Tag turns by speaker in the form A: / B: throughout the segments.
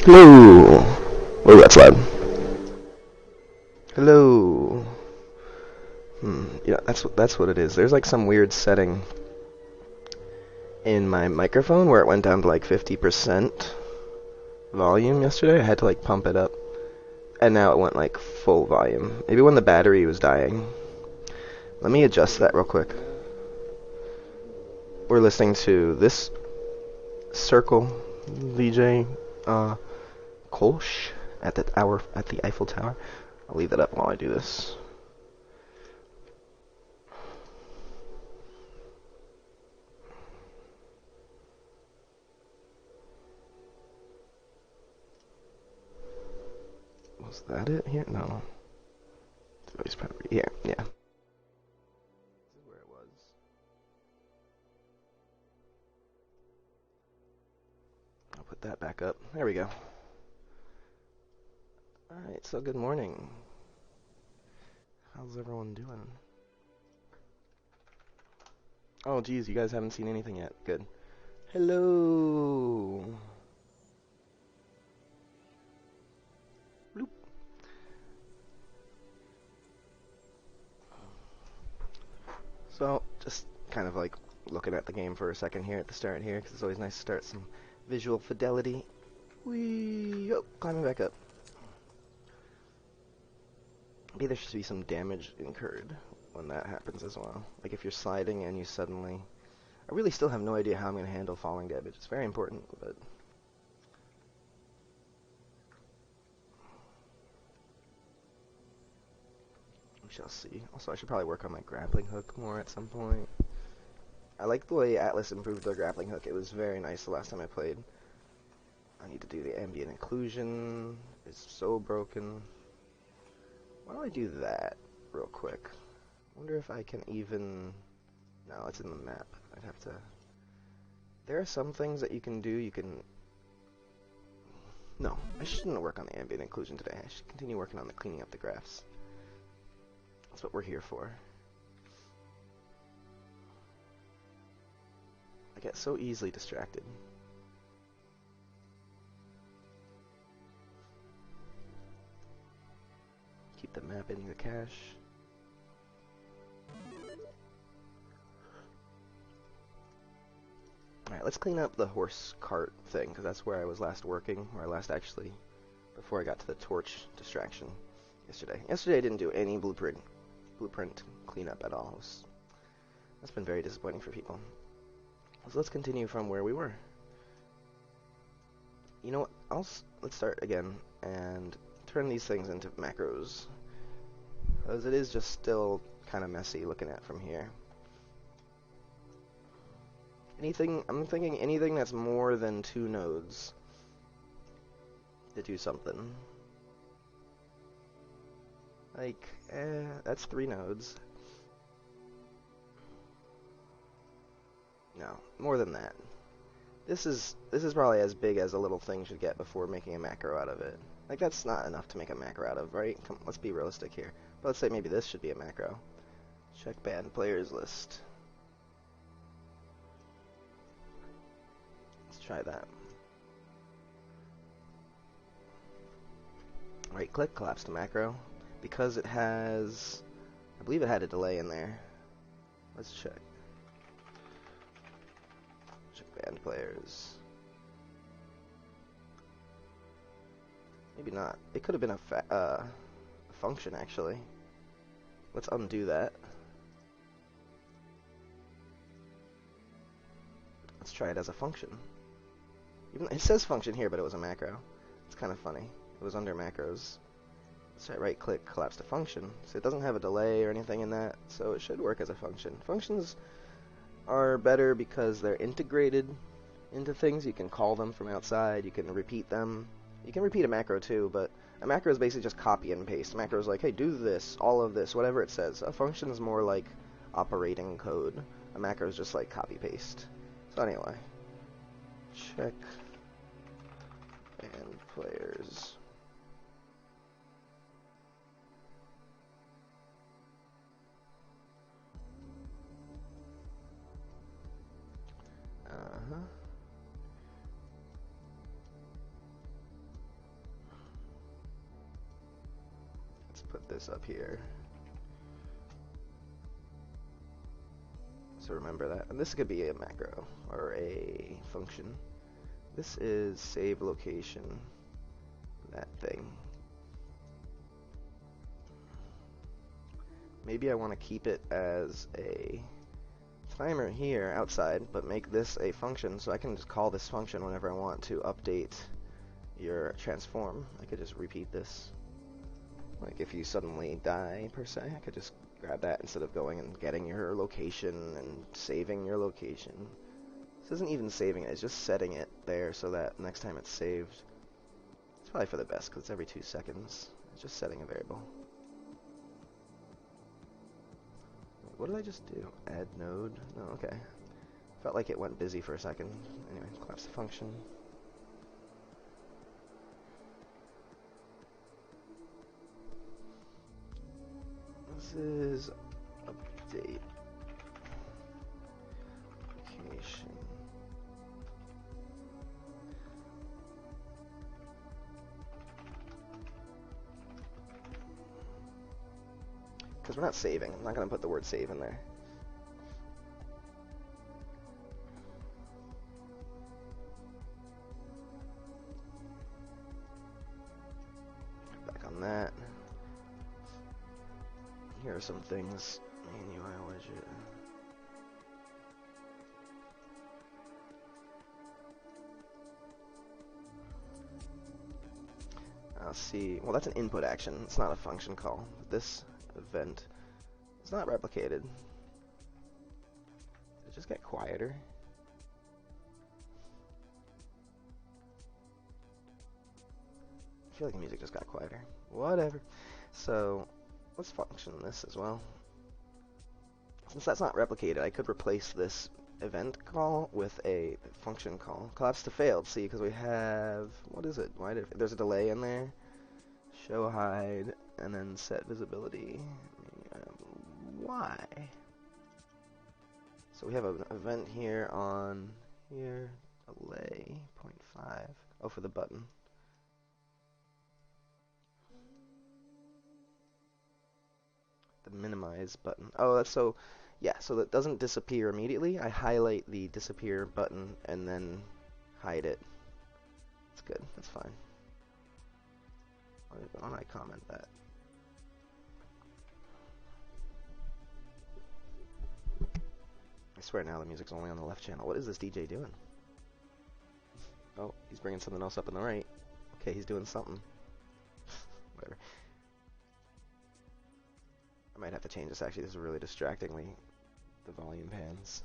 A: Hello. Oh, that's loud. Hello. Yeah, that's what it is. There's like some weird setting in my microphone where it went down to like 50% volume yesterday. I had to like pump it up, and now it went like full volume. Maybe when the battery was dying. Let me adjust that real quick. We're listening to this Circle VJ Kolsch at the Eiffel Tower. I'll leave that up while I do this. Was that it here? No. Device property. Yeah. This is where it was. I'll put that back up. There we go. Alright, so good morning. How's everyone doing? Oh, geez, you guys haven't seen anything yet. Good. Hello. Bloop. So, just kind of like looking at the game for a second here at the start here, because it's always nice to start some visual fidelity. Whee! Oh, climbing back up. Maybe there should be some damage incurred when that happens as well. Like if you're sliding and you suddenly... I really still have no idea how I'm going to handle falling damage. It's very important, but... we shall see. Also, I should probably work on my grappling hook more at some point. I like the way Atlas improved their grappling hook. It was very nice the last time I played. I need to do the ambient occlusion. It's so broken. Why don't I do that real quick? I wonder if I can even... No, it's in the map. I'd have to... There are some things that you can do. You can... No, I shouldn't work on the ambient occlusion today. I should continue working on the cleaning up the graphs. That's what we're here for. I get so easily distracted. Keep the map in the cache. Alright, let's clean up the horse cart thing, because that's where I was last working, or last actually, before I got to the torch distraction yesterday. Yesterday I didn't do any blueprint cleanup at all. That's been very disappointing for people. So let's continue from where we were. You know what, let's start again, and turn these things into macros. Because it is just still kind of messy looking at from here. I'm thinking anything that's more than 2 nodes to do something. Like, that's 3 nodes. No, more than that. This is probably as big as a little thing should get before making a macro out of it. Like, that's not enough to make a macro out of, right? Come, let's be realistic here. But let's say maybe this should be a macro. Check banned players list. Let's try that. Right click, collapse to macro. Because it has... I believe it had a delay in there. Let's check. Check banned players. Maybe not. It could have been a function, actually. Let's undo that. Let's try it as a function. Even it says function here, but it was a macro. It's kind of funny. It was under macros. Let's try right click, collapse to function. So it doesn't have a delay or anything in that, so it should work as a function. Functions are better because they're integrated into things. You can call them from outside, you can repeat them. You can repeat a macro too, but a macro is basically just copy and paste. A macro is like, hey, do this, all of this, whatever it says. A function is more like operating code. A macro is just like copy paste. So anyway, check and players. this up here. So remember that. And this could be a macro or a function. This is save location, that thing. Maybe I want to keep it as a timer here outside, but make this a function, so I can just call this function whenever I want to update your transform. I could just repeat this. Like if you suddenly die, per se, I could just grab that instead of going and getting your location and saving your location. This isn't even saving it, it's just setting it there so that next time it's saved. It's probably for the best, because it's every 2 seconds. It's just setting a variable. What did I just do? Add node? No, okay. Felt like it went busy for a second. Anyway, collapse the function. This is update location. Because we're not saving. I'm not going to put the word save in there. Back on that. Here are some things. Main UI widget. I'll see. Well, that's an input action. It's not a function call. But this event is not replicated. Did it just get quieter? I feel like the music just got quieter. Whatever. So let's function this as well. Since that's not replicated, I could replace this event call with a function call. Collapse to failed. See, because we have, what is it? Why did there's a delay in there? Show hide and then set visibility. Why? So we have an event here on here. Delay 0.5. Oh, for the button. The minimize button. Oh, that's so. Yeah, so that doesn't disappear immediately. I highlight the disappear button and then hide it. That's good. That's fine. Why don't I comment that? I swear now the music's only on the left channel. What is this DJ doing? Oh, he's bringing something else up on the right. Okay, he's doing something. Whatever. I might have to change this, actually. This is really distractingly. The volume pans.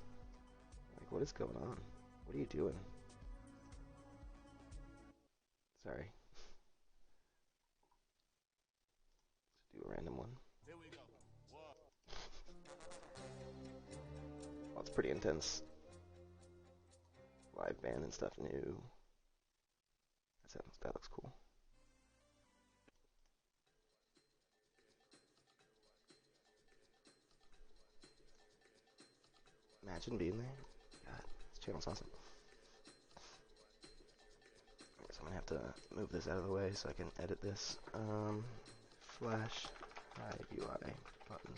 A: Like, what is going on? What are you doing? Sorry. Let's do a random one.
B: Here we go.
A: Well, it's pretty intense. Live band and stuff new. That looks cool. Imagine being there. God, this channel's awesome. Okay, so I'm gonna have to move this out of the way so I can edit this. Flash hide UI button.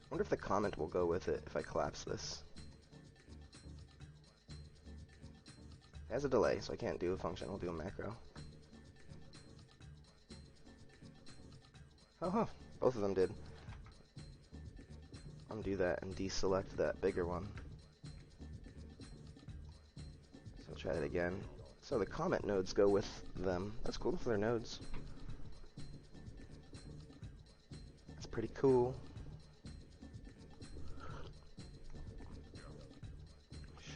A: I wonder if the comment will go with it if I collapse this. It has a delay, so I can't do a function. We'll do a macro. Oh, both of them did. Undo that and deselect that bigger one. So I'll try that again. So the comment nodes go with them. That's cool for their nodes. That's pretty cool.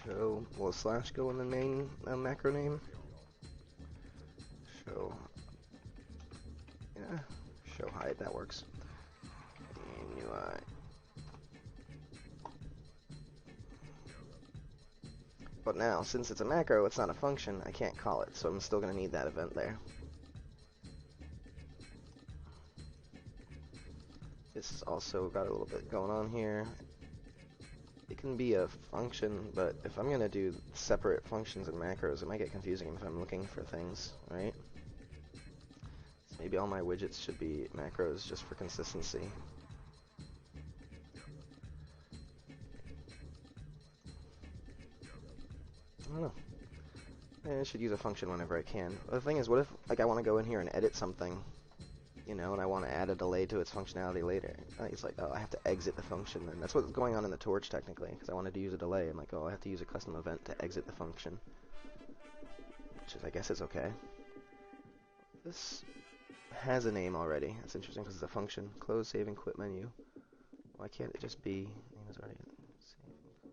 A: Show, will a slash go in the main macro name? Show, yeah, show hide, that works. Main UI. But now, since it's a macro, it's not a function, I can't call it, so I'm still going to need that event there. It This has also got a little bit going on here. It can be a function, but if I'm going to do separate functions and macros, it might get confusing if I'm looking for things, right? So maybe all my widgets should be macros just for consistency. I don't know. I should use a function whenever I can. But the thing is, what if like I want to go in here and edit something, you know, and I want to add a delay to its functionality later? It's like, oh, I have to exit the function, and that's what's going on in the torch technically, because I wanted to use a delay. I'm like, oh, I have to use a custom event to exit the function, which is, I guess, is okay. This has a name already. That's interesting because it's a function. Close, save, and quit menu. Why can't it just be? Name is already save.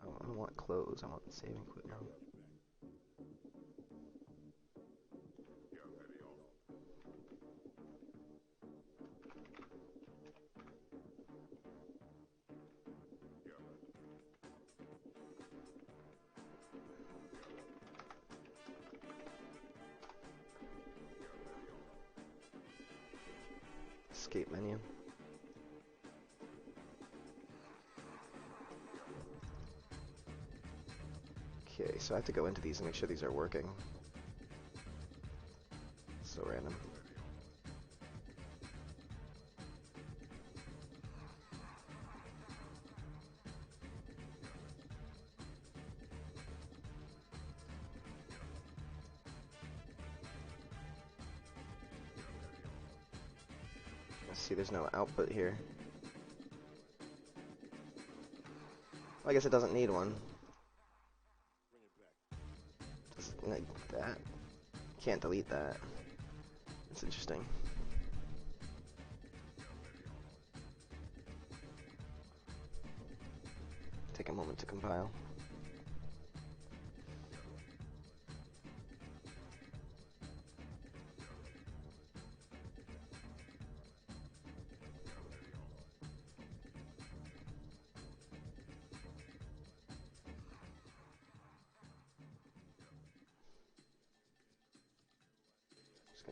A: Oh, I don't want close. I want save and quit menu. Escape menu. Okay, so I have to go into these and make sure these are working. So random. See, there's no output here. Well, I guess it doesn't need one. Just like that. Can't delete that. That's interesting. Take a moment to compile.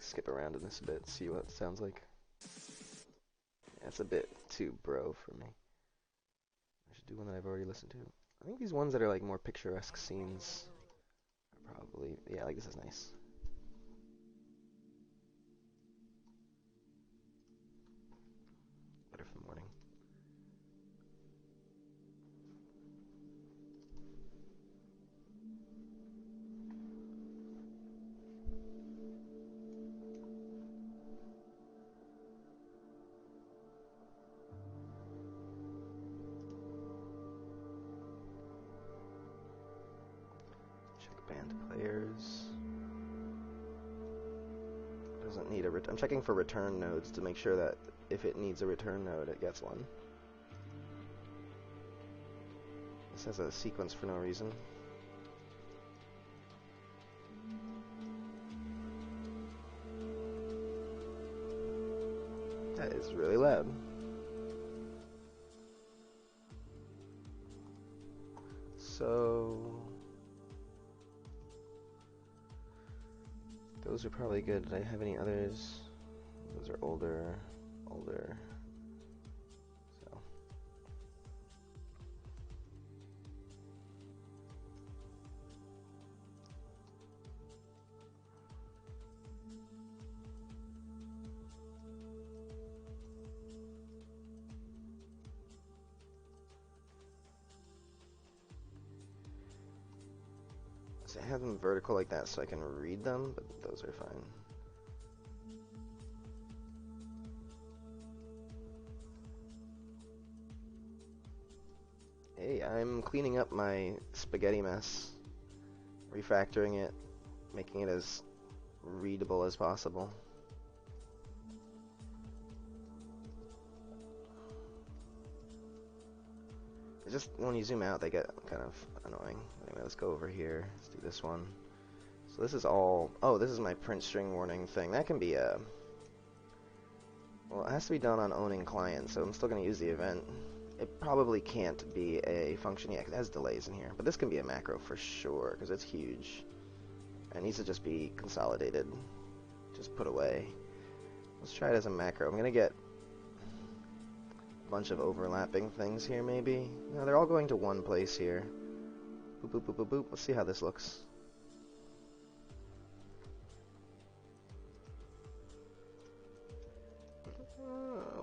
A: Skip around in this a bit, see what it sounds like. That's a bit too bro for me. I should do one that I've already listened to. I think these ones that are like more picturesque scenes are probably, yeah, like this is nice. Better for the morning. Banned players. Doesn't need a I'm checking for return nodes to make sure that if it needs a return node, it gets one. This has a sequence for no reason. That is really loud. So those are probably good. Did I have any others? Those are older. So I have them vertical like that so I can read them, but those are fine. Hey, I'm cleaning up my spaghetti mess, refactoring it, making it as readable as possible. It's just when you zoom out, they get kind of annoying. Anyway, let's go over here. Let's do this one. So this is all. Oh, this is my print string warning thing. That can be a. Well, it has to be done on owning client, so I'm still going to use the event. It probably can't be a function yet, because it has delays in here. But this can be a macro for sure, because it's huge. It needs to just be consolidated. Just put away. Let's try it as a macro. I'm going to get bunch of overlapping things here, maybe. No, they're all going to one place here. Boop, boop, boop, boop, boop. Let's see how this looks.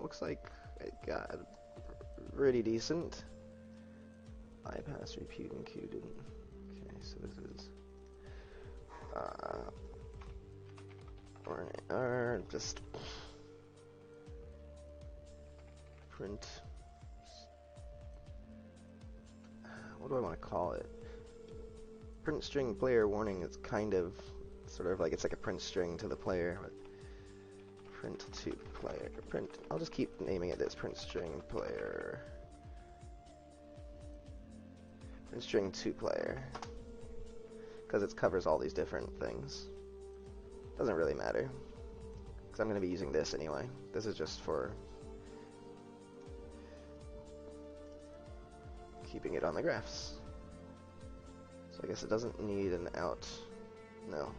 A: Looks like it got pretty decent. Bypass, repute, and queue didn't. Okay, so this is or just print. What do I want to call it? Print string player warning is kind of sort of like it's like a print string to the player. But print to player. Print. I'll just keep naming it this print string player. Print string to player. Because it covers all these different things. Doesn't really matter. Because I'm going to be using this anyway. This is just for keeping it on the graphs. So I guess it doesn't need an out. No.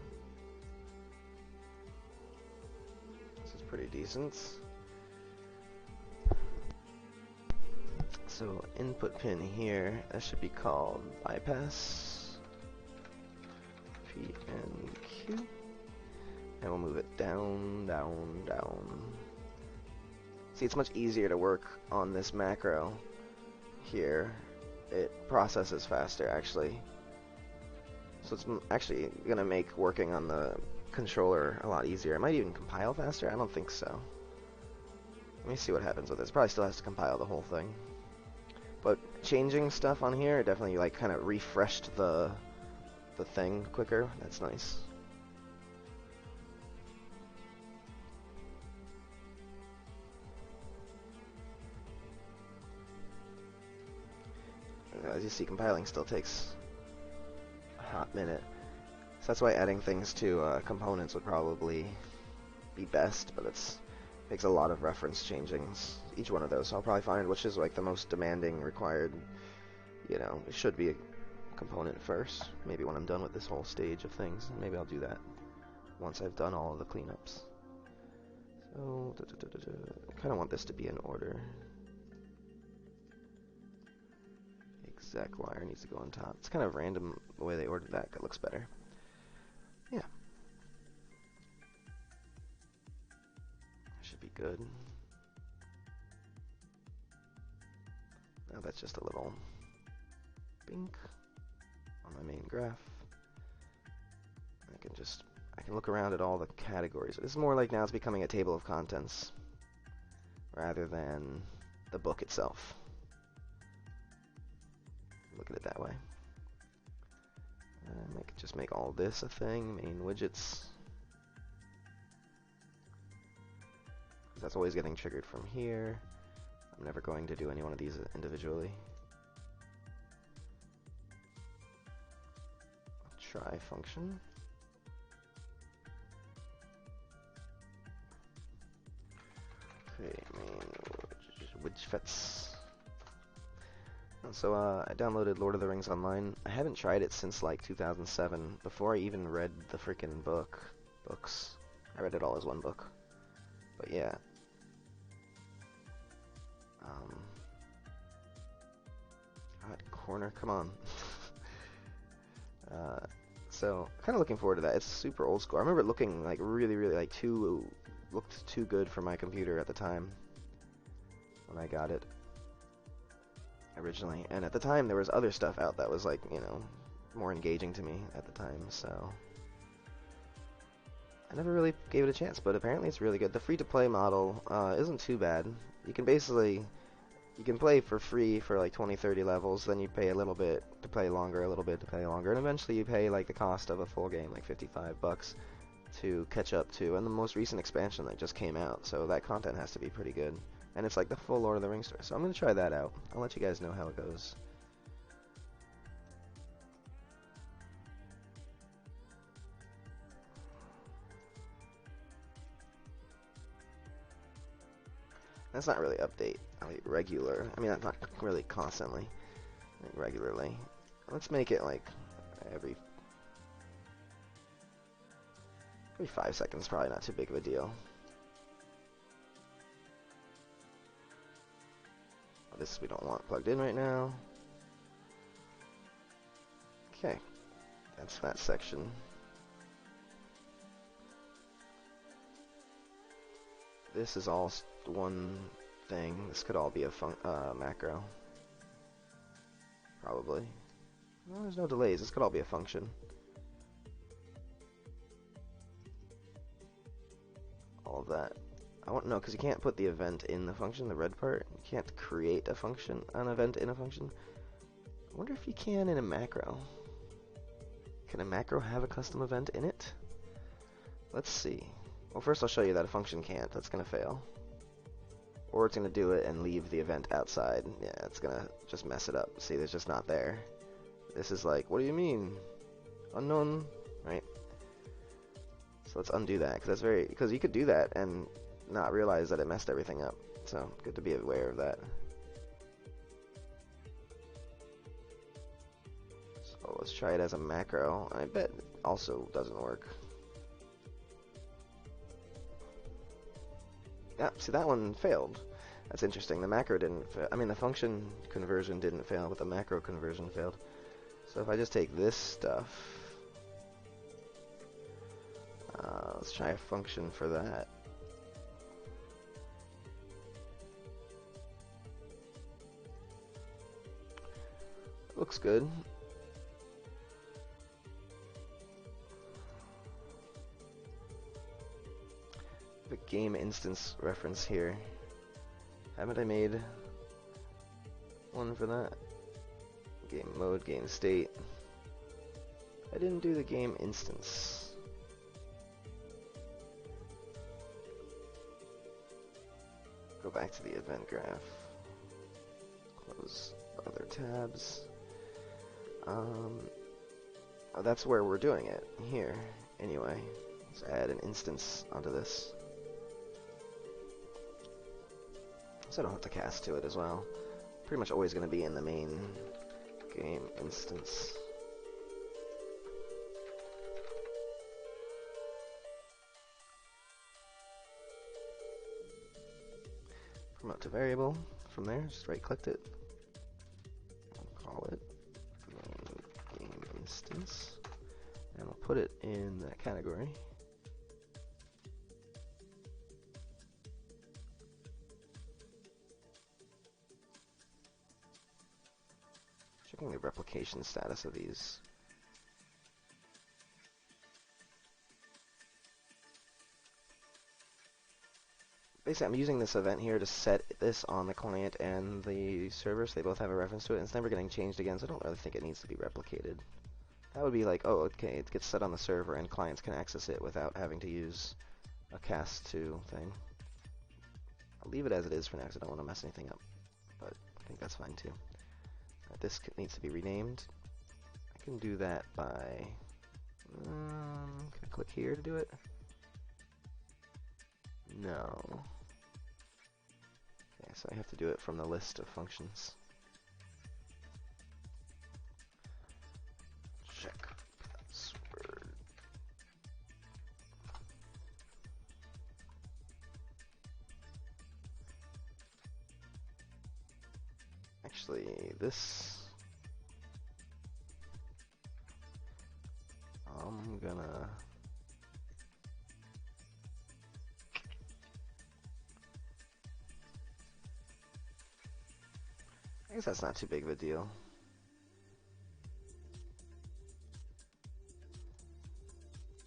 A: This is pretty decent. So input pin here, that should be called bypass. P and Q. And we'll move it down, down, down. See, it's much easier to work on this macro here. It processes faster, actually. So it's actually going to make working on the controller a lot easier. It might even compile faster. I don't think so. Let me see what happens with this. Probably still has to compile the whole thing. But changing stuff on here definitely like kind of refreshed the thing quicker. That's nice. As you see, compiling still takes a hot minute. So that's why adding things to components would probably be best, but it takes a lot of reference changings, each one of those. So I'll probably find which is like the most demanding, required, you know, it should be a component first. Maybe when I'm done with this whole stage of things, maybe I'll do that once I've done all of the cleanups. So, I kind of want this to be in order. Exec wire needs to go on top. It's kind of random the way they ordered that. That looks better. Yeah. Should be good. Now that's just a little bink on my main graph. I can look around at all the categories. This is more like now it's becoming a table of contents rather than the book itself. Look at it that way. Just make all this a thing, main widgets. That's always getting triggered from here. I'm never going to do any one of these individually. Try function. Okay, main widgets. So I downloaded Lord of the Rings Online. I haven't tried it since like 2007, before I even read the freaking books. I read it all as one book. But yeah. God, corner, come on. So kind of looking forward to that. It's super old school. I remember it looking like really like looked too good for my computer at the time when I got it originally. And at the time there was other stuff out that was like, you know, more engaging to me at the time, so I never really gave it a chance, but apparently it's really good. The free-to-play model isn't too bad. You can play for free for like 20-30 levels, then you pay a little bit to play longer, a little bit to play longer, and eventually you pay like the cost of a full game, like $55 to catch up to. And the most recent expansion that just came out, so that content has to be pretty good. And it's like the full Lord of the Rings story, so I'm going to try that out. I'll let you guys know how it goes. That's not really update, like regular. I mean, not really constantly, like regularly. Let's make it like every 5 seconds, probably not too big of a deal. This we don't want plugged in right now. Okay, that's that section. This is all one thing. This could all be a macro. Probably. Well, there's no delays. This could all be a function. All of that. I want no, because you can't put the event in the function, the red part. You can't create a function, an event in a function. I wonder if you can in a macro. Can a macro have a custom event in it? Let's see. Well, first I'll show you that a function can't. That's going to fail. Or it's going to do it and leave the event outside. Yeah, it's going to just mess it up. See, it's just not there. This is like, what do you mean? Unknown, right? So let's undo that, because you could do that and not realize that it messed everything up. So, good to be aware of that. So let's try it as a macro. I bet it also doesn't work. Yeah, see, that one failed. That's interesting. The macro didn't fail. I mean, the function conversion didn't fail, but the macro conversion failed. So if I just take this stuff, let's try a function for that. Looks good. The game instance reference here. Haven't I made one for that? Game mode, game state. I didn't do the game instance. Go back to the event graph. Close other tabs. Oh, that's where we're doing it. Here. Anyway, let's add an instance onto this. So I don't have to cast to it as well. Pretty much always going to be in the main game instance. Promote to variable. From there, just right-clicked it. Call it game instance. And we'll put it in that category. Checking the replication status of these. Basically, I'm using this event here to set this on the client and the server, so they both have a reference to it, and it's never getting changed again, so I don't really think it needs to be replicated. That would be like, oh, okay, it gets set on the server, and clients can access it without having to use a cast to thing. I'll leave it as it is for now, because I don't want to mess anything up, but I think that's fine too. This needs to be renamed. I can do that by, can I click here to do it? No. Okay, so I have to do it from the list of functions. Check password. Actually, this I'm gonna I guess that's not too big of a deal.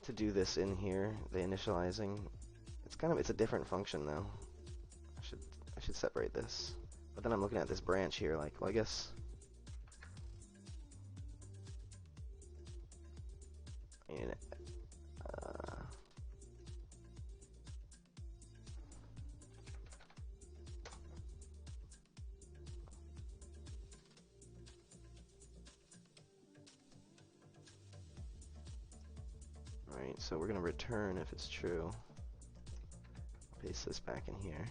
A: To do this in here, the initializing, it's a different function though. I should separate this. But then I'm looking at this branch here, like, well, I guess Alright, so we're going to return if it's true. Paste this back in here.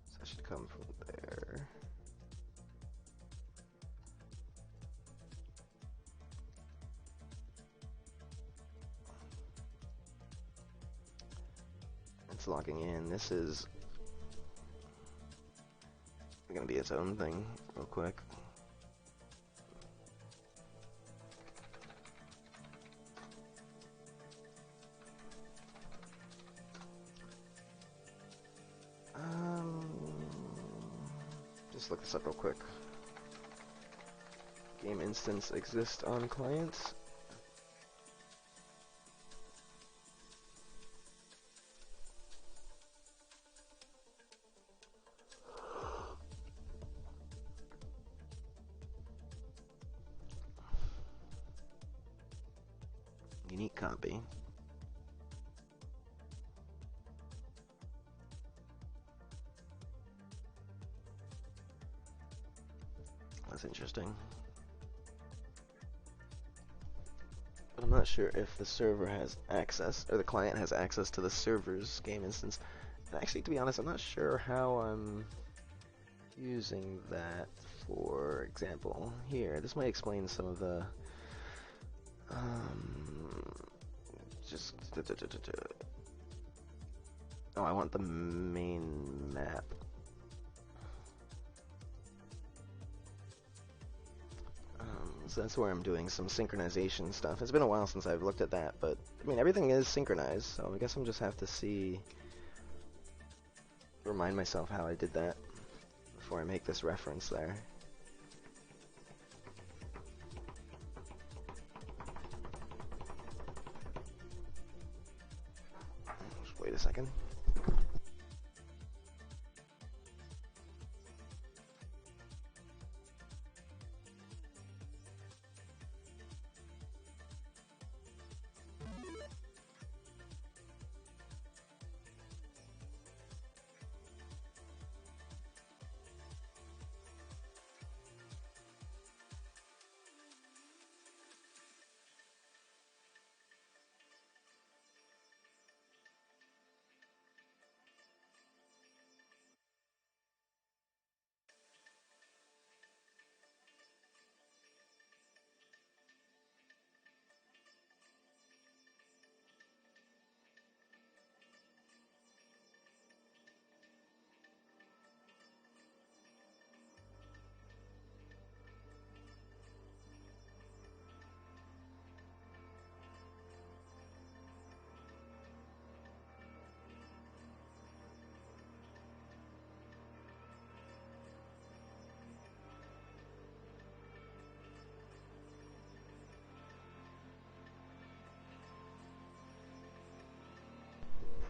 A: So that should come from there. it's logging in. This is going to be its own thing real quick. Just look this up real quick. Game instance exists on clients. Unique copy. That's interesting. But I'm not sure if the server has access, or the client has access to the server's game instance. And actually, to be honest, I'm not sure how I'm using that. For example, here, this might explain some of the just oh, I want the main map. So that's where I'm doing some synchronization stuff. It's been a while since I've looked at that, but I mean everything is synchronized, so I guess I'm just have to remind myself how I did that before I make this reference there. Just wait a second.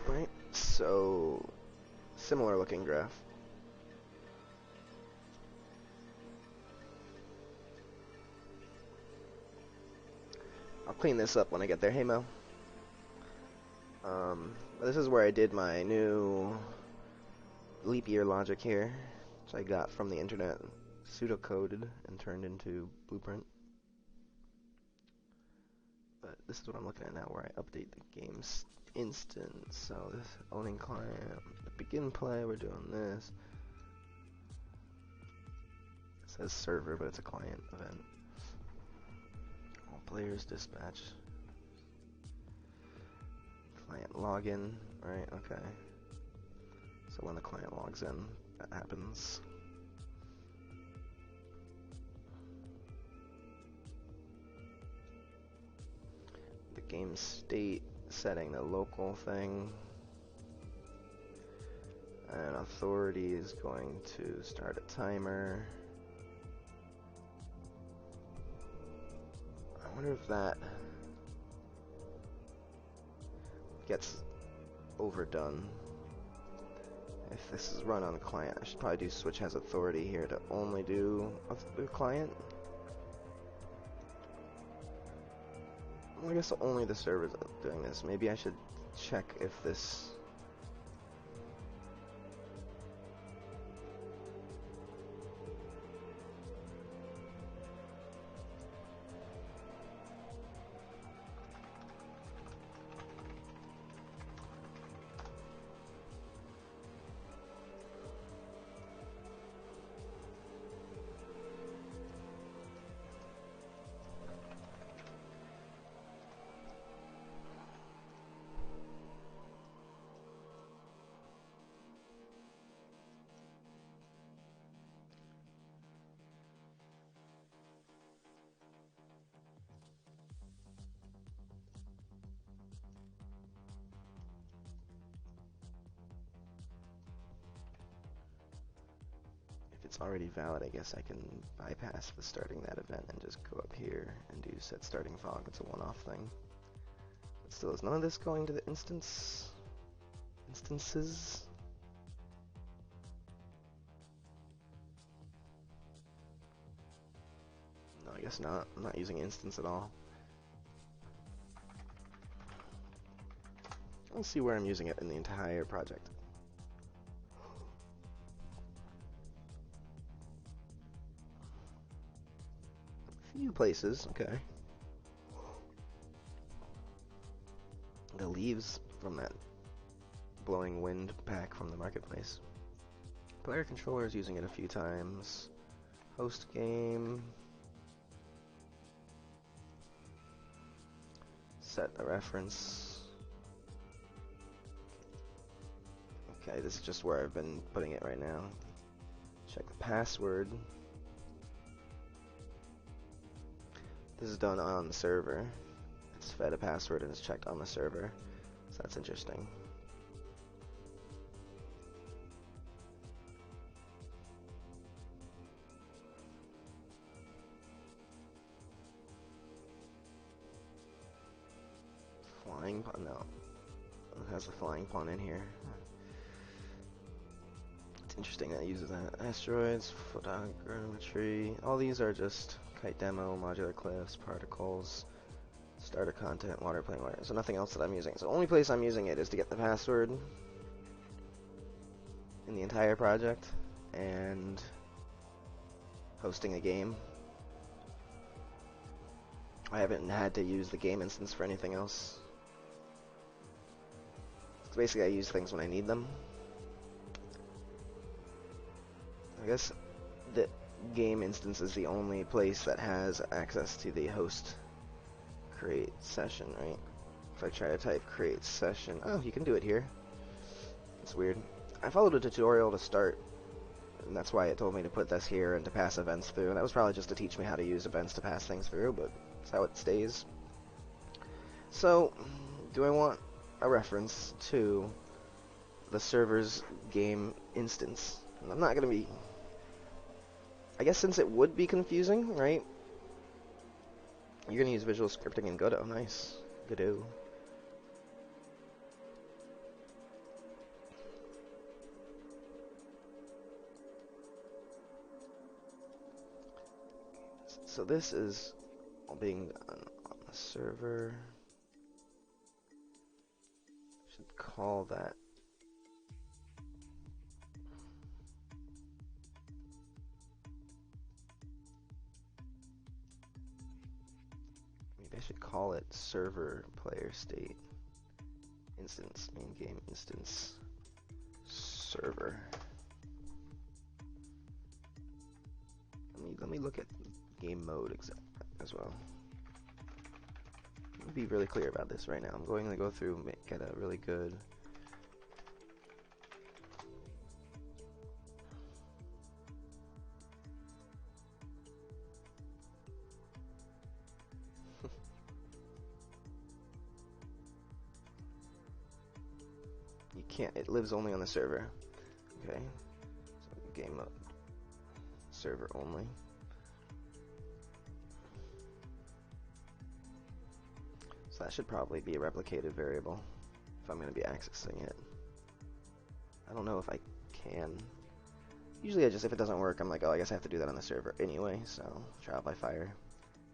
A: Right, so similar looking graph. I'll clean this up when I get there. Hey Mo. This is where I did my new leap year logic here, which I got from the internet, pseudocoded and turned into Blueprint. But this is what I'm looking at now, where I update the game's instance. So this owning client, begin play, we're doing this. It says server, but it's a client event. All players dispatch. Client login, right? Okay. So when the client logs in, that happens. The game state setting, the local thing. And authority is going to start a timer. I wonder if that gets overdone. If this is run on a client, I should probably do switch has authority here to only do a client. Well, I guess only the server's doing this. Maybe I should check if this... it's already valid, I guess I can bypass the starting that event and just go up here and do set starting fog. It's a one-off thing. But still, is none of this going to the instances? No, I guess not. I'm not using instance at all. Let's see where I'm using it in the entire project. A few places, okay. The leaves from that blowing wind pack from the marketplace. Player controller is using it a few times. Host game. Set a reference. Okay, this is just where I've been putting it right now. Check the password. This is done on the server. It's fed a password and it's checked on the server. So that's interesting. Flying pawn? No. It has a flying pawn in here. It's interesting that it uses that. Asteroids, photogrammetry. All these are just kite demo, modular cliffs, particles, starter content, water, plane water. So nothing else that I'm using. So the only place I'm using it is to get the password in the entire project and hosting a game. I haven't had to use the game instance for anything else. So basically I use things when I need them. I guess the game instance is the only place that has access to the host create session, right? If I try to type create session, oh, you can do it here. It's weird. I followed a tutorial to start, and that's why it told me to put this here and to pass events through. And that was probably just to teach me how to use events to pass things through, but that's how it stays. So, do I want a reference to the server's game instance? And I'm not going to be... I guess since it would be confusing, right? You're going to use visual scripting in Godot. Nice. Godot. So this is all being done on the server. Should call that. Maybe I should call it server player state instance, main game instance server. Let me look at game mode as well. Let me be really clear about this right now. I'm going to go through and get a really good you can't, it lives only on the server. Okay, so game mode server only. So that should probably be a replicated variable if I'm going to be accessing it. I don't know if I can. Usually I just, if it doesn't work, I'm like, oh, I guess I have to do that on the server anyway, so trial by fire.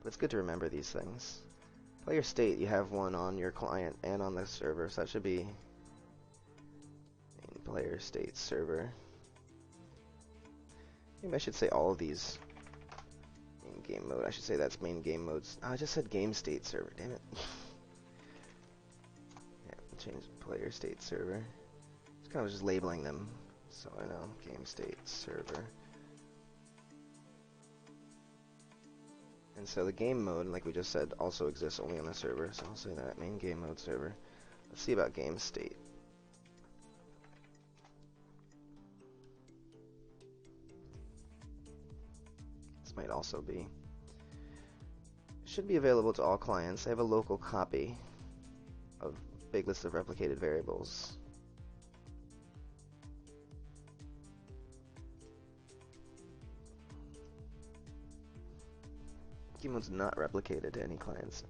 A: But it's good to remember these things. Player state, you have one on your client and on the server, so that should be main player state server. Maybe I should say all of these in game mode. I should say that's main game modes. Oh, I just said game state server, damn it. Change player state server. Just kind of just labeling them so I know. Game state server. And so the game mode, like we just said, also exists only on the server. So I'll say that main game mode server. Let's see about game state. This might also be. Should be available to all clients. I have a local copy of big list of replicated variables. Game mode's not replicated to any clients.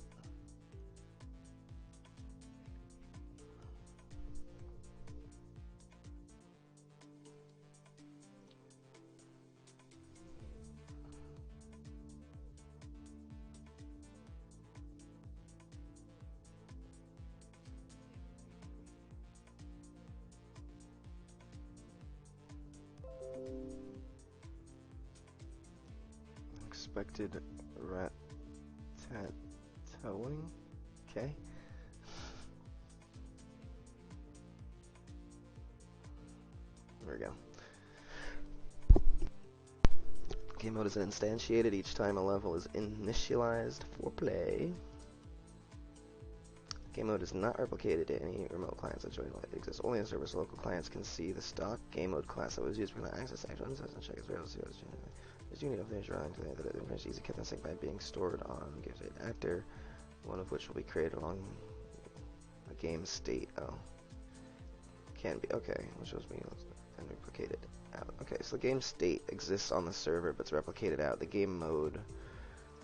A: Expected rat-tat-towing. Okay. There we go. Game mode is instantiated each time a level is initialized for play. Game mode is not replicated to any remote clients that join. It exists only in servers. Local clients can see the stock game mode class that was used for the access actions and check its variables. There's unit of things running today that is easy kept in sync by being stored on game state actor, one of which will be created along a game state. Oh, can be okay, which shows me and replicated out. Okay, so the game state exists on the server, but it's replicated out. The game mode.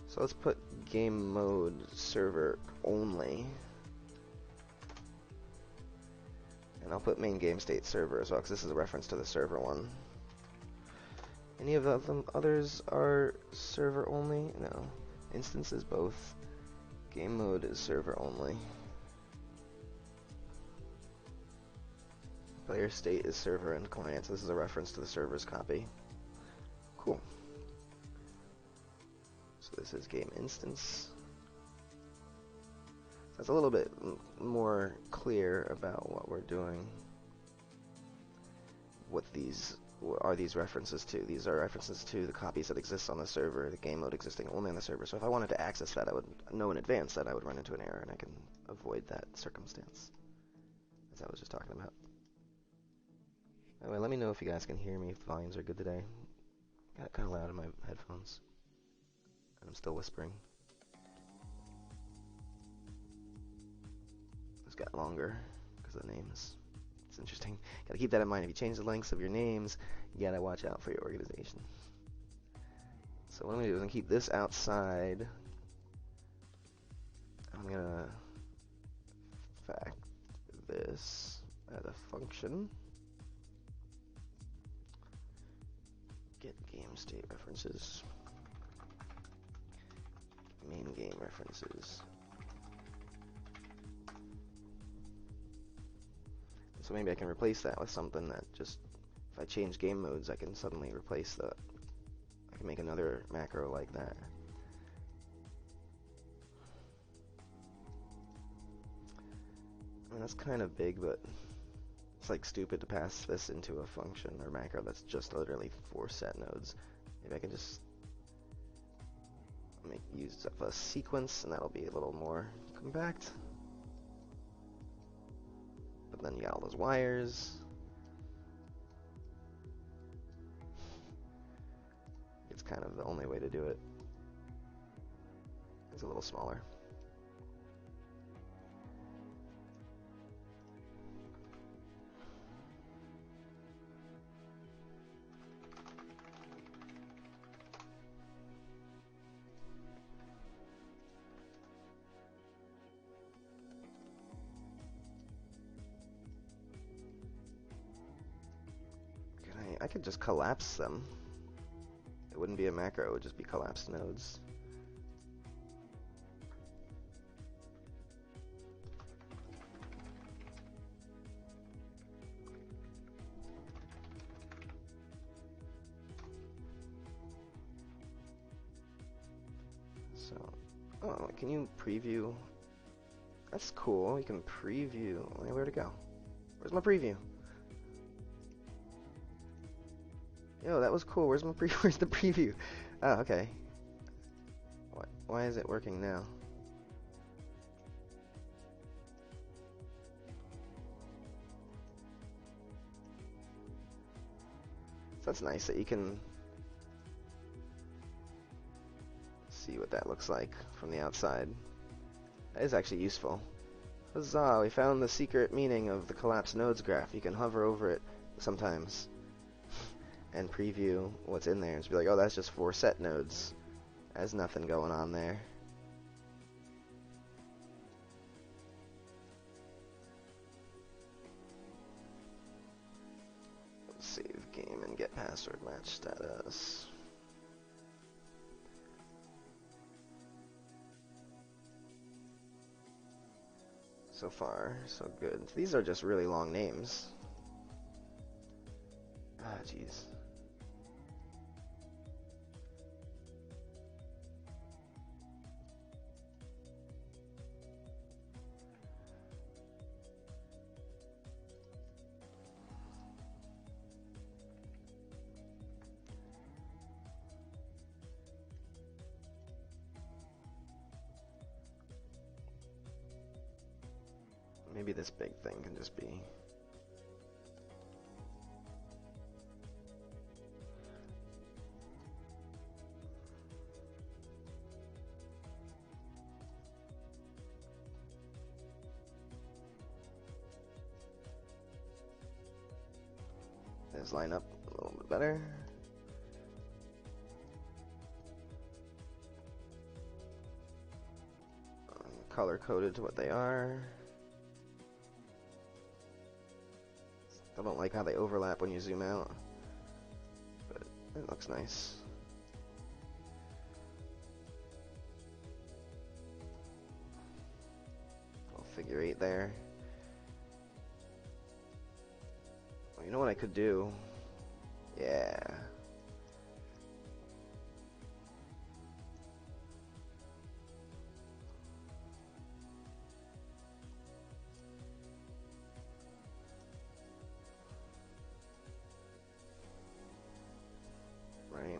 A: So let's put game mode server only. And I'll put main game state server as well, because this is a reference to the server one. Any of them others are server only? No. Instances both. Game mode is server only. Player state is server and client, so this is a reference to the server's copy. Cool. So this is game instance. That's a little bit more clear about what we're doing. What are these references to? These are references to the copies that exist on the server, the game mode existing only on the server. So if I wanted to access that, I would know in advance that I would run into an error, and I can avoid that circumstance, as I was just talking about. Anyway, let me know if you guys can hear me, if the volumes are good today. Got kind of loud in my headphones, and I'm still whispering. It's got longer because of the names. It's interesting. Gotta keep that in mind. If you change the lengths of your names, you gotta watch out for your organization. So what I'm gonna do is I'm gonna keep this outside. I'm gonna fact this as a function. Get game state references. Main game references. So maybe I can replace that with something that just, if I change game modes, I can suddenly replace the, I can make another macro like that. I mean, that's kind of big, but it's like stupid to pass this into a function or macro that's just literally 4 set nodes. Maybe I can just make use of a sequence, and that'll be a little more compact. But then you got all those wires. It's kind of the only way to do it. It's a little smaller. I could just collapse them. It wouldn't be a macro, it would just be collapsed nodes. So, oh, can you preview? That's cool, you can preview. Where'd it go? Where's my preview? Yo, that was cool. Where's my where's the preview? Oh, okay. Why is it working now? So that's nice that you can see what that looks like from the outside. That is actually useful. Huzzah, we found the secret meaning of the collapsed nodes graph. You can hover over it sometimes and preview what's in there and just be like, oh, that's just 4 set nodes There's nothing going on there. Save game and get password match status. So far, so good. These are just really long names. Ah, jeez. Maybe this big thing can just be... Let's line up a little bit better. Color coded to what they are. I don't like how they overlap when you zoom out, but it looks nice. Little figure 8 there. Well, you know what I could do? Yeah. Right.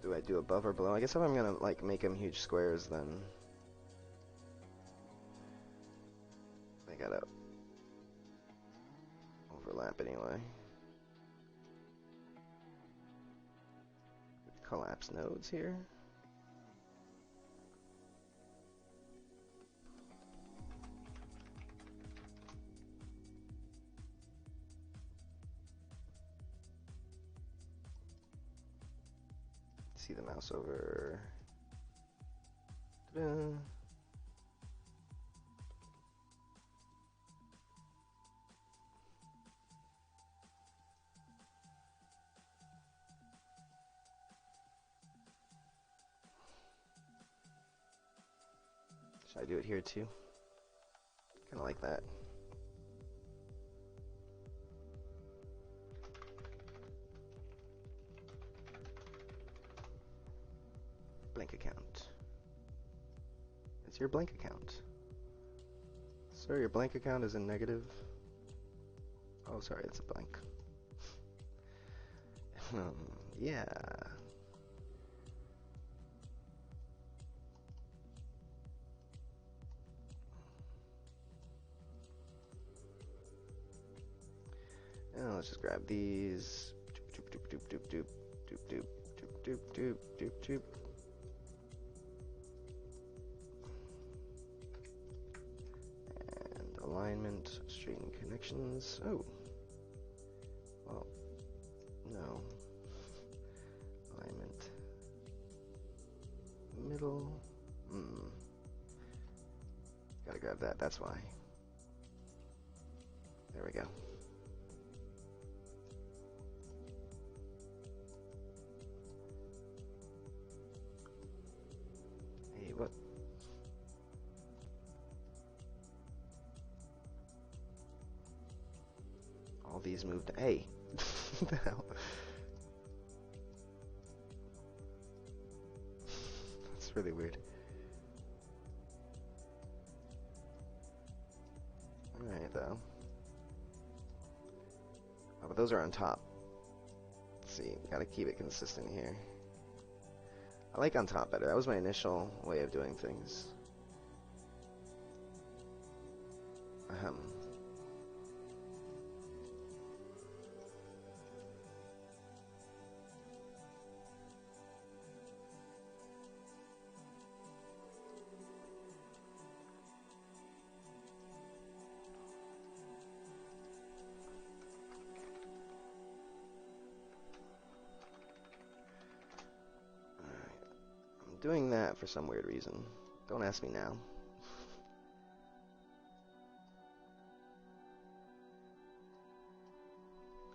A: Do I do above or below? I guess if I'm gonna like make them huge squares, then they gotta overlap anyway. Collapse nodes here. See the mouse over. Ta-da. Should I do it here too? Kind of like that. Blank account. It's your blank account. Sir, your blank account is in negative. Oh, sorry, it's a blank. Yeah. And let's just grab these. Doop, doop, doop, doop, doop, doop, doop, doop, doop, doop, doop. And alignment, string connections. Oh. Well, no. Alignment. Middle. Gotta grab that, that's why. There we go. Hey, what? All these moved. Hey! What the hell? That's really weird. Alright, though. Oh, but those are on top. Let's see, gotta keep it consistent here. I like on top better. That was my initial way of doing things. Ahem. doing that for some weird reason. Don't ask me now.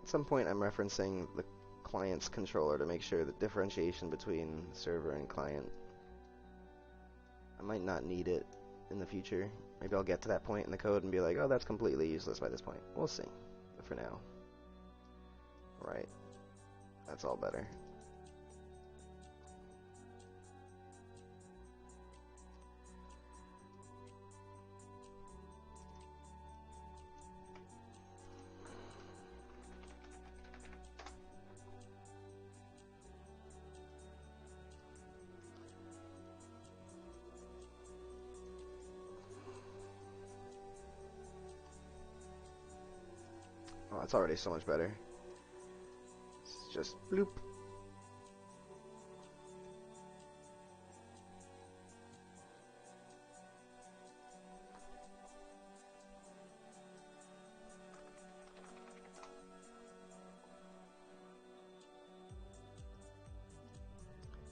A: At some point I'm referencing the client's controller to make sure the differentiation between server and client. I might not need it in the future. Maybe I'll get to that point in the code and be like, oh, that's completely useless by this point. We'll see. But for now. Right. That's all better. Oh, it's already so much better. It's just bloop.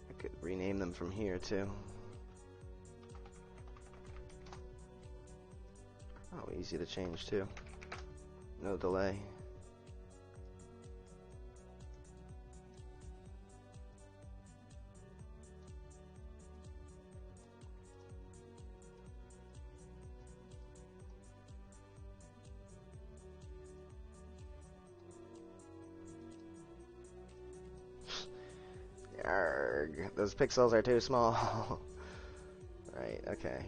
A: I could rename them from here too. Oh, easy to change too. No delay. Arrgh, those pixels are too small. Right, okay.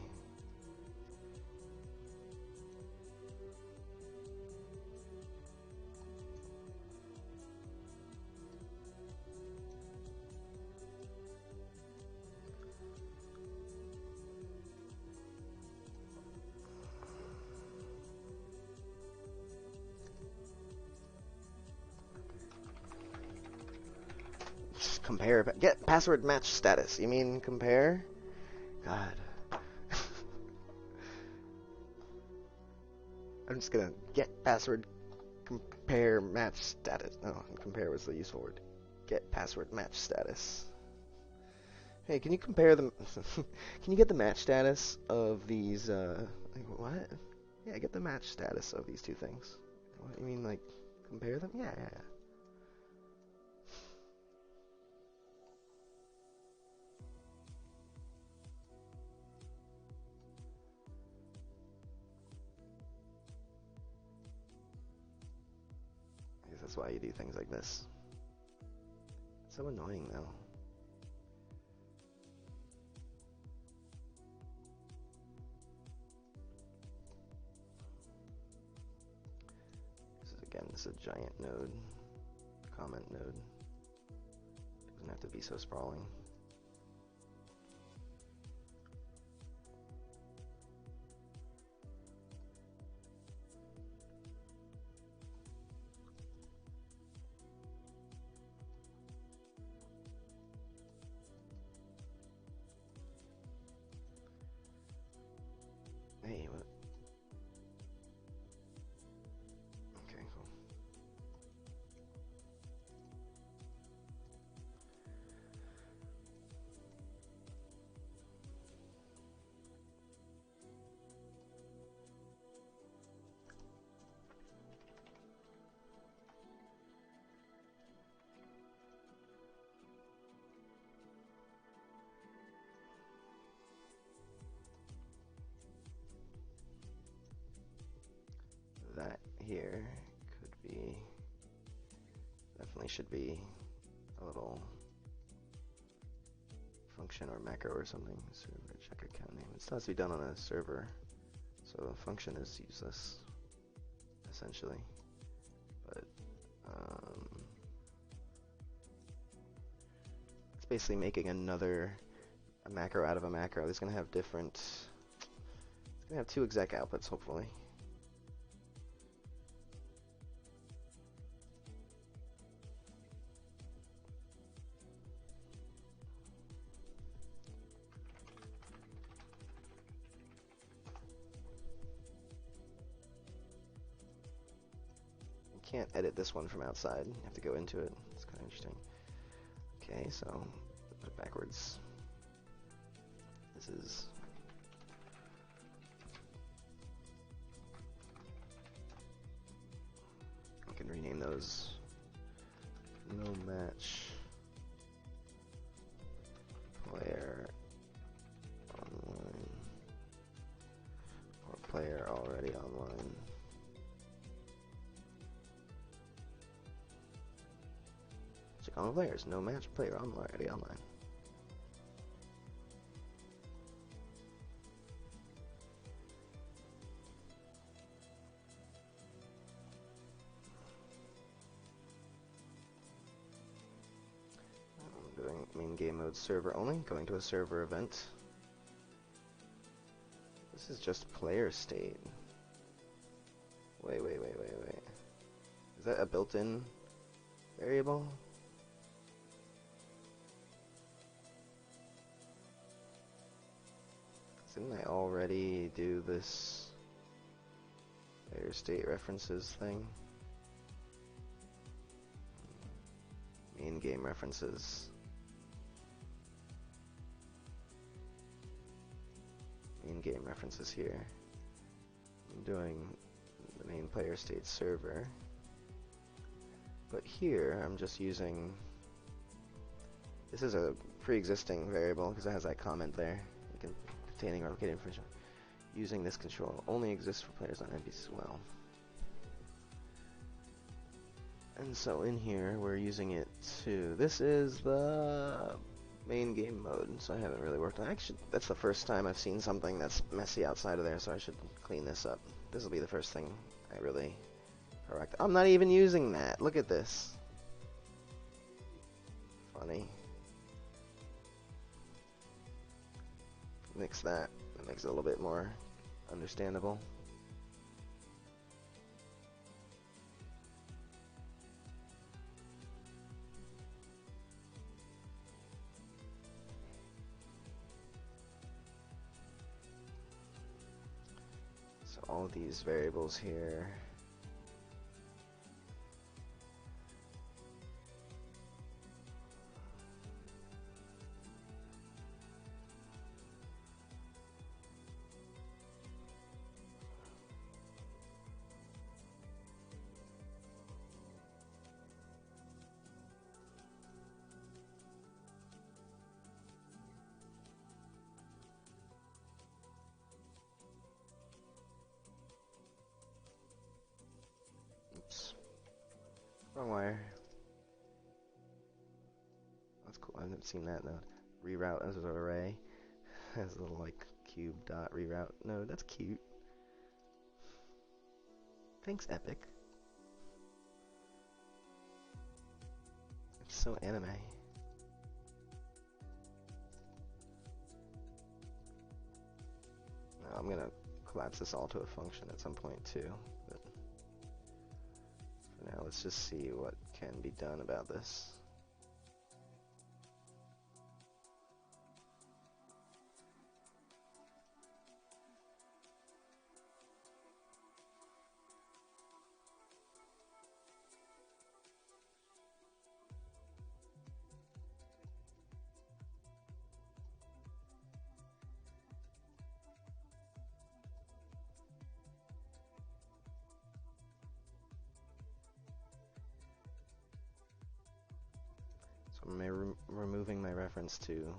A: Compare, get password match status. You mean compare? God. I'm just gonna get password compare match status. No, compare was the useful word. Get password match status. Hey, can you compare them? Can you get the match status of these? What? Yeah, get the match status of these two things. What, you mean like compare them? Yeah. I guess that's why you do things like this. It's so annoying though. This is a giant node, comment node. Doesn't have to be so sprawling. Hey, what? Okay, cool. That here could be, definitely should be a little function or macro or something. Server check account name. It still has to be done on a server, so the function is useless, essentially. But it's basically making a macro out of a macro. It's gonna have different. It's gonna have two exec outputs, hopefully. Can't edit this one from outside. You have to go into it. It's kind of interesting. Okay, so put it backwards. references. I can rename those no match player online or player already online. Check on the players, no match player already online. I'm doing main game mode server only, going to a server event. This is just player state. Wait. Is that a built-in variable? Didn't I already do this player state references thing? Main game references. Main game references here. I'm doing the main player state server. But here I'm just using, this is a pre-existing variable because it has that comment there. Containing or located information. Using this control only exists for players on NPCs as well. And so in here we're using it to, this is the main game mode, so I haven't really worked on it. Actually, that's the first time I've seen something that's messy outside of there, so I should clean this up. This will be the first thing I really correct. I'm not even using that. Look at this. Funny. Mix that. That makes it a little bit more understandable. So all these variables here. Oops. Wrong wire. That's cool. I haven't seen that node. Reroute as an array. Has a little like cube dot reroute node. That's cute. Thanks, Epic. It's so anime. Now I'm gonna collapse this all to a function at some point too. But for now, let's just see what can be done about this. I'm removing my reference to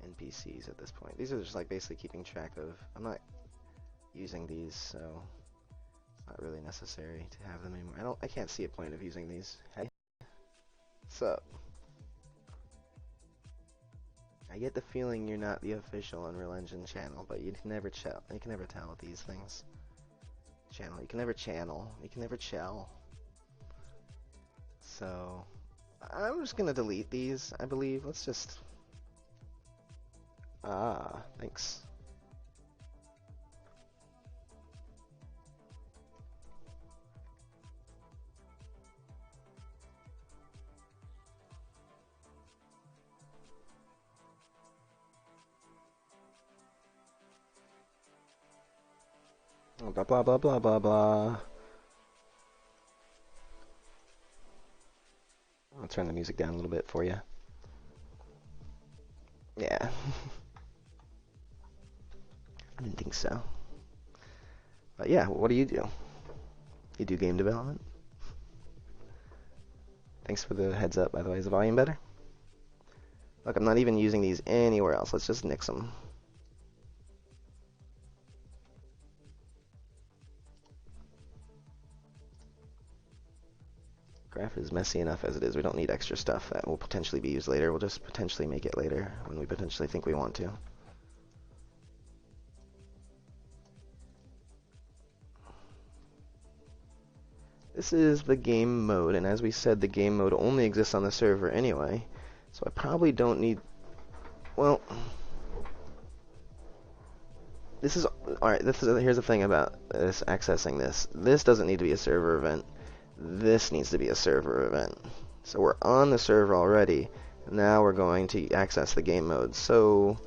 A: NPCs at this point. These are just like basically keeping track of, I'm not using these, so it's not really necessary to have them anymore. I can't see a point of using these. Hey, what's up? I get the feeling you're not the official Unreal Engine channel, but you can never tell. You can never tell with these things. Channel. You can never channel. You can never chell. So I'm just gonna delete these, I believe. Let's just... thanks. Blah blah blah blah blah blah. I'll turn the music down a little bit for you. Yeah. I didn't think so. But yeah, what do? You do game development? Thanks for the heads up, by the way. Is the volume better? Look, I'm not even using these anywhere else. Let's just nix them. Graph is messy enough as it is. We don't need extra stuff that will potentially be used later. We'll just potentially make it later when we potentially think we want to. This is the game mode, and as we said, the game mode only exists on the server anyway, so I probably don't need... Well, this is... Alright, here's the thing about this, accessing this. This doesn't need to be a server event. This needs to be a server event. So we're on the server already. Now we're going to access the game mode. So,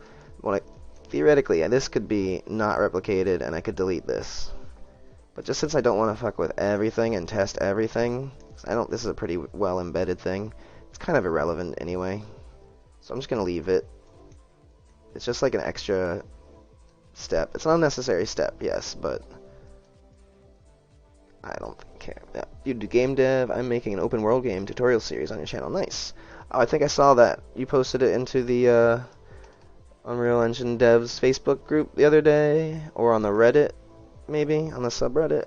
A: theoretically, this could be not replicated, and I could delete this. But just since I don't want to fuck with everything and test everything, this is a pretty well embedded thing. It's kind of irrelevant anyway. So I'm just going to leave it. It's just like an extra step. It's an unnecessary step, yes, but I don't care. Yeah. You do game dev. I'm making an open world game tutorial series on your channel. Nice. Oh, I think I saw that. You posted it into the Unreal Engine devs Facebook group the other day, or on the Reddit. Maybe on the subreddit.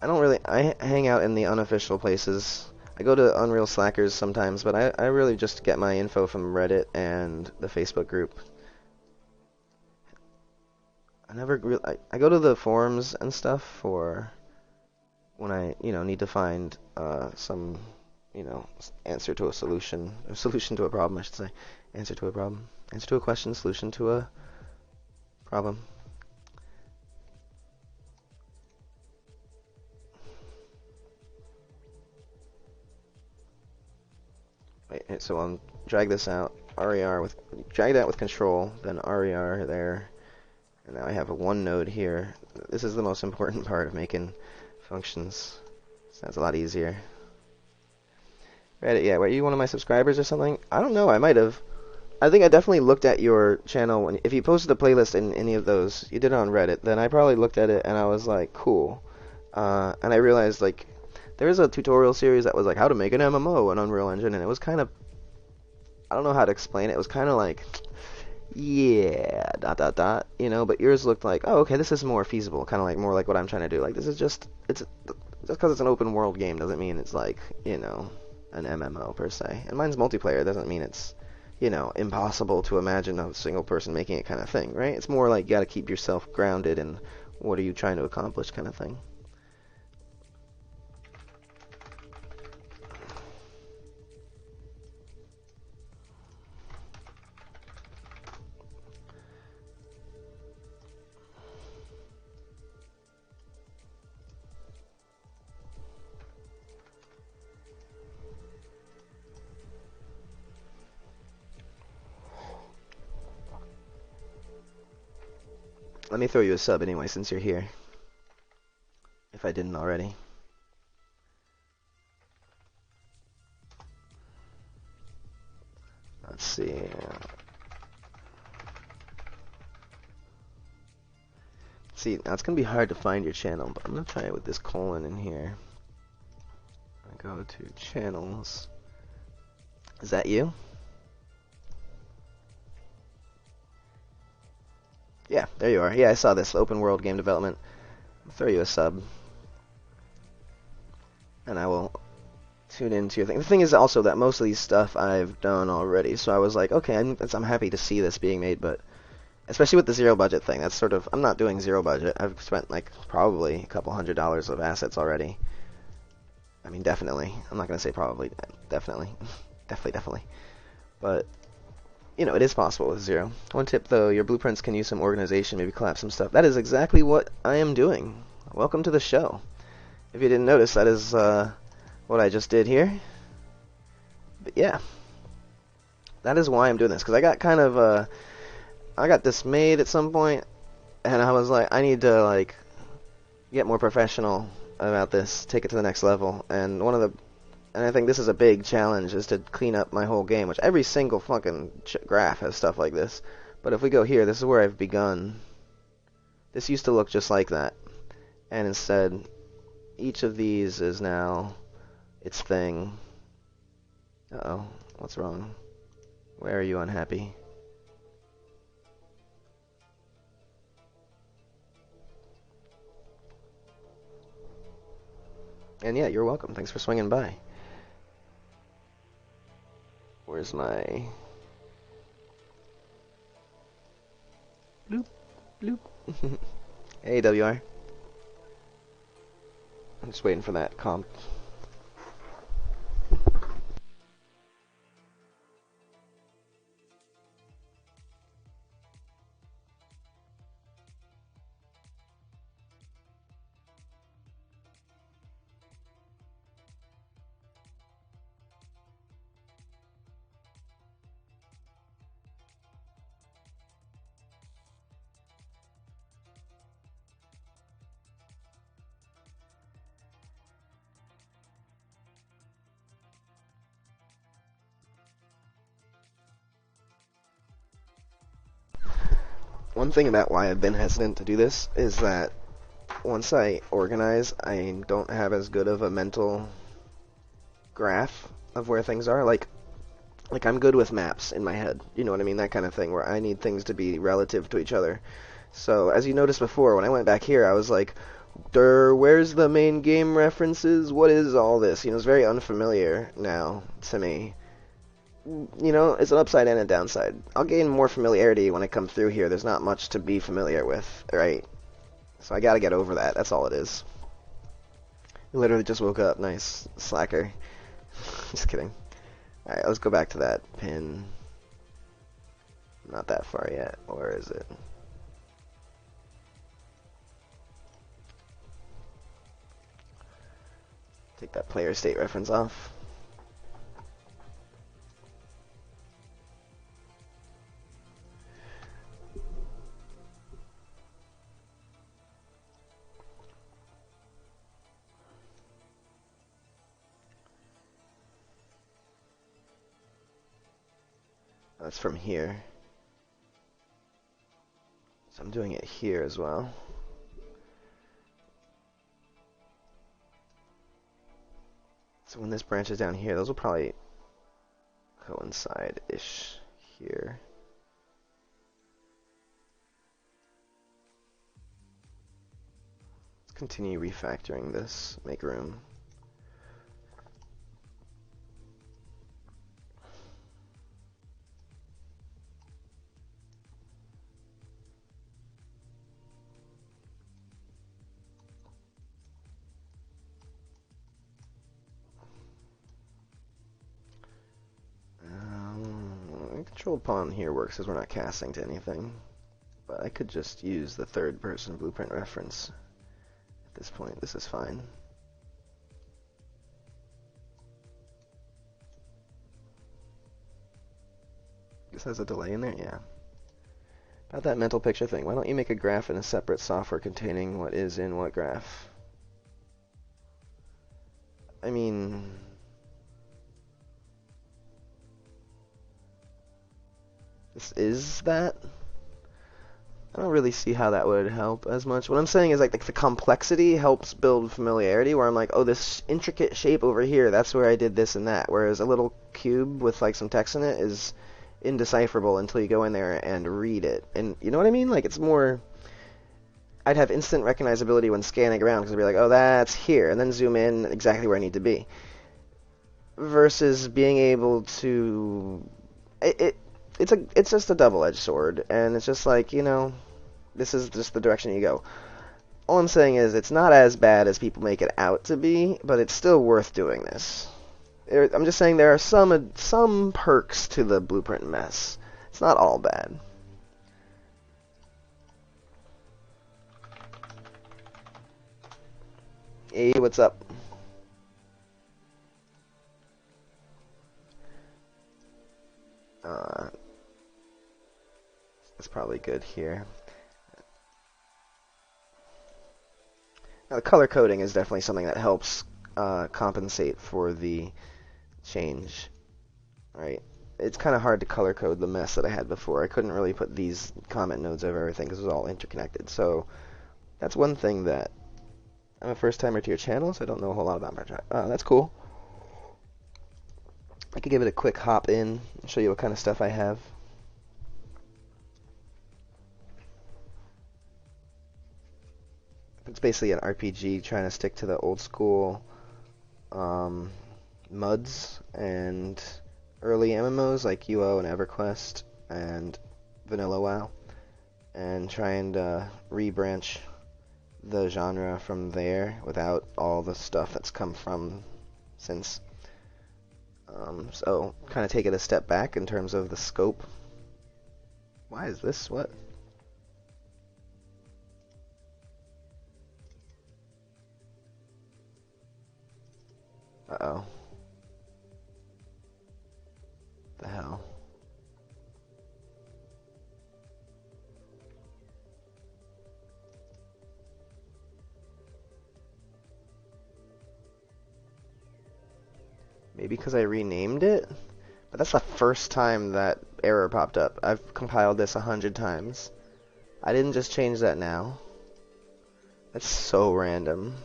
A: I hang out in the unofficial places. I go to Unreal Slackers sometimes, but I really just get my info from Reddit and the Facebook group. I go to the forums and stuff for when I need to find some answer to a solution, or solution to a problem, I should say. Answer to a problem, answer to a question, solution to a problem. Wait, so I'll drag this out, drag that with control, then RER there, and now I have a one node here. This is the most important part of making functions. So that's a lot easier. Reddit, yeah, were you one of my subscribers or something? I don't know, I might have. I think I definitely looked at your channel. If you posted a playlist in any of those, you did it on Reddit, then I probably looked at it and I was like, cool. And I realized, like, there's a tutorial series that was like how to make an MMO in Unreal Engine, and it was kind of, I don't know how to explain it. It was kind of like, yeah, ... but yours looked like, oh, okay, this is more feasible, kind of like more like what I'm trying to do. Like, this is just because it's an open world game doesn't mean it's like, an MMO per se. And mine's multiplayer, doesn't mean it's, impossible to imagine a single person making it kind of thing, right? It's more like you got to keep yourself grounded in what are you trying to accomplish kind of thing. Let me throw you a sub anyway, since you're here. If I didn't already. Let's see. See, now it's going to be hard to find your channel, but I'm going to try it with this colon in here. I go to channels. Is that you? Yeah, there you are. Yeah, I saw this. Open world game development. I'll throw you a sub. And I will tune into your thing. The thing is also that most of these stuff I've done already, so I was like, okay, I'm happy to see this being made, but especially with the zero budget thing, that's sort of, I'm not doing zero budget. I've spent like probably a couple $100s of assets already. I mean, definitely. I'm not going to say probably. Definitely. Definitely. But it is possible with zero. One tip, though, your blueprints can use some organization, maybe collapse some stuff. That is exactly what I am doing. Welcome to the show. If you didn't notice, that is what I just did here. But yeah, that is why I'm doing this, because I got kind of, I got dismayed at some point, and I was like, I need to, like, get more professional about this, take it to the next level, and and I think this is a big challenge, is to clean up my whole game, which every single fucking graph has stuff like this. But if we go here, this is where I've begun. This used to look just like that. And instead, each of these is now its thing. Uh-oh, what's wrong? Where are you unhappy? And yeah, you're welcome. Thanks for swinging by. Where's my... Bloop, bloop. Hey, WR. I'm just waiting for that comp. One thing about why I've been hesitant to do this is that once I organize, I don't have as good of a mental graph of where things are. Like I'm good with maps in my head, you know what I mean? That kind of thing, where I need things to be relative to each other. So, as you noticed before, when I went back here, I was like, where's the main game references? What is all this? You know, it's very unfamiliar now to me. You know, it's an upside and a downside. I'll gain more familiarity when I come through here. There's not much to be familiar with, right? So I gotta get over that. That's all it is. Literally just woke up. Nice. Slacker. Just kidding. Alright, let's go back to that pin. Not that far yet. Or is it? Take that player state reference off. That's from here. So I'm doing it here as well. So when this branches down here, those will probably coincide-ish here. Let's continue refactoring this, make room. Controlled pawn here works because we're not casting to anything. But I could just use the third person blueprint reference. At this point, this is fine. This has a delay in there? Yeah. About that mental picture thing, why don't you make a graph in a separate software containing what is in what graph? I mean... This is that? I don't really see how that would help as much. What I'm saying is like the complexity helps build familiarity, where I'm like, oh, this intricate shape over here, that's where I did this and that. Whereas a little cube with like some text in it is indecipherable until you go in there and read it. And you know what I mean? Like it's more... I'd have instant recognizability when scanning around because I'd be like, oh, that's here, and then zoom in exactly where I need to be. Versus being able to... It's just a double-edged sword, and it's just like, you know, this is just the direction you go. All I'm saying is it's not as bad as people make it out to be, but it's still worth doing this. I'm just saying there are some perks to the blueprint mess. It's not all bad. Hey, what's up? That's probably good here. Now, the color coding is definitely something that helps compensate for the change, right? it's kind of hard to color code the mess that I had before. I couldn't really put these comment nodes over everything because it was all interconnected. So that's one thing that I'm a first timer to your channel, so I don't know a whole lot about Project. That's cool. I could give it a quick hop in and show you what kind of stuff I have. It's basically an RPG trying to stick to the old school MUDs and early MMOs like UO and EverQuest and Vanilla WoW, and trying to rebranch the genre from there without all the stuff that's come from since. So kind of take it a step back in terms of the scope. Why is this? What? Uh-oh. The hell? Maybe because I renamed it? But that's the first time that error popped up. I've compiled this 100 times. I didn't just change that now. That's so random.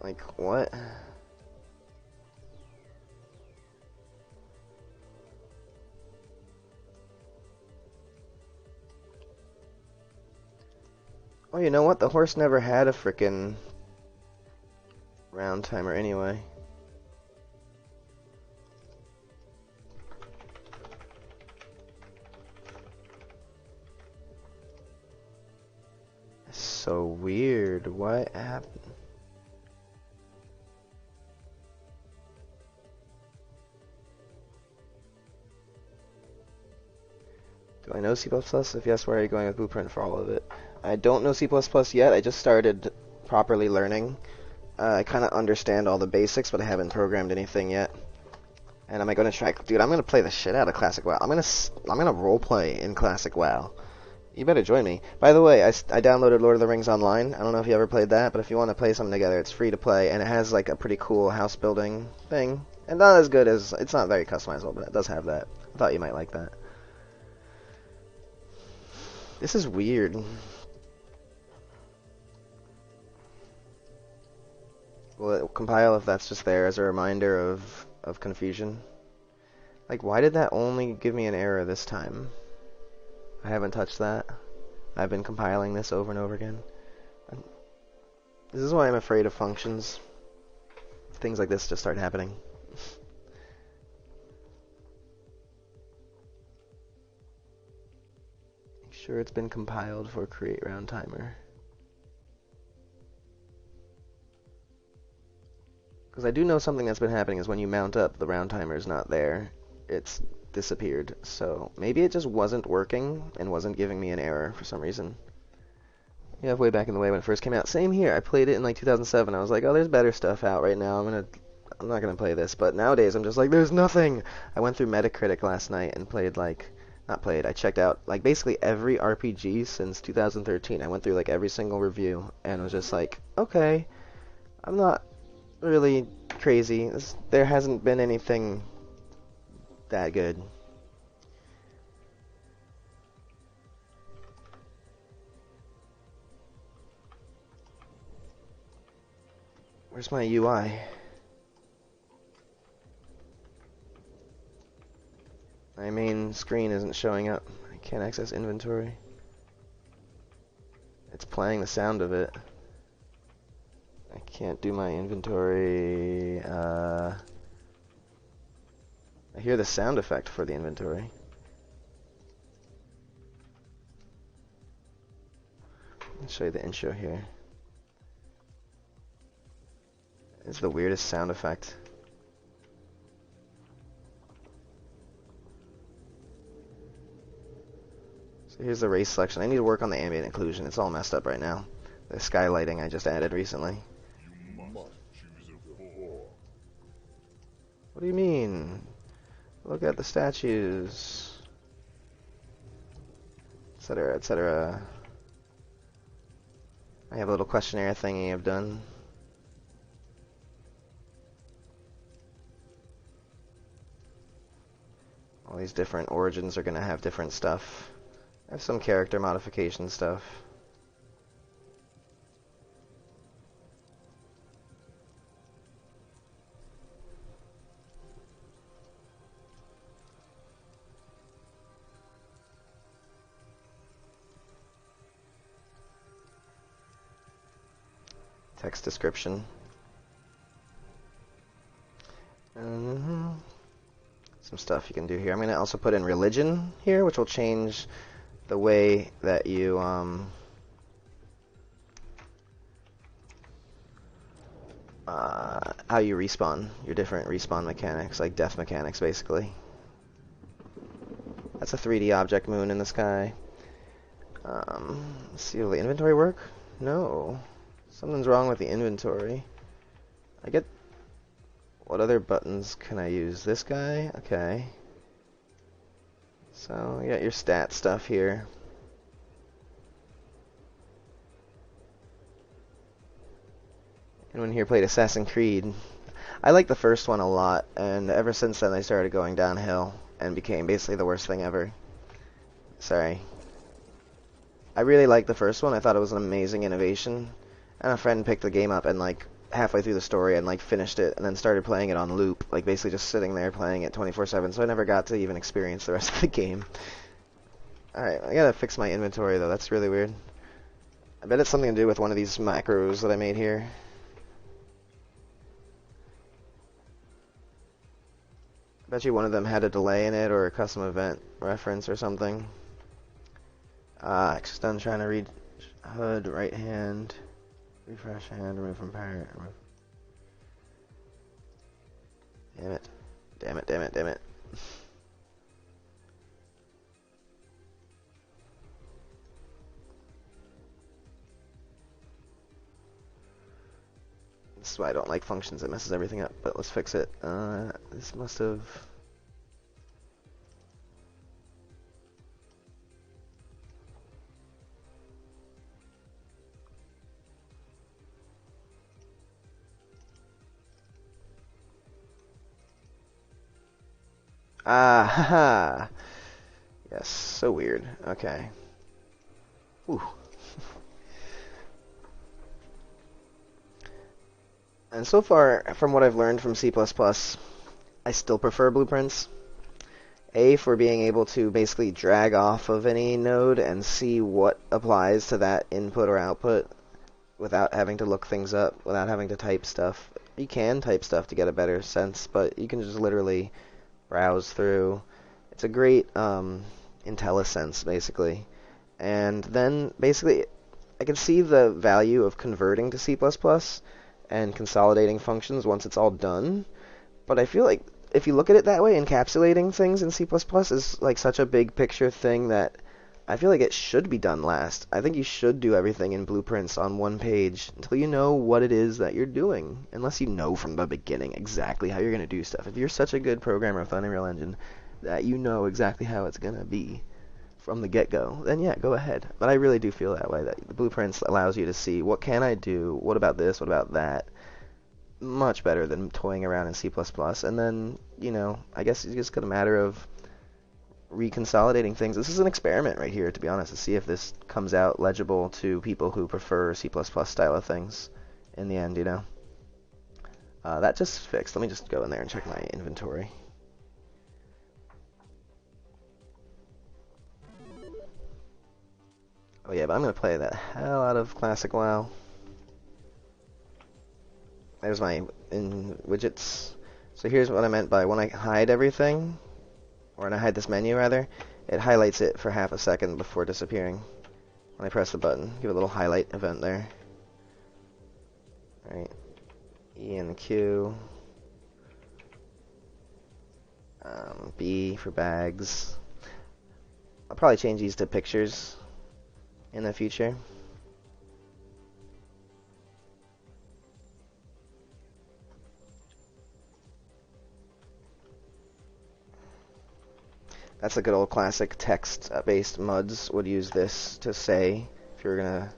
A: Like, what? Oh, you know what? The horse never had a frickin' round timer anyway. That's so weird. What happened? Do I know C++? If yes, where are you going with Blueprint for all of it? I don't know C++ yet. I just started properly learning. I kind of understand all the basics, but I haven't programmed anything yet. And am I going to try? Dude, I'm going to play the shit out of Classic WoW. I'm going to roleplay in Classic WoW. You better join me. By the way, I downloaded Lord of the Rings Online. I don't know if you ever played that, but if you want to play something together, it's free to play, and it has like a pretty cool house building thing. And not as good as, it's not very customizable, but it does have that. I thought you might like that. This is weird. Will it compile if that's just there as a reminder of confusion? Like, why did that only give me an error this time? I haven't touched that. I've been compiling this over and over again. This is why I'm afraid of functions. Things like this just start happening. Make sure it's been compiled for create round timer. Because I do know something that's been happening is when you mount up, the round timer is not there. It's disappeared. So maybe it just wasn't working and wasn't giving me an error for some reason. Yeah, way back in the way when it first came out. Same here. I played it in like 2007. I was like, oh, there's better stuff out right now. I'm not gonna play this. But nowadays, I'm just like, there's nothing. I went through Metacritic last night and played I checked out like basically every RPG since 2013. I went through like every single review and was just like, okay, I'm not really crazy. There hasn't been anything that good. Where's my UI? My main screen isn't showing up. I can't access inventory. It's playing the sound of it. I can't do my inventory. I hear the sound effect for the inventory. I'll show you the intro here. It's the weirdest sound effect. So here's the race selection. I need to work on the ambient occlusion. It's all messed up right now. The skylighting I just added recently. What do you mean? Look at the statues, etc., etc. I have a little questionnaire thingy I've done. All these different origins are going to have different stuff. I have some character modification stuff. Text description. Some stuff you can do here. I'm going to also put in religion here, which will change the way that you how you respawn, your different respawn mechanics, like death mechanics, basically. That's a 3D object moon in the sky. Let's see, will the inventory work? No. Something's wrong with the inventory. I get... What other buttons can I use? This guy? Okay. So, you got your stat stuff here. Anyone here played Assassin's Creed? I like the first one a lot, and ever since then I started going downhill and became basically the worst thing ever. Sorry. I really liked the first one. I thought it was an amazing innovation. And a friend picked the game up and, like, halfway through the story and, like, finished it and then started playing it on loop. Like, basically just sitting there playing it 24/7, so I never got to even experience the rest of the game. Alright, I gotta fix my inventory, though. That's really weird. I bet it's something to do with one of these macros that I made here. I bet you one of them had a delay in it or a custom event reference or something. Just done trying to read HUD, right hand, refresh hand, remove from parent. Remove. Damn it. Damn it, damn it, damn it. This is why I don't like functions, it messes everything up, but let's fix it. This must have... Ah, haha. Yes, so weird. Okay. Ooh. And so far, from what I've learned from C++, I still prefer blueprints. A, for being able to basically drag off of any node and see what applies to that input or output without having to look things up, without having to type stuff. You can type stuff to get a better sense, but you can just literally browse through. It's a great IntelliSense, basically. And then, basically, I can see the value of converting to C++ and consolidating functions once it's all done. But I feel like if you look at it that way, encapsulating things in C++ is like such a big picture thing that I feel like it should be done last. I think you should do everything in blueprints on one page until you know what it is that you're doing. Unless you know from the beginning exactly how you're going to do stuff. If you're such a good programmer with Unreal Engine that you know exactly how it's going to be from the get-go, then yeah, go ahead. But I really do feel that way, that the blueprints allows you to see what can I do, what about this, what about that. Much better than toying around in C++. And then, you know, I guess it's just a matter of reconsolidating things. This is an experiment right here, to be honest, to see if this comes out legible to people who prefer C++ style of things in the end, you know. That just fixed. Let me just go in there and check my inventory. Oh yeah, but I'm going to play the hell out of Classic WoW. There's my widgets. So here's what I meant by when I hide everything, or when I hide this menu rather, it highlights it for half a second before disappearing. When I press the button, give it a little highlight event there. Alright, E and Q. B for bags. I'll probably change these to pictures in the future. That's a good old classic text-based MUDs would use this to say, if you're gonna,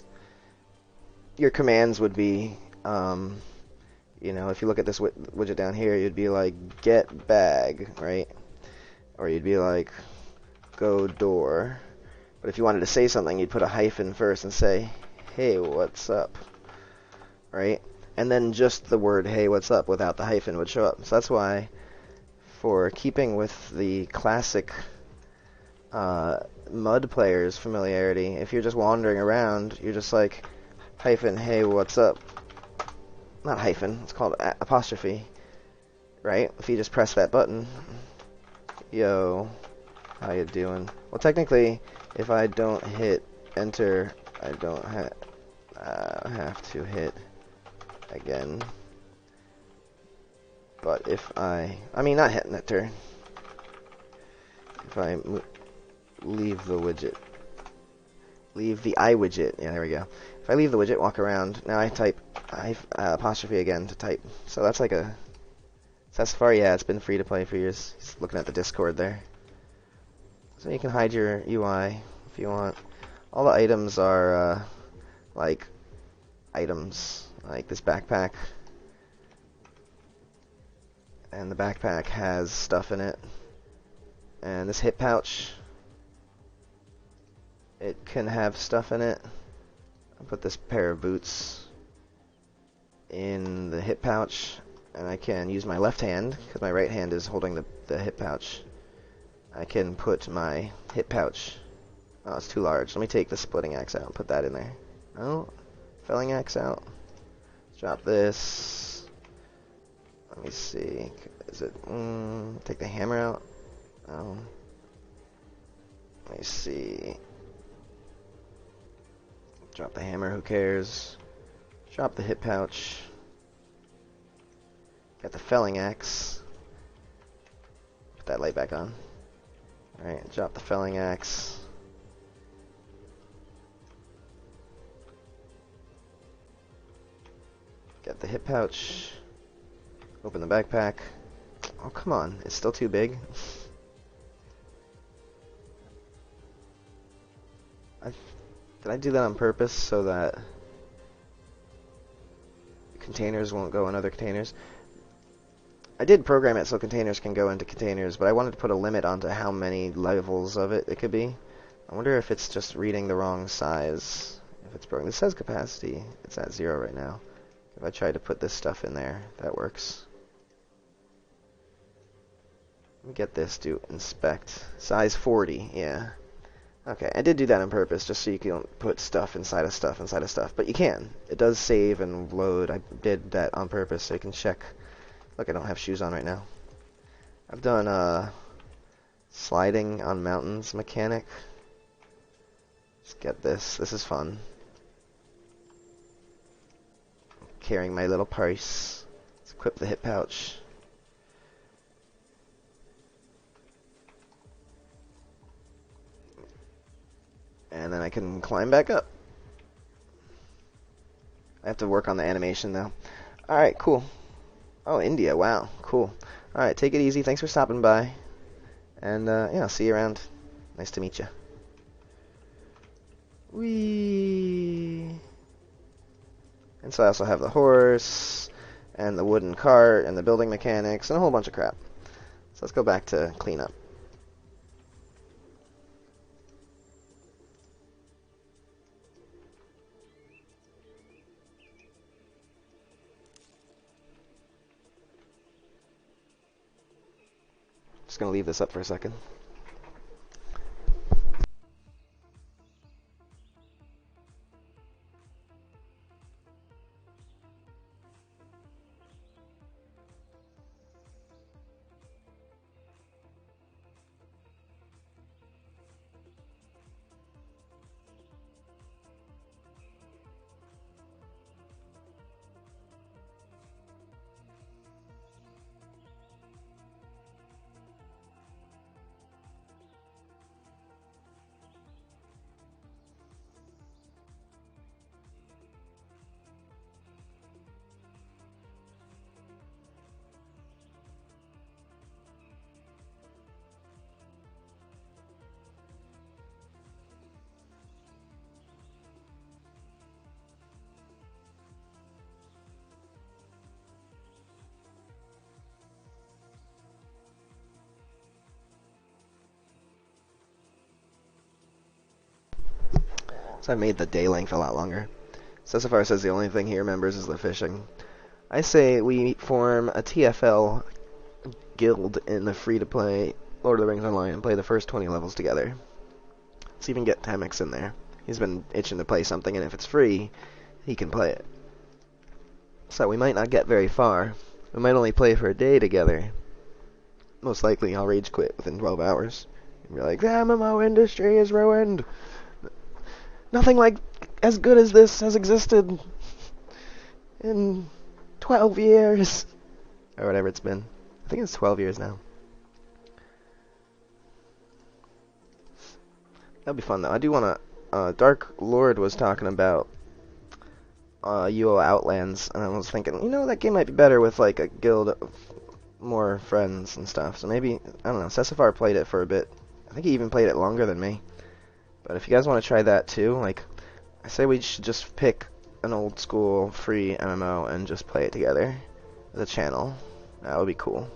A: your commands would be, you know, if you look at this widget down here, you'd be like, get bag, right? Or you'd be like, go door. But if you wanted to say something, you'd put a hyphen first and say, hey, what's up? Right? And then just the word, hey, what's up, without the hyphen would show up. So that's why, for keeping with the classic mud players familiarity, if you're just wandering around, you're just like, hyphen, hey, what's up? Not hyphen, it's called apostrophe. Right? If you just press that button, yo, how you doing? Well, technically, if I don't hit enter, I don't have to hit again. But if I mean, not hit enter. If I leave the widget, leave the I widget. Yeah, there we go. If I leave the widget, walk around. Now I type apostrophe again to type. So that's like a. Thus far, yeah, it's been free to play for years. Just looking at the Discord there. So you can hide your UI if you want. All the items are like items, like this backpack. And the backpack has stuff in it. And this hip pouch, it can have stuff in it. I'll put this pair of boots in the hip pouch, and I can use my left hand, because my right hand is holding the hip pouch. I can put my hip pouch. Oh, it's too large. Let me take the splitting axe out and put that in there. Oh, felling axe out. Drop this. Let me see. Is it? Take the hammer out. Oh. Let me see. Drop the hammer. Who cares? Drop the hip pouch. Got the felling axe. Put that light back on. Alright, drop the felling axe. Get the hip pouch. Open the backpack. Oh, come on. It's still too big. Did I do that on purpose so that containers won't go in other containers? I did program it so containers can go into containers, but I wanted to put a limit onto how many levels of it could be. I wonder if it's just reading the wrong size. If it's broken. This says capacity. It's at 0 right now. If I try to put this stuff in there, that works. Let me get this to inspect. Size 40, yeah. Okay, I did do that on purpose, just so you can put stuff inside of stuff inside of stuff. But you can. It does save and load. I did that on purpose so you can check. Look, I don't have shoes on right now. I've done sliding on mountains mechanic. Just get this. This is fun. Carrying my little purse. Let's equip the hip pouch. And then I can climb back up. I have to work on the animation though. Alright, cool. Oh, India, wow, cool. Alright, take it easy. Thanks for stopping by. And yeah, I'll see you around. Nice to meet you. Whee! And so I also have the horse, and the wooden cart, and the building mechanics, and a whole bunch of crap. So let's go back to cleanup. Just going to leave this up for a second. So I made the day length a lot longer. Cessifar says the only thing he remembers is the fishing. I say we form a TFL guild in the free-to-play Lord of the Rings Online and play the first 20 levels together. Let's even get Taming in there. He's been itching to play something, and if it's free, he can play it. So we might not get very far. We might only play for a day together. Most likely I'll rage quit within 12 hours. And be like, the MMO industry is ruined. Nothing like as good as this has existed in 12 years. Or whatever it's been. I think it's 12 years now. That'll be fun though. I do want to... Dark Lord was talking about UO Outlands, and I was thinking, you know, that game might be better with like a guild of more friends and stuff. So maybe, I don't know, Cessifar played it for a bit. I think he even played it longer than me. But if you guys want to try that too, like, I say we should just pick an old school free MMO and just play it together as a channel. That would be cool.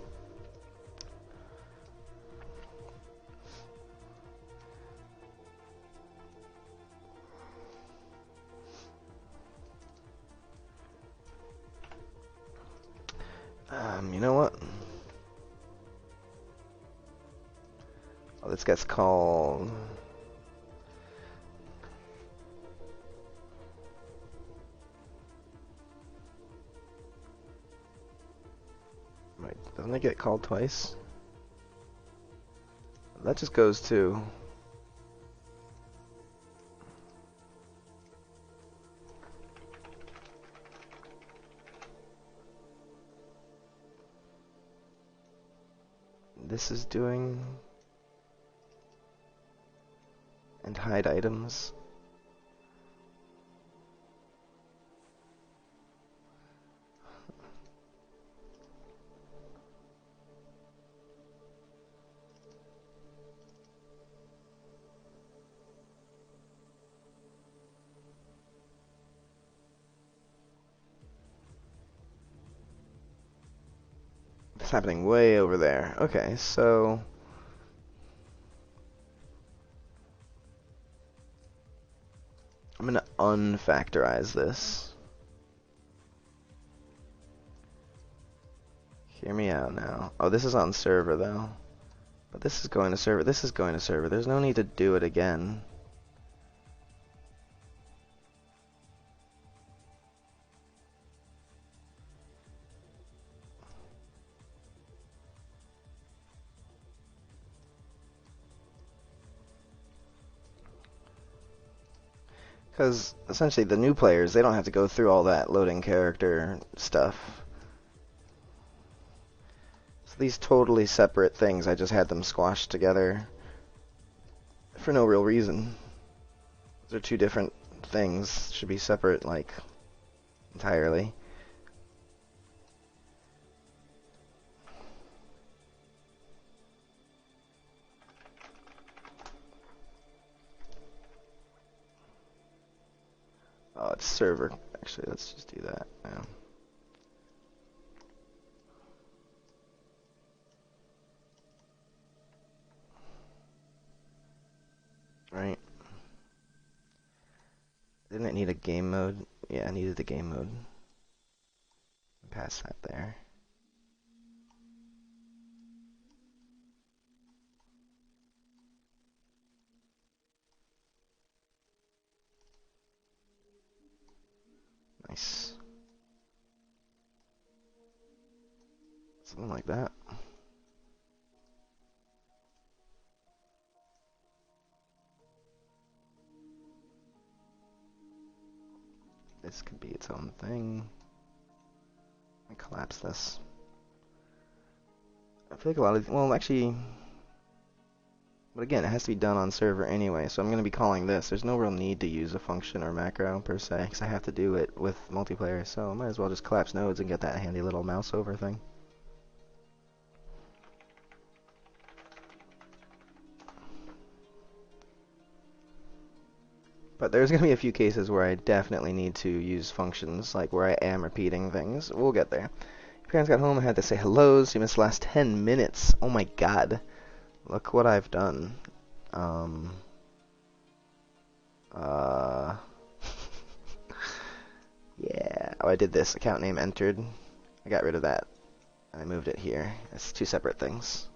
A: You know what? Oh, this gets called... Wait, doesn't it get called twice? That just goes to... This is doing... And hide items. It's happening way over there. Okay, so... I'm going to unfactorize this. Hear me out now. Oh, this is on server, though. But this is going to server. This is going to server. There's no need to do it again. Because, essentially, the new players, they don't have to go through all that loading character stuff. So these totally separate things, I just had them squashed together for no real reason. Those are two different things. Should be separate, like, entirely. Oh, it's server. Actually, let's just do that now. Right. Didn't it need a game mode? Yeah, I needed the game mode. Pass that there. Nice. Something like that. This could be its own thing. I collapse this. I feel like a lot of, well, actually, but again, it has to be done on server anyway, so I'm going to be calling this. There's no real need to use a function or macro per se, because I have to do it with multiplayer, so I might as well just collapse nodes and get that handy little mouse over thing. But there's going to be a few cases where I definitely need to use functions, like where I am repeating things. We'll get there. Your parents got home, I had to say hellos. You missed the last 10 minutes. Oh my god. Look what I've done. Uh, yeah. Oh, I did this. Account name entered. I got rid of that. I moved it here. It's two separate things.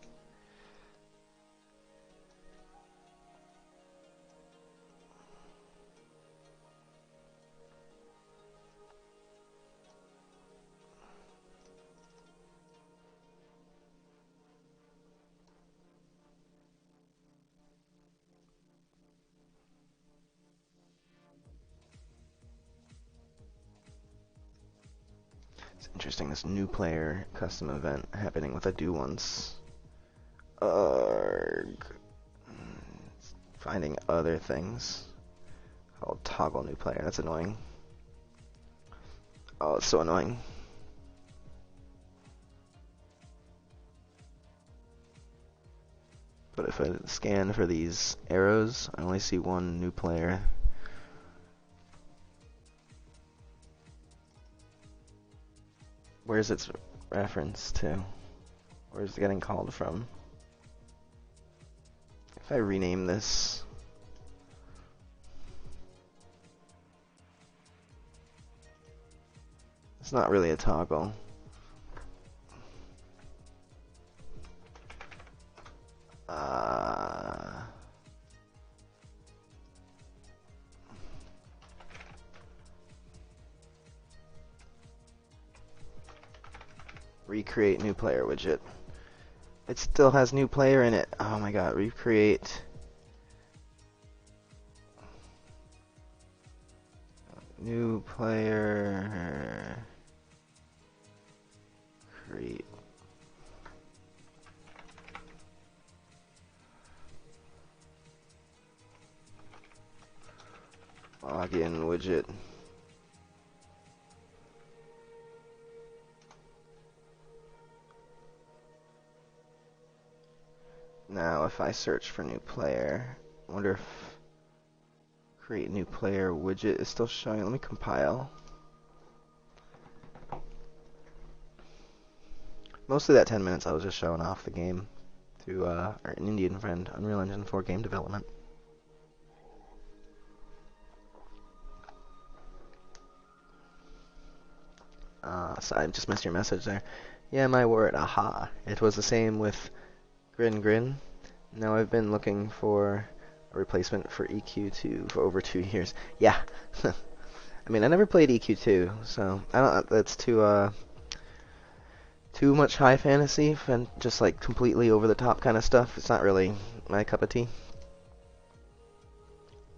A: It's interesting, this new player custom event happening with a do once. Arg. Finding other things. Called toggle new player. That's annoying. Oh, it's so annoying. But if I scan for these arrows, I only see one new player. Where's its reference to? Where's it getting called from? If I rename this, it's not really a toggle. Recreate new player widget. It still has new player in it. Oh my god, recreate. New player. Create. Login widget. Now if I search for new player, I wonder if create new player widget is still showing. Let me compile. Most of that 10 minutes I was just showing off the game to an Indian friend, Unreal Engine 4 game development. So I just missed your message there. Yeah, my word, aha. It was the same with Grin. Now I've been looking for a replacement for EQ2 for over 2 years. Yeah. I mean, I never played EQ2, so I don't. That's too much high fantasy and just like completely over the top kind of stuff. It's not really my cup of tea.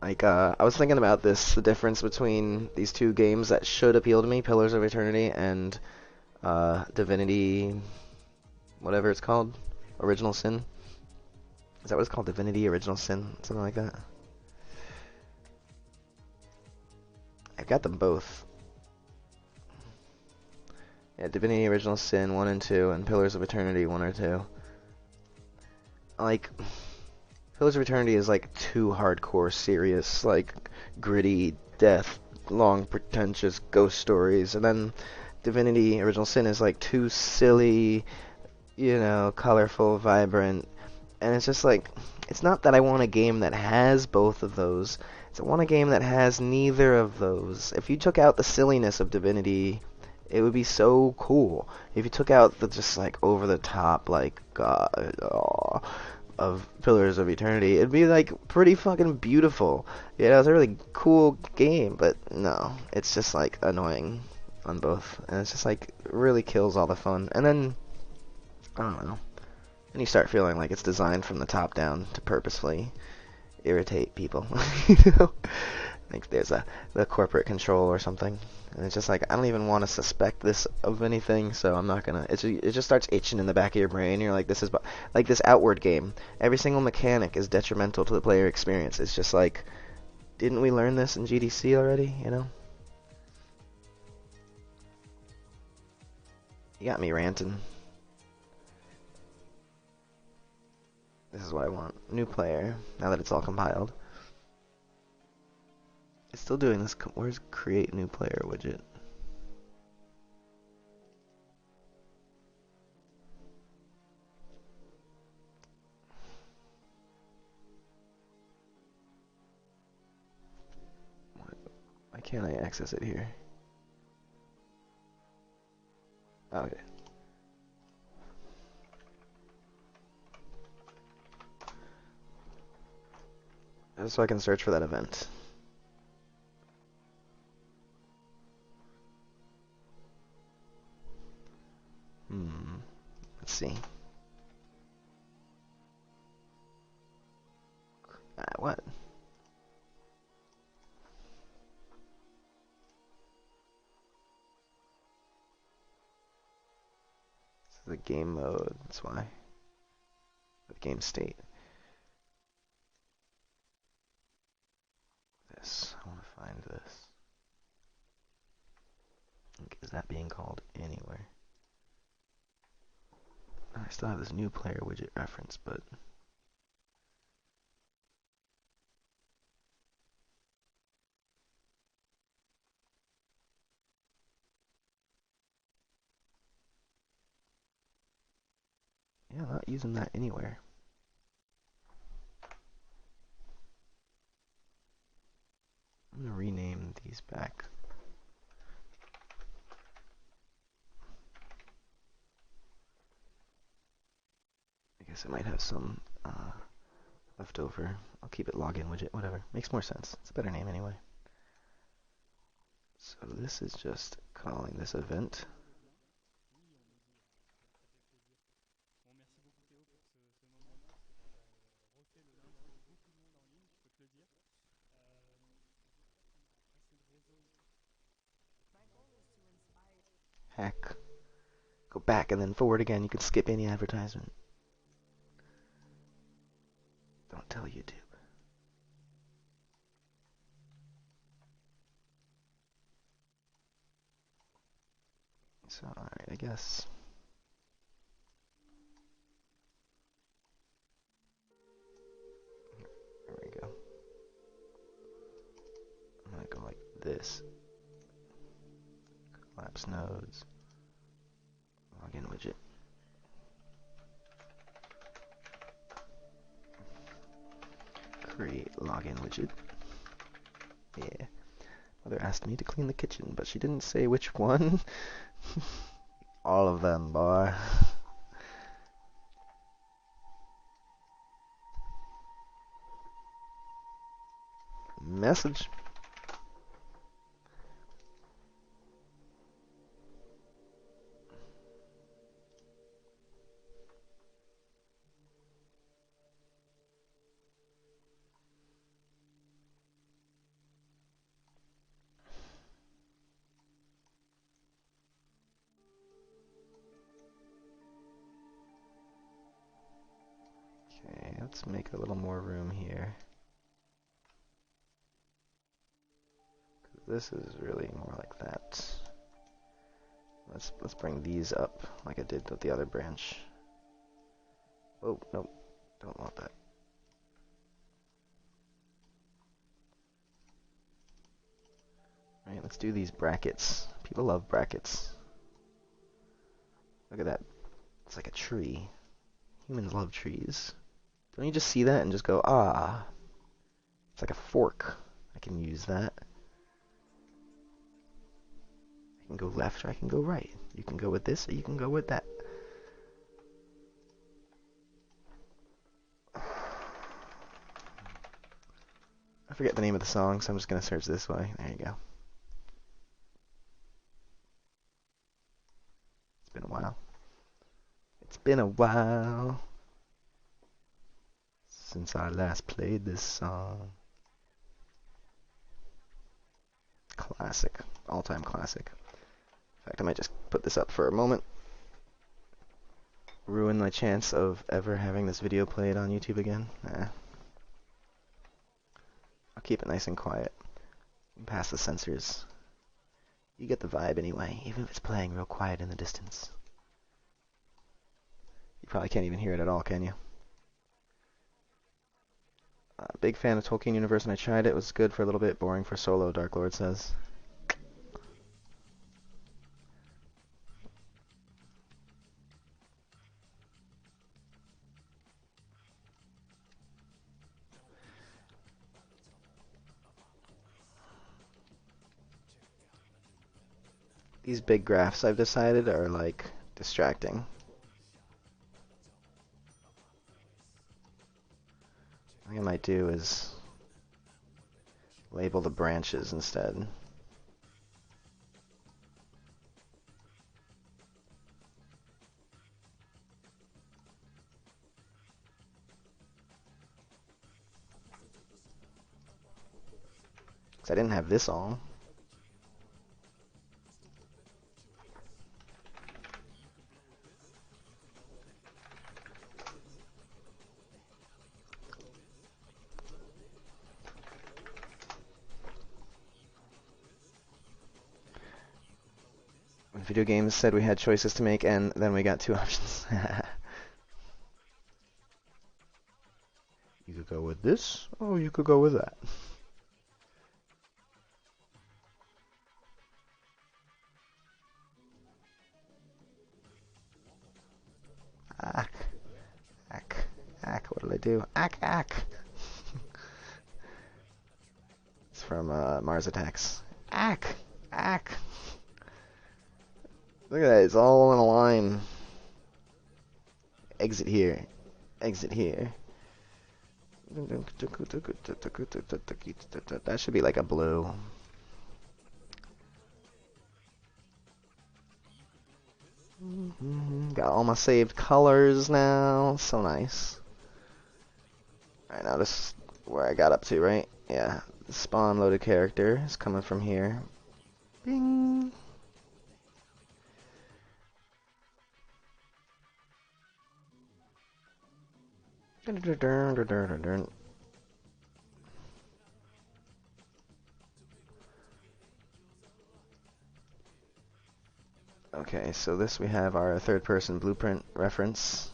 A: Like, I was thinking about this, the difference between these two games that should appeal to me, Pillars of Eternity and Divinity, whatever it's called, Original Sin. Is that what it's called? Divinity Original Sin? Something like that? I've got them both. Yeah, Divinity Original Sin 1 and 2, and Pillars of Eternity 1 or 2. Like, Pillars of Eternity is like too hardcore serious, like gritty death, long pretentious ghost stories, and then Divinity Original Sin is like too silly, colorful, vibrant, and it's just like, it's not that I want a game that has both of those. I want a game that has neither of those. If you took out the silliness of Divinity, it would be so cool. If you took out the just like over the top, like God, of Pillars of Eternity, it'd be like pretty fucking beautiful. It's a really cool game, but no, it's just like annoying on both, and it's just like really kills all the fun. And then I don't know, and you start feeling like it's designed from the top down to purposefully irritate people. Like there's the corporate control or something, and it's just like I don't even want to suspect this of anything, so I'm not gonna. It just starts itching in the back of your brain. You're like, this is like this Outward game. Every single mechanic is detrimental to the player experience. It's just like, didn't we learn this in GDC already? You got me ranting. This is what I want. New player. Now that it's all compiled. It's still doing this. Where's create new player widget? can I access it here? Okay. So I can search for that event. Let's see. What? This is the game mode, that's why. The game state. This, I want to find this. Is that being called anywhere? I still have this new player widget reference, but yeah, I'm not using that anywhere. I'm gonna rename these back. I guess I might have some left over. I'll keep it login widget, whatever. Makes more sense. It's a better name anyway. So this is just calling this event. Hack. Go back and then forward again. You can skip any advertisement. Don't tell YouTube. So, alright, I guess. There we go. I'm gonna go like this. Collapse nodes. Login widget. Create login widget. Yeah. Mother asked me to clean the kitchen, but she didn't say which one. All of them, boy. Message. Okay, let's make a little more room here. This is really more like that. Let's bring these up like I did with the other branch. Oh, nope, don't want that. Alright, let's do these brackets. People love brackets. Look at that. It's like a tree. Humans love trees. Don't you just see that and just go, ah. It's like a fork. I can use that. I can go left or I can go right. You can go with this or you can go with that. I forget the name of the song, so I'm just going to search this way. There you go. It's been a while. It's been a while since I last played this song. Classic. All-time classic. In fact, I might just put this up for a moment. Ruin my chance of ever having this video played on YouTube again. Nah. I'll keep it nice and quiet. Past the sensors. You get the vibe anyway, even if it's playing real quiet in the distance. You probably can't even hear it at all, can you? Big fan of Tolkien Universe, and I tried it. It was good for a little bit, boring for solo, Dark Lord says. These big graphs I've decided are like distracting. What I might do is label the branches instead. Because I didn't have this all. When video games said we had choices to make, and then we got two options. You could go with this, or you could go with that. Ack. Ack. Ack. What did I do? Ack. Ack. It's from Mars Attacks. Ack. Ack. Look at that. It's all in a line. Exit here. Exit here. That should be like a blue. Got all my saved colors now. So nice. Alright, now this is where I got up to, right? Yeah. The spawn loaded character is coming from here. Bing. Okay, so this we have our third person blueprint reference.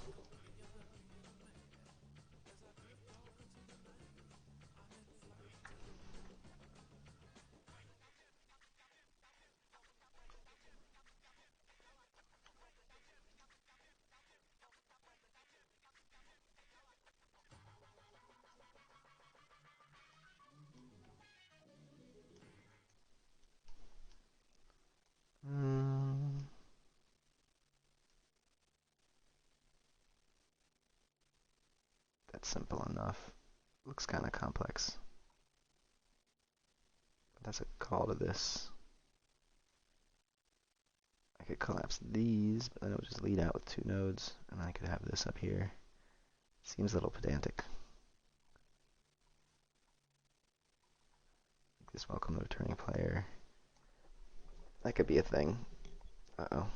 A: That's simple enough. Looks kind of complex. That's a call to this. I could collapse these, but then it would just lead out with two nodes, and I could have this up here. Seems a little pedantic. This welcome the returning player. That could be a thing. Uh-oh.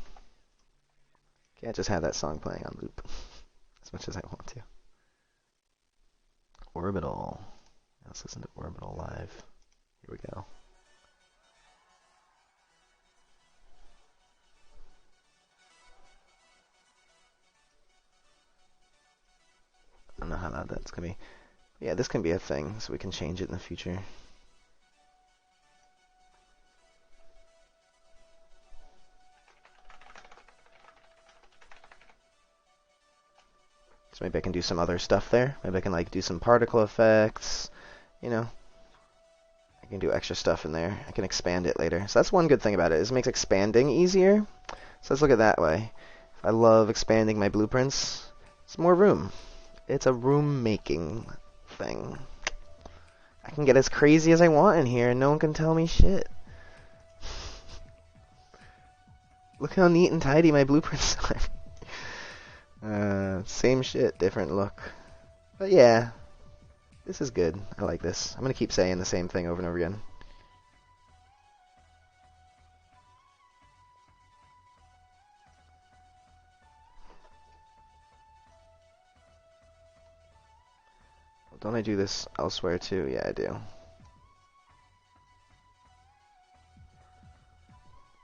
A: Can't just have that song playing on loop as much as I want to. Orbital. Let's listen to Orbital live. Here we go. I don't know how loud that's gonna be. Yeah, this can be a thing, so we can change it in the future. So maybe I can do some other stuff there. Maybe I can like do some particle effects, you know. I can do extra stuff in there. I can expand it later. So that's one good thing about it, is it makes expanding easier. So let's look at it that way. I love expanding my blueprints. It's more room. It's a room making thing. I can get as crazy as I want in here and no one can tell me shit. Look how neat and tidy my blueprints are. Same shit, different look. But yeah, this is good. I like this. I'm gonna keep saying the same thing over and over again. Don't I do this elsewhere too? Yeah, I do.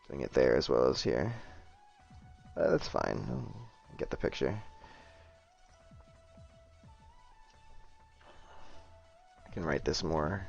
A: Doing it there as well as here. That's fine. I'll get the picture. I can write this more.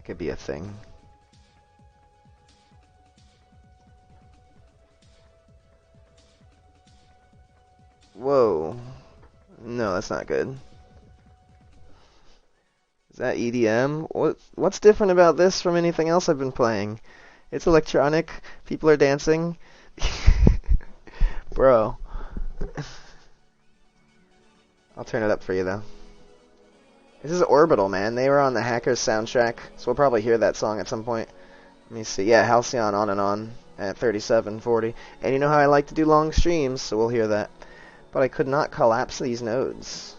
A: could be a thing. Whoa. No, that's not good. Is that EDM? What's different about this from anything else I've been playing? It's electronic. People are dancing. Bro. I'll turn it up for you, though. This is Orbital, man. They were on the Hackers soundtrack, so we'll probably hear that song at some point. Let me see. Yeah, Halcyon On and On at 37:40. And you know how I like to do long streams, so we'll hear that. But I could not collapse these nodes.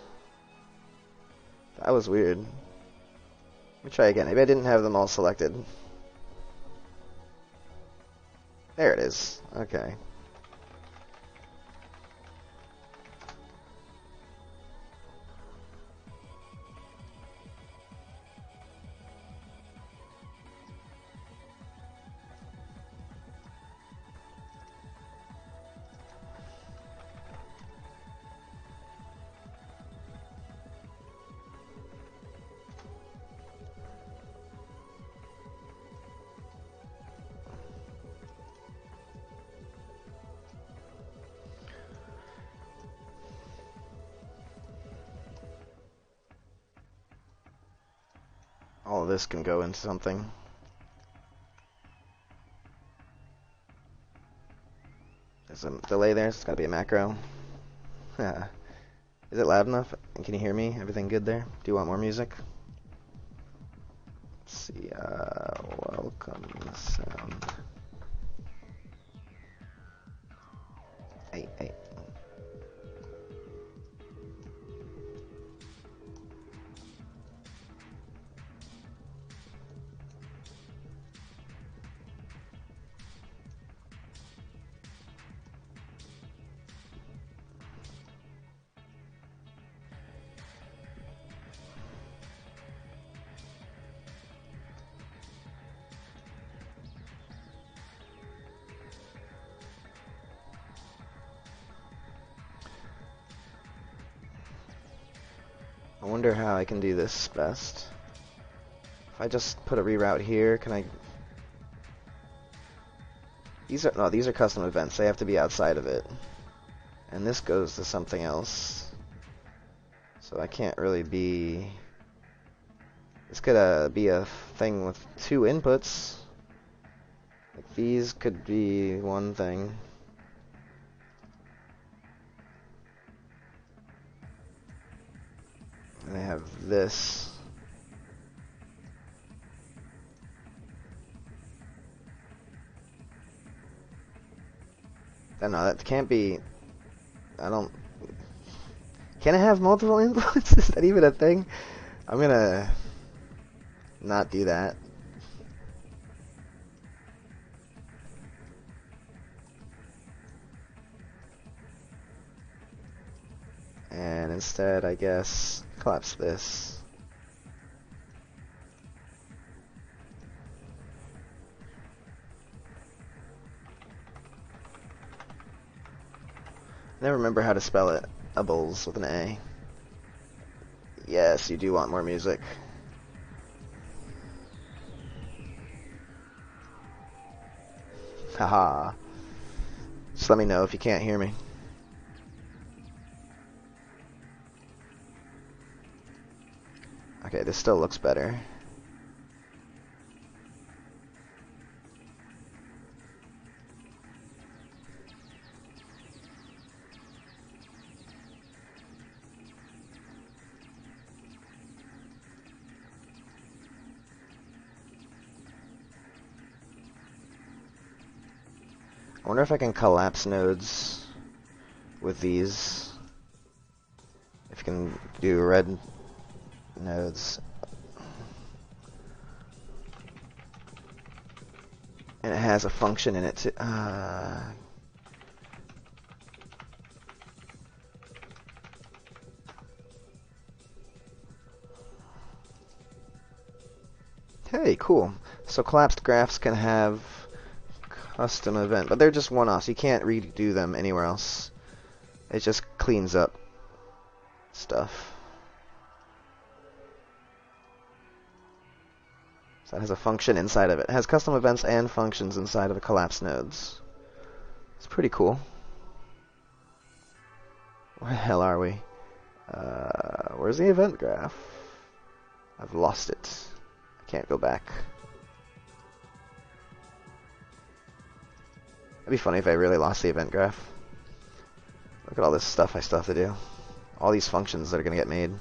A: That was weird. Let me try again. Maybe I didn't have them all selected. There it is. Okay. All of this can go into something. There's a delay there, so it's gotta be a macro. Is it loud enough? And can you hear me? Everything good there? Do you want more music? Let's see, welcome sound. Hey. I wonder how I can do this best. If I just put a reroute here, can I... These are custom events. They have to be outside of it. And this goes to something else. So I can't really be... This could be a thing with two inputs. Like these could be one thing. And I have this. I don't know, that can't be... I don't... Can I have multiple inputs? Is that even a thing? I'm gonna... not do that. And instead, I guess, collapse this. I never remember how to spell it. Ubbles with an A. Yes, you do want more music. Haha. Just let me know if you can't hear me. Okay, this still looks better. I wonder if I can collapse nodes with these. If you can do red nodes. And it has a function in it too. Hey, cool. So collapsed graphs can have custom event, but they're just one-offs. You can't redo them anywhere else. It just cleans up stuff. So that has a function inside of it. It has custom events and functions inside of the collapse nodes. It's pretty cool. Where the hell are we? Where's the event graph? I've lost it. I can't go back. It'd be funny if I really lost the event graph. Look at all this stuff I still have to do. All these functions that are going to get made.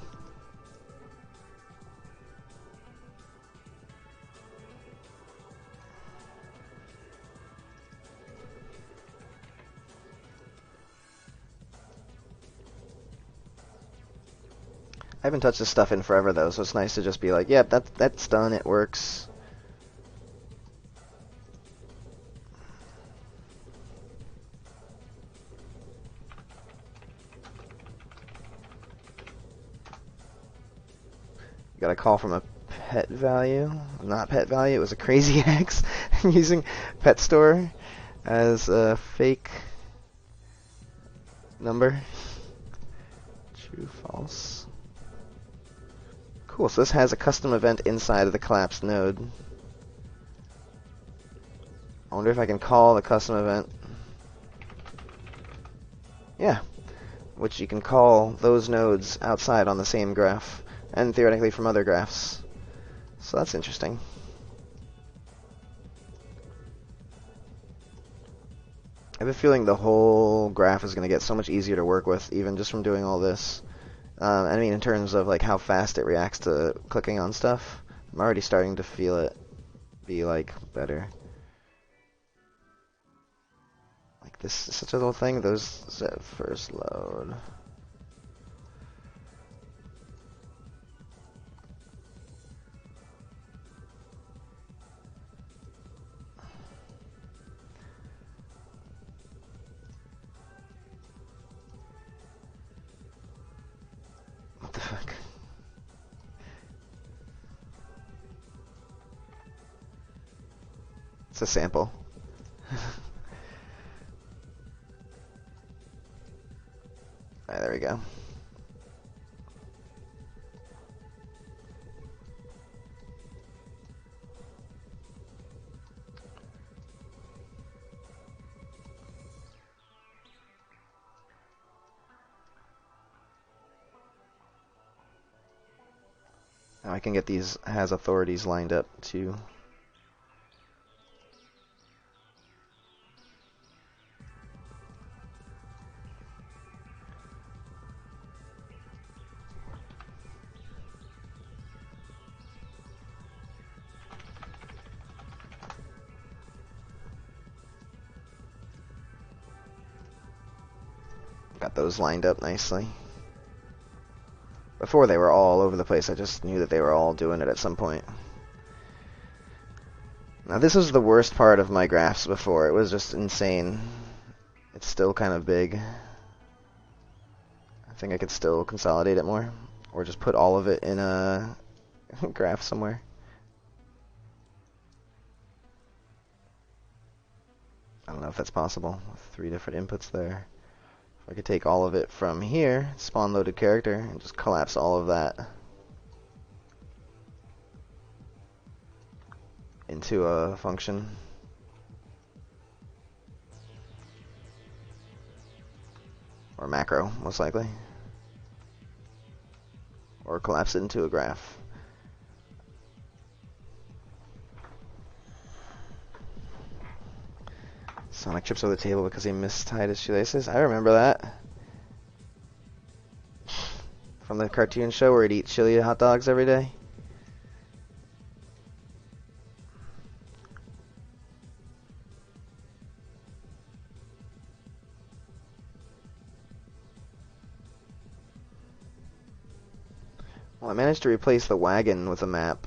A: I haven't touched this stuff in forever though, so it's nice to just be like, yep, that's done, it works. You got a call from a pet value. Not pet value, it was a crazy X. Using pet store as a fake number. True, false. Cool, so this has a custom event inside of the collapsed node. I wonder if I can call the custom event. Yeah, which you can call those nodes outside on the same graph, and theoretically from other graphs. So that's interesting. I have a feeling the whole graph is going to get so much easier to work with, even just from doing all this. I mean, in terms of like how fast it reacts to clicking on stuff, I'm already starting to feel it be like better. Like this is such a little thing. Those at first load. What the fuck? It's a sample. Alright, there we go. Now I can get these has authorities lined up too. Got those lined up nicely. Before they were all over the place, I just knew that they were all doing it at some point. Now this was the worst part of my graphs before. It was just insane. It's still kind of big. I think I could still consolidate it more. Or just put all of it in a graph somewhere. I don't know if that's possible with 3 different inputs there. I could take all of it from here, spawn loaded character, and just collapse all of that into a function. Or macro, most likely. Or collapse it into a graph. Sonic trips over the table because he mistied his shoelaces. I remember that. From the cartoon show where he'd eat chili hot dogs every day. Well, I managed to replace the wagon with a map.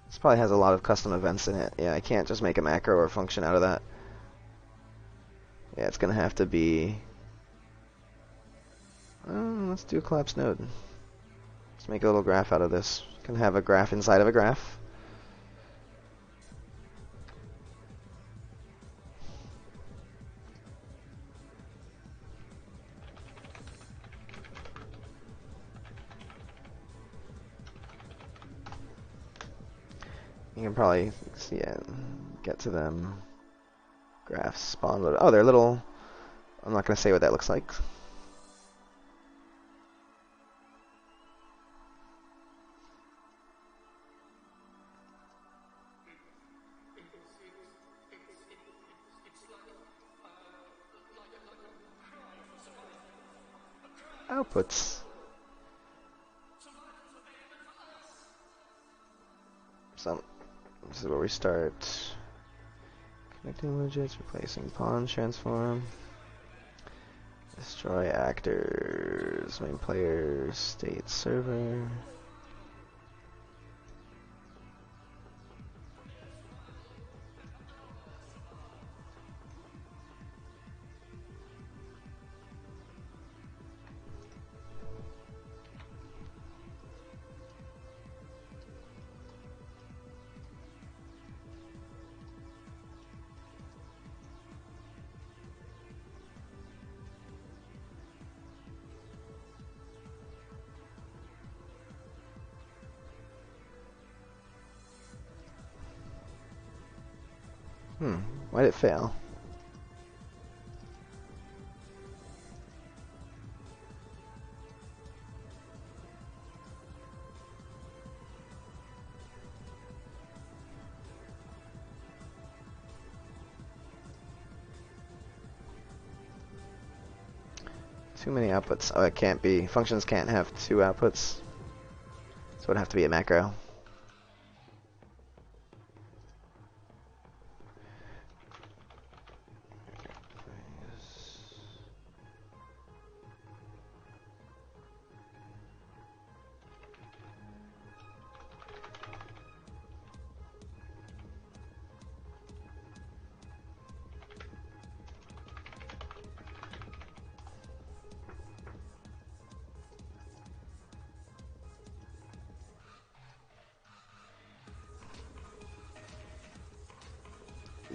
A: This probably has a lot of custom events in it. Yeah, I can't just make a macro or function out of that. Yeah, it's gonna have to be... let's do a collapse node. Let's make a little graph out of this. Can have a graph inside of a graph. You can probably get to them. Graphs spawn load. Oh, they're little. I'm not going to say what that looks like. Outputs. So this is where we start. Connecting widgets, replacing pawns, transform. Destroy actors, main player, state server. Why'd it fail? Too many outputs. Oh, it can't be. Functions can't have two outputs. So it'd have to be a macro.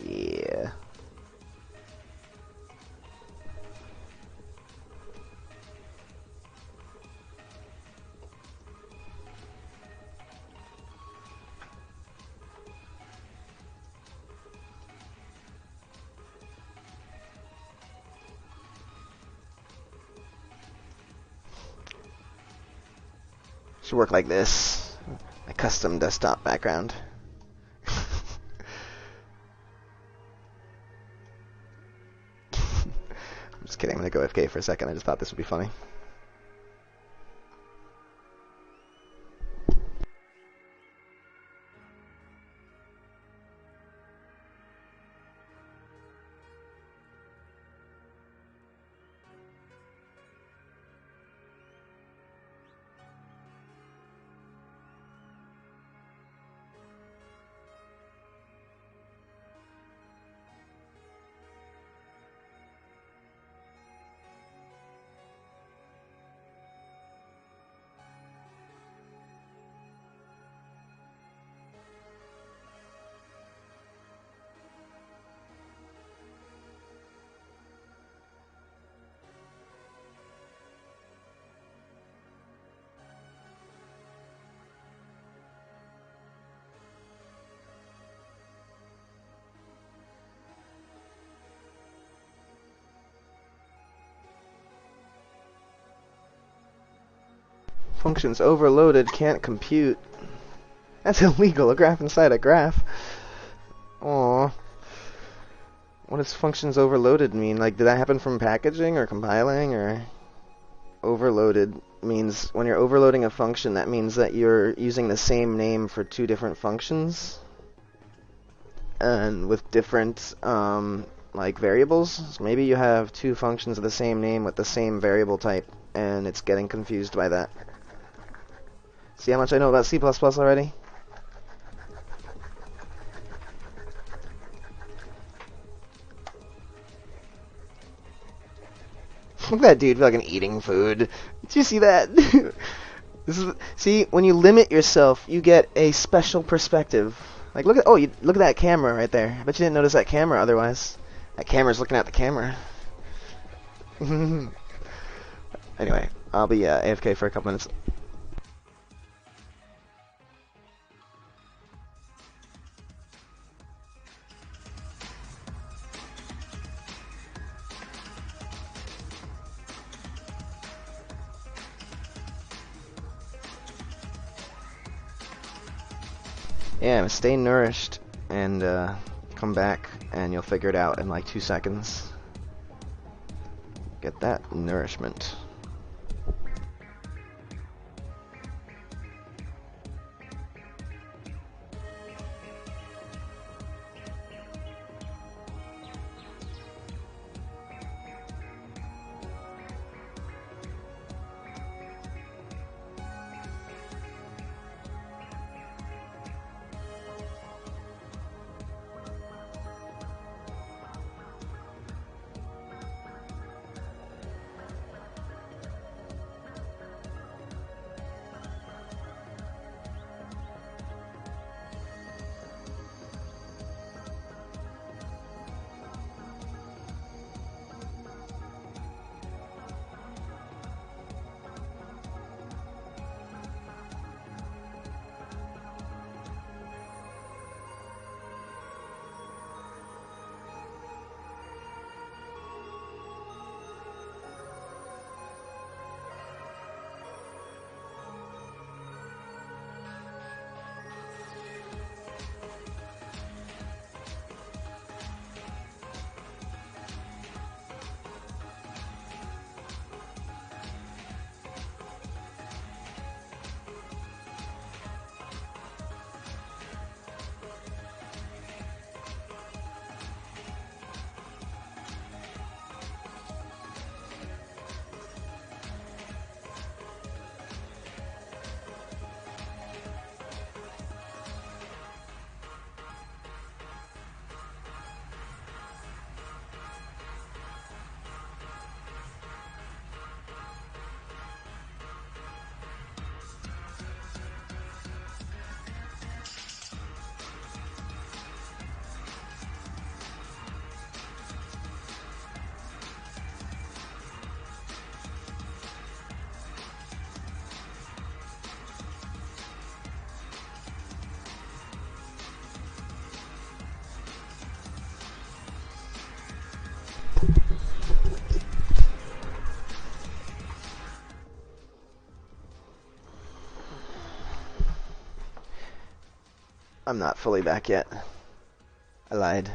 A: Yeah. Should work like this. A custom desktop background. I'm just kidding. I'm gonna go AFK for a second. I just thought this would be funny. Functions overloaded, can't compute. That's illegal, a graph inside a graph. Aww. What does functions overloaded mean? Like, did that happen from packaging or compiling, or? Overloaded means when you're overloading a function, that means that you're using the same name for two different functions. And with different, like, variables. So maybe you have two functions of the same name with the same variable type, and it's getting confused by that. See how much I know about C++ already? Look at that dude fucking eating food. Did you see that? This is, see, when you limit yourself, you get a special perspective. Like, look at that camera right there. I bet you didn't notice that camera otherwise. That camera's looking at the camera. Anyway, I'll be AFK for a couple minutes. Yeah, stay nourished and come back and you'll figure it out in like 2 seconds. Get that nourishment. I'm not fully back yet. I lied.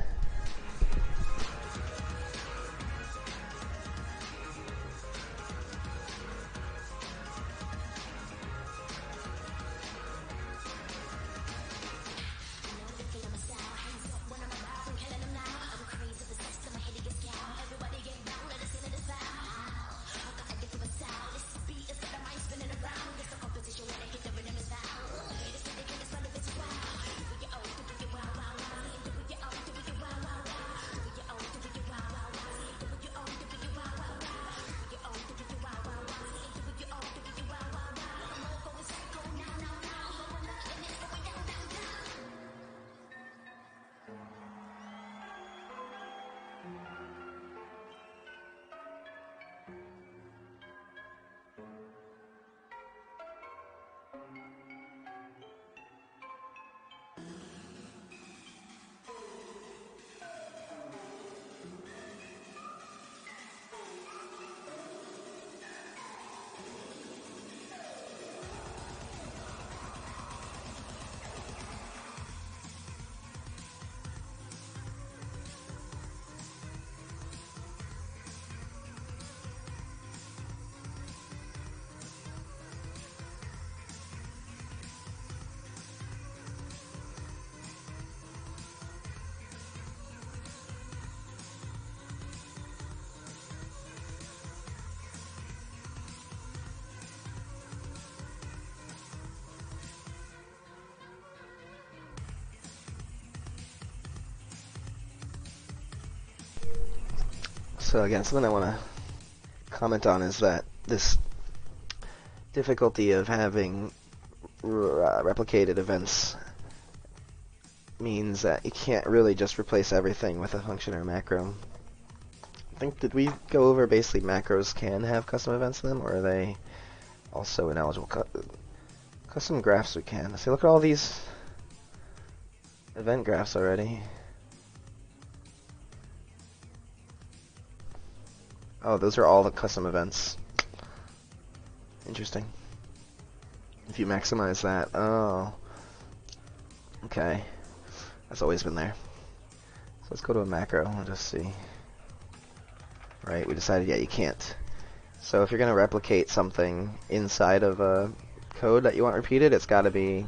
A: So again, something I want to comment on is that this difficulty of having replicated events means that you can't really just replace everything with a function or a macro. I think, did we go over basically macros can have custom events in them, or are they also ineligible? Custom graphs we can. See, look at all these event graphs already. Oh, those are all the custom events. Interesting. If you maximize that, oh, okay. That's always been there. So let's go to a macro and just see. Right, we decided, yeah, you can't. So if you're going to replicate something inside of a code that you want repeated, it's got to be,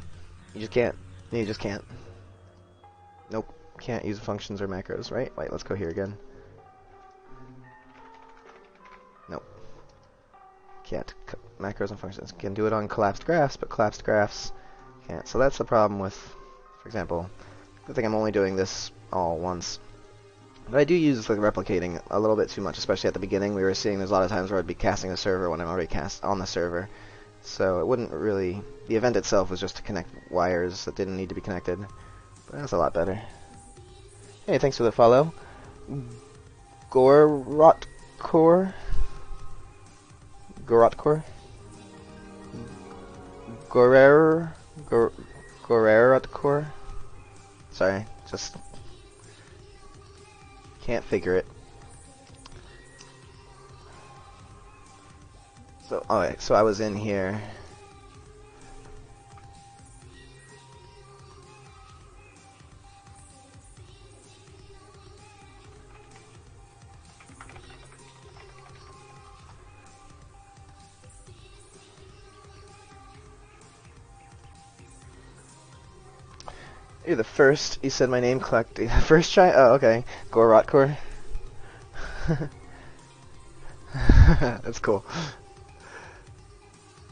A: you just can't. You just can't. Nope, can't use functions or macros, right? Wait, let's go here again. Nope. Can't. Macros and functions. Can do it on collapsed graphs, but collapsed graphs can't. So that's the problem with, for example, I think I'm only doing this all once. But I do use the replicating a little bit too much, especially at the beginning. We were seeing there's a lot of times where I'd be casting a server when I'm already cast on the server. So it wouldn't really... The event itself was just to connect wires that didn't need to be connected. But that's a lot better. Hey, thanks for the follow. Gorotcore? Gorotcore? Gorerotcore? Sorry, just... Can't figure it. So, alright, so I was in here. You're the first. You said my name correct. First try? Oh, okay. Gorotcore. That's cool.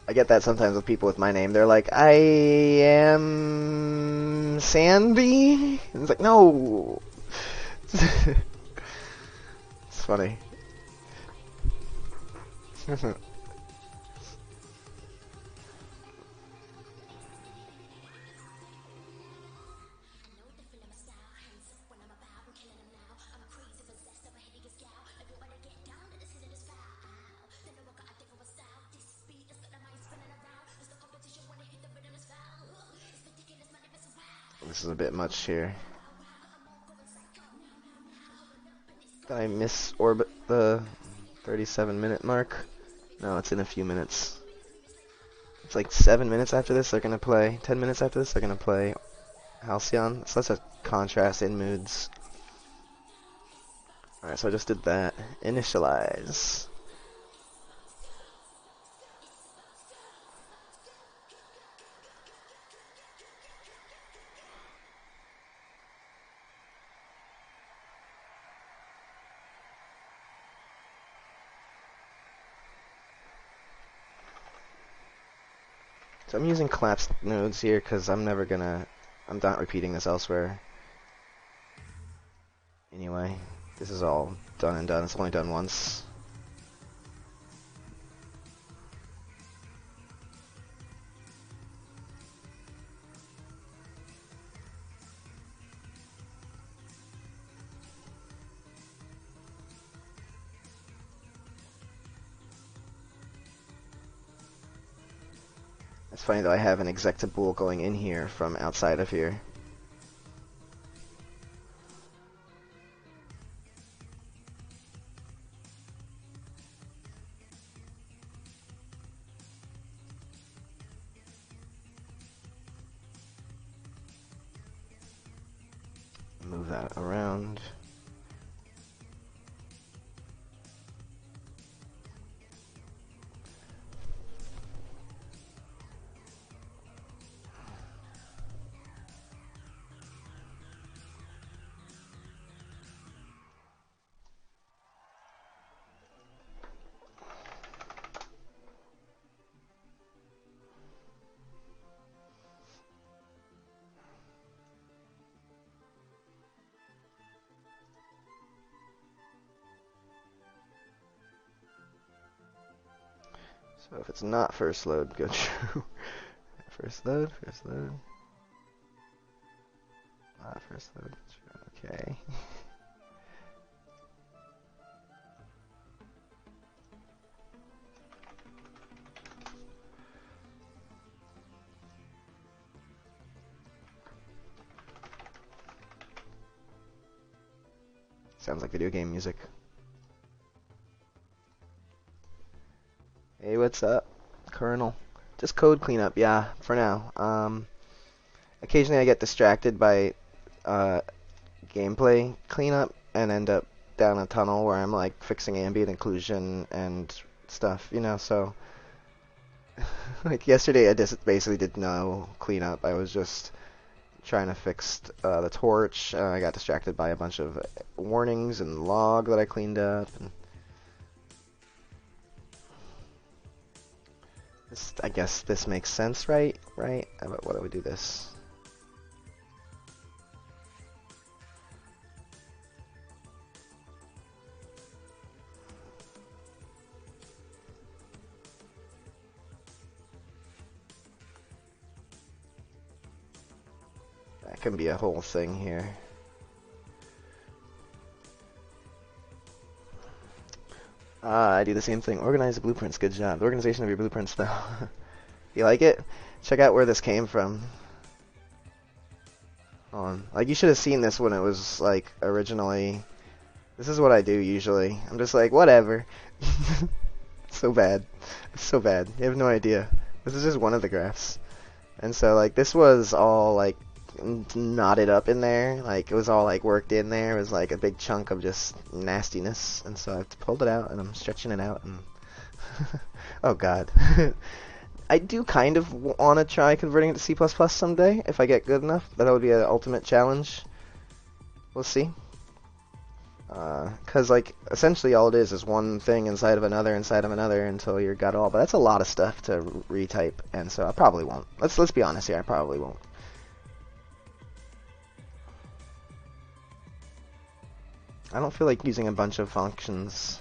A: I get that sometimes with people with my name. They're like, I am Sandy? And it's like, no! It's funny. This is a bit much here. Did I miss orbit the 37-minute mark? No, it's in a few minutes. It's like 7 minutes after this they're gonna play. 10 minutes after this they're gonna play Halcyon. It's such a contrast in moods. Alright, so I just did that. Initialize. So I'm using collapsed nodes here because I'm not repeating this elsewhere. Anyway, this is all done and done. It's only done once. It's funny though, I have an exec to bool going in here from outside of here. Move that around. So if it's not first load, go true. First load, first load. First load, true. Okay. Sounds like video game music. Hey, what's up, Colonel? Just code cleanup, yeah, for now. Occasionally I get distracted by gameplay cleanup and end up down a tunnel where I'm like fixing ambient occlusion and stuff, you know, so like yesterday I just basically did no cleanup. I was just trying to fix the torch. I got distracted by a bunch of warnings and log that I cleaned up. And this, I guess this makes sense, right? Right? What do we do this? That can be a whole thing here. I do the same thing. Organize the blueprints. Good job. The organization of your blueprints, though. You like it? Check out where this came from. Like, you should have seen this when it was, like, originally. This is what I do, usually. I'm just like, whatever. So bad. It's so bad. You have no idea. This is just one of the graphs. And so, like, this was all, like, knotted up in there. Like, it was all, like, worked in there. It was, like, a big chunk of just nastiness. And so I've pulled it out, and I'm stretching it out, and... Oh, God. I do kind of want to try converting it to C++ someday, if I get good enough. That would be an ultimate challenge. We'll see. Because, like, essentially all it is one thing inside of another until you're got all. But that's a lot of stuff to retype, and so I probably won't. Let's be honest here, I probably won't. I don't feel like using a bunch of functions.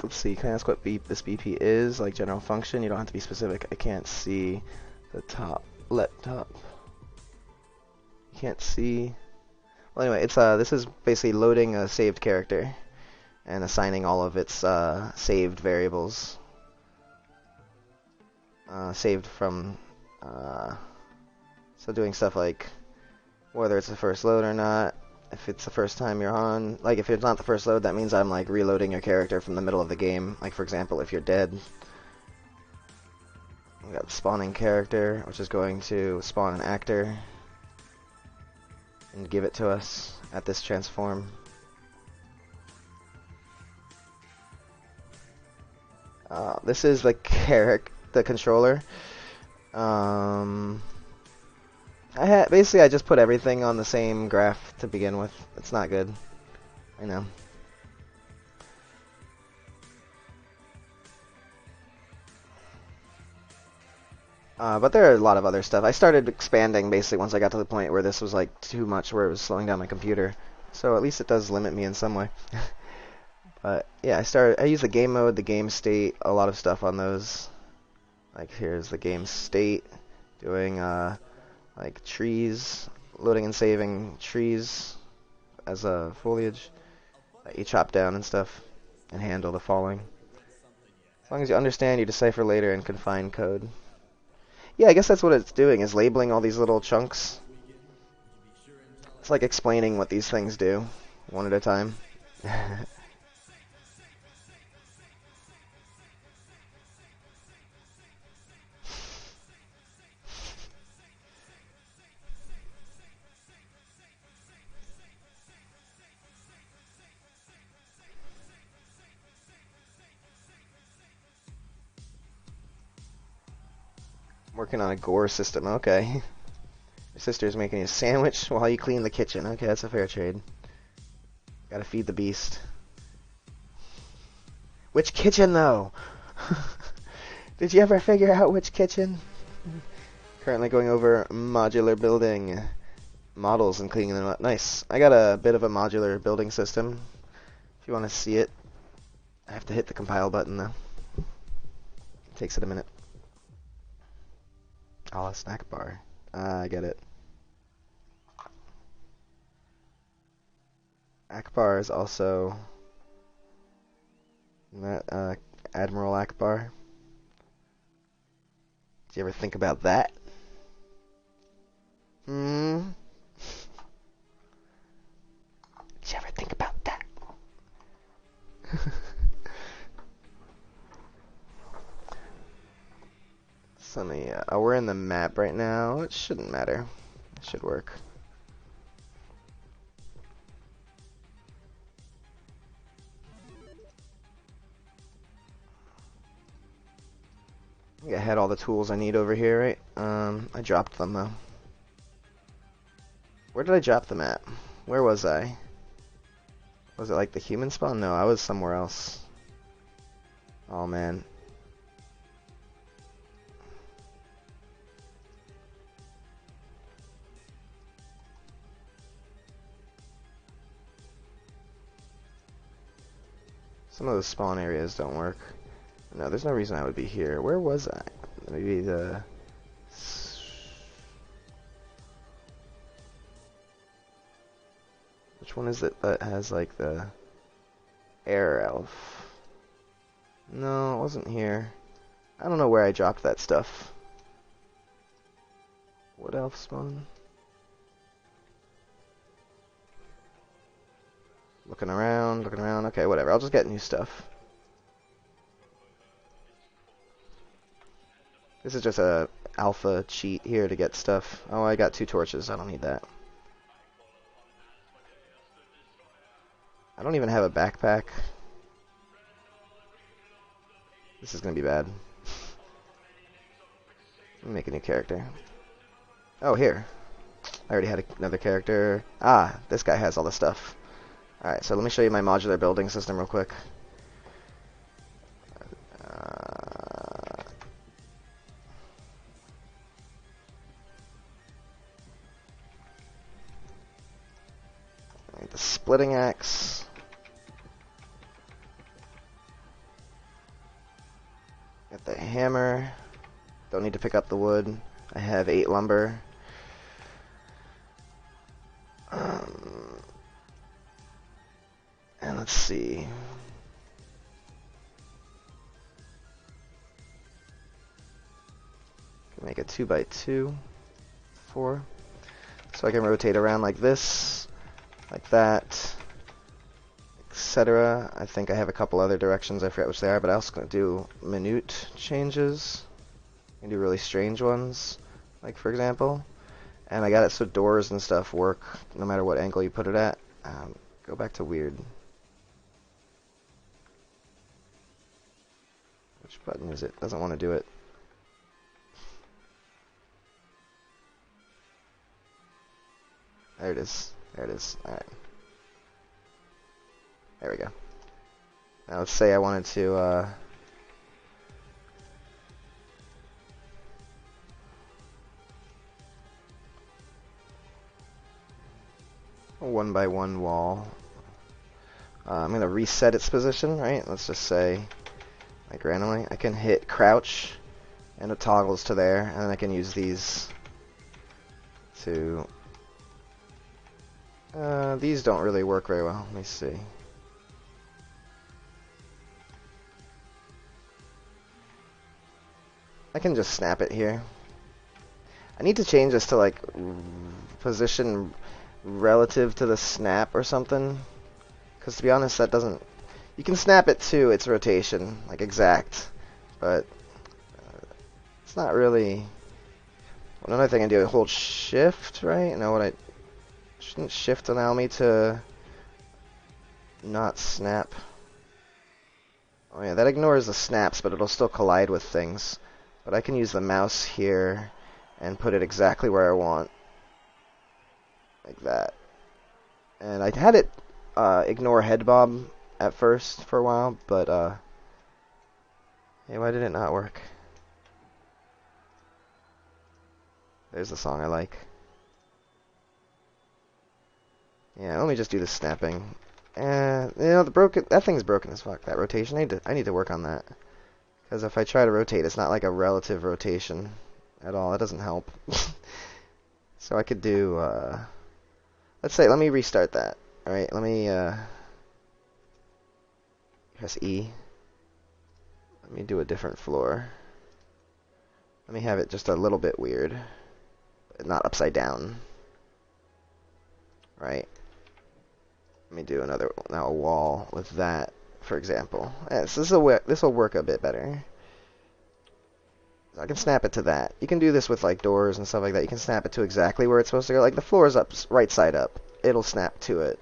A: Let's see, can I ask what this BP is? Like general function? You don't have to be specific. I can't see the top. Laptop. You can't see. Well, anyway, it's this is basically loading a saved character and assigning all of its saved variables. Saved from. So doing stuff like whether it's the first load or not. If it's the first time you're on, like if it's not the first load, that means I'm like reloading your character from the middle of the game. Like for example, if you're dead, we got spawning character, which is going to spawn an actor and give it to us at this transform. This is the controller. Basically, I just put everything on the same graph to begin with. It's not good. I know. But there are a lot of other stuff. I started expanding basically once I got to the point where this was like too much, where it was slowing down my computer. So at least it does limit me in some way. But yeah, I use the game mode, the game state, a lot of stuff on those. Like here's the game state, doing like trees, loading and saving trees as a foliage that you chop down and stuff, and handle the falling. As long as you understand, you decipher later and confine code. Yeah, I guess that's what it's doing, is labeling all these little chunks. It's like explaining what these things do, one at a time. Working on a gore system, okay. Your sister's making you a sandwich while you clean the kitchen. Okay, that's a fair trade. Gotta feed the beast. Which kitchen, though? Did you ever figure out which kitchen? Currently going over modular building models and cleaning them up. Nice. I got a bit of a modular building system. If you want to see it, I have to hit the compile button, though. It takes it a minute. Oh, a snack bar. I get it. Akbar is also that Admiral Akbar. Did you ever think about that? Did you ever think about that? So we're in the map right now. It shouldn't matter. It should work. I think I had all the tools I need over here, right? I dropped them though. Where did I drop them at? Where was I? Was it like the human spawn? No, I was somewhere else. Oh man. Some of those spawn areas don't work. No, there's no reason I would be here. Where was I? Maybe the... Which one is it that has like the air elf? No, it wasn't here. I don't know where I dropped that stuff. What elf spawn? Looking around, looking around. Okay, whatever. I'll just get new stuff. This is just a alpha cheat here to get stuff. Oh, I got 2 torches. I don't need that. I don't even have a backpack. This is gonna be bad. Let me make a new character. Oh, here. I already had another character. Ah, this guy has all the stuff. Alright, so let me show you my modular building system real quick. The splitting axe. Got the hammer. Don't need to pick up the wood. I have 8 lumber. And let's see. Make a 2x2, 4. So I can rotate around like this, like that, etc. I think I have a couple other directions, I forget which they are, but I also going to do minute changes. I can do really strange ones, like for example. And I got it so doors and stuff work no matter what angle you put it at. Go back to weird. Which button is it? Doesn't want to do it. There it is. There it is. Alright. There we go. Now let's say I wanted to, 1x1 wall. I'm going to reset its position, right? Let's just say, like randomly, I can hit crouch, and it toggles to there, and then I can use these to... these don't really work very well. Let me see. I can just snap it here. I need to change this to like position relative to the snap or something. Because to be honest, that doesn't... You can snap it to its rotation, like exact, but it's not really... Well, another thing I do, hold shift, right? No, what I... Shouldn't shift allow me to not snap? Oh yeah, that ignores the snaps, but it'll still collide with things. But I can use the mouse here and put it exactly where I want. Like that. And I had it ignore head bob at first for a while, but hey, why did it not work? There's the song I like. Yeah, let me just do the snapping. And you know, that thing's broken as fuck. That rotation, I need to work on that. Because if I try to rotate, it's not like a relative rotation at all. It doesn't help. So I could do, let's say, let me restart that. Alright, let me, press E. Let me do a different floor. Let me have it just a little bit weird. But not upside down. Right. Let me do now a wall with that, for example. Yes, this will work a bit better. I can snap it to that. You can do this with like doors and stuff like that. You can snap it to exactly where it's supposed to go. Like the floor is up, right side up. It'll snap to it.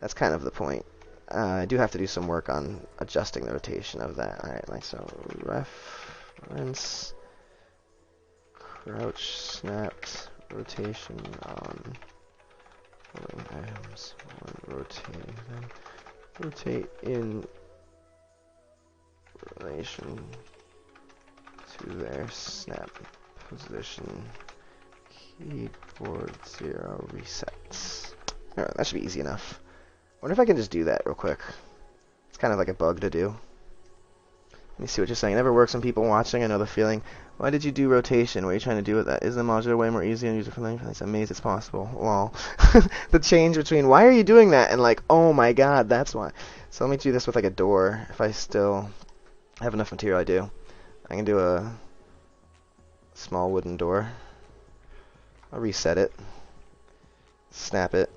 A: That's kind of the point. I do have to do some work on adjusting the rotation of that. Alright, like so. Reference. Crouch snapped rotation on items. Rotating them. Rotate in relation to their snap position. Keyboard 0 resets. Alright, that should be easy enough. Wonder if I can just do that real quick. It's kind of like a bug to do. Let me see what you're saying. It never works when people watching. I know the feeling. Why did you do rotation? What are you trying to do with that? Isn't the modular way more easy and user-friendly? I'm amazed it's possible. Well, the change between why are you doing that and like, oh my god, that's why. So let me do this with like a door. If I still have enough material, I do. I can do a small wooden door. I'll reset it. Snap it.